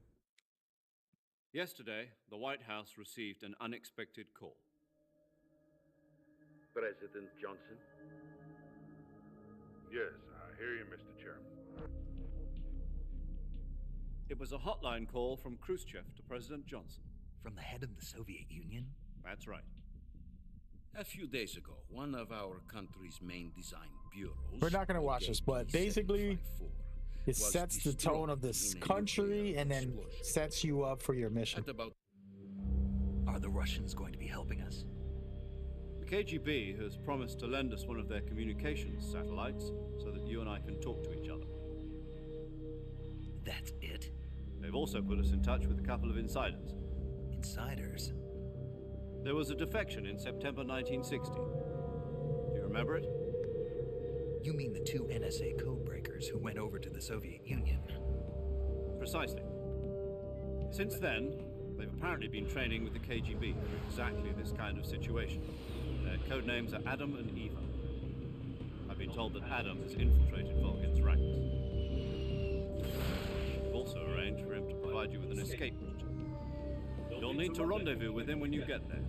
Yesterday, the White House received an unexpected call. President Johnson? Yes, I hear you, Mr. Chairman. It was a hotline call from Khrushchev to President Johnson. From the head of the Soviet Union? That's right. A few days ago, one of our country's main design bureaus... We're not going to watch this, but basically, it sets the tone of this country and then sets you up for your mission. Are the Russians going to be helping us? The KGB has promised to lend us one of their communications satellites so that you and I can talk to each other. That's it? They've also put us in touch with a couple of insiders. Insiders? There was a defection in September 1960. Do you remember it? You mean the two NSA codebreakers who went over to the Soviet Union? Precisely. Since then, they've apparently been training with the KGB for exactly this kind of situation. Their code names are Adam and Eva. I've been told that Adam has infiltrated Vulcan's ranks. We've also arranged for him to provide you with an escape route. You'll need to rendezvous with him when you get there.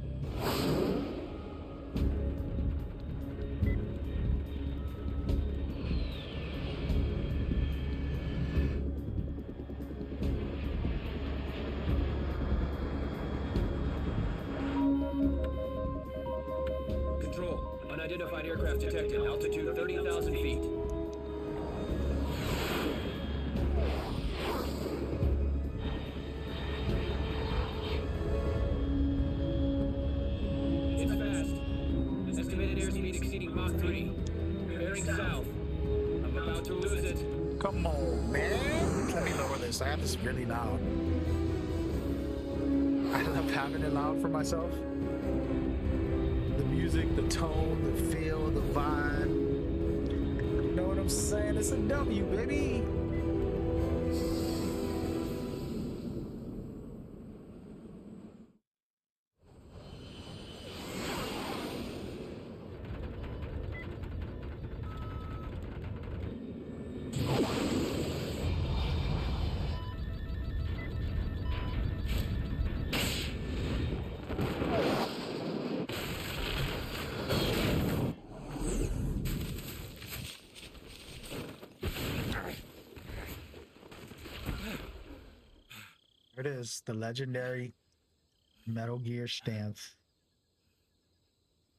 Control. Unidentified aircraft detected. Altitude 30,000 feet. Come on, man. Let me lower this. I have this really loud. I love having it loud for myself. The music, the tone, the feel, the vibe. You know what I'm saying? It's a W, baby. There it is, the legendary Metal Gear stance.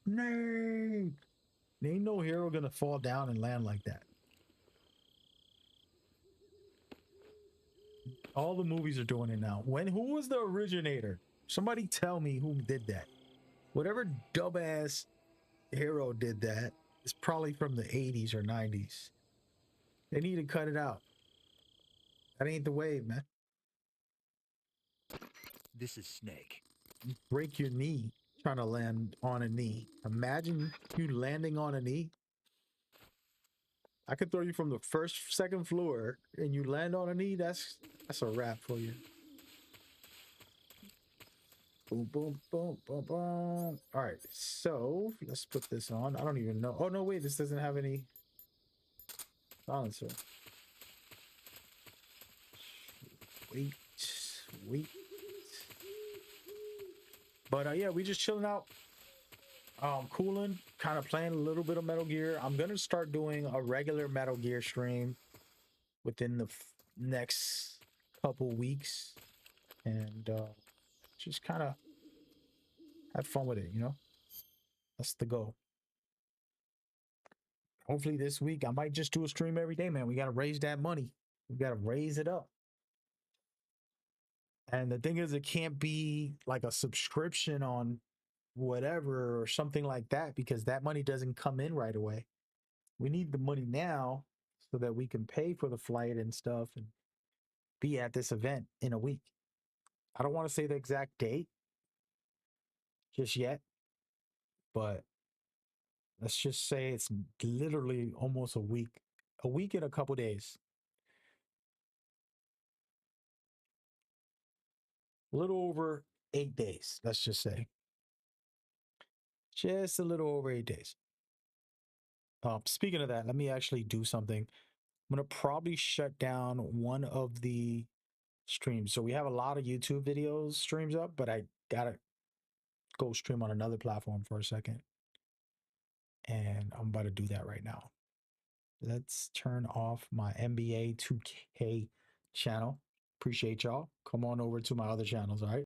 No, there ain't no hero gonna fall down and land like that. All the movies are doing it now. Who was the originator? Somebody tell me who did that. Whatever dumbass hero did that, it's probably from the 80s or 90s. They need to cut it out. That ain't the wave, man. This is Snake. You break your knee trying to land on a knee. Imagine you landing on a knee. I could throw you from the second floor and you land on a knee. That's a wrap for you. Boom, boom, boom, boom, boom. All right, so let's put this on. I don't even know. Oh, no, wait, this doesn't have any silencer. Wait. But yeah, we just chilling out, cooling, kind of playing a little bit of Metal Gear. I'm gonna start doing a regular Metal Gear stream within the next couple weeks, and just kind of have fun with it, you know. That's the goal. Hopefully this week I might just do a stream every day, man. We gotta raise that money. We gotta raise it up. And the thing is, it can't be like a subscription on whatever or something like that, because that money doesn't come in right away. We need the money now so that we can pay for the flight and stuff and be at this event in a week. I don't want to say the exact date just yet, but let's just say it's literally almost a week and a couple days. A little over 8 days, let's just say. Just a little over 8 days. Speaking of that, let me actually do something. I'm going to probably shut down one of the streams. So we have a lot of YouTube videos streams up, but I got to go stream on another platform for a second. And I'm about to do that right now. Let's turn off my NBA 2K channel. Appreciate y'all. Come on over to my other channels, all right?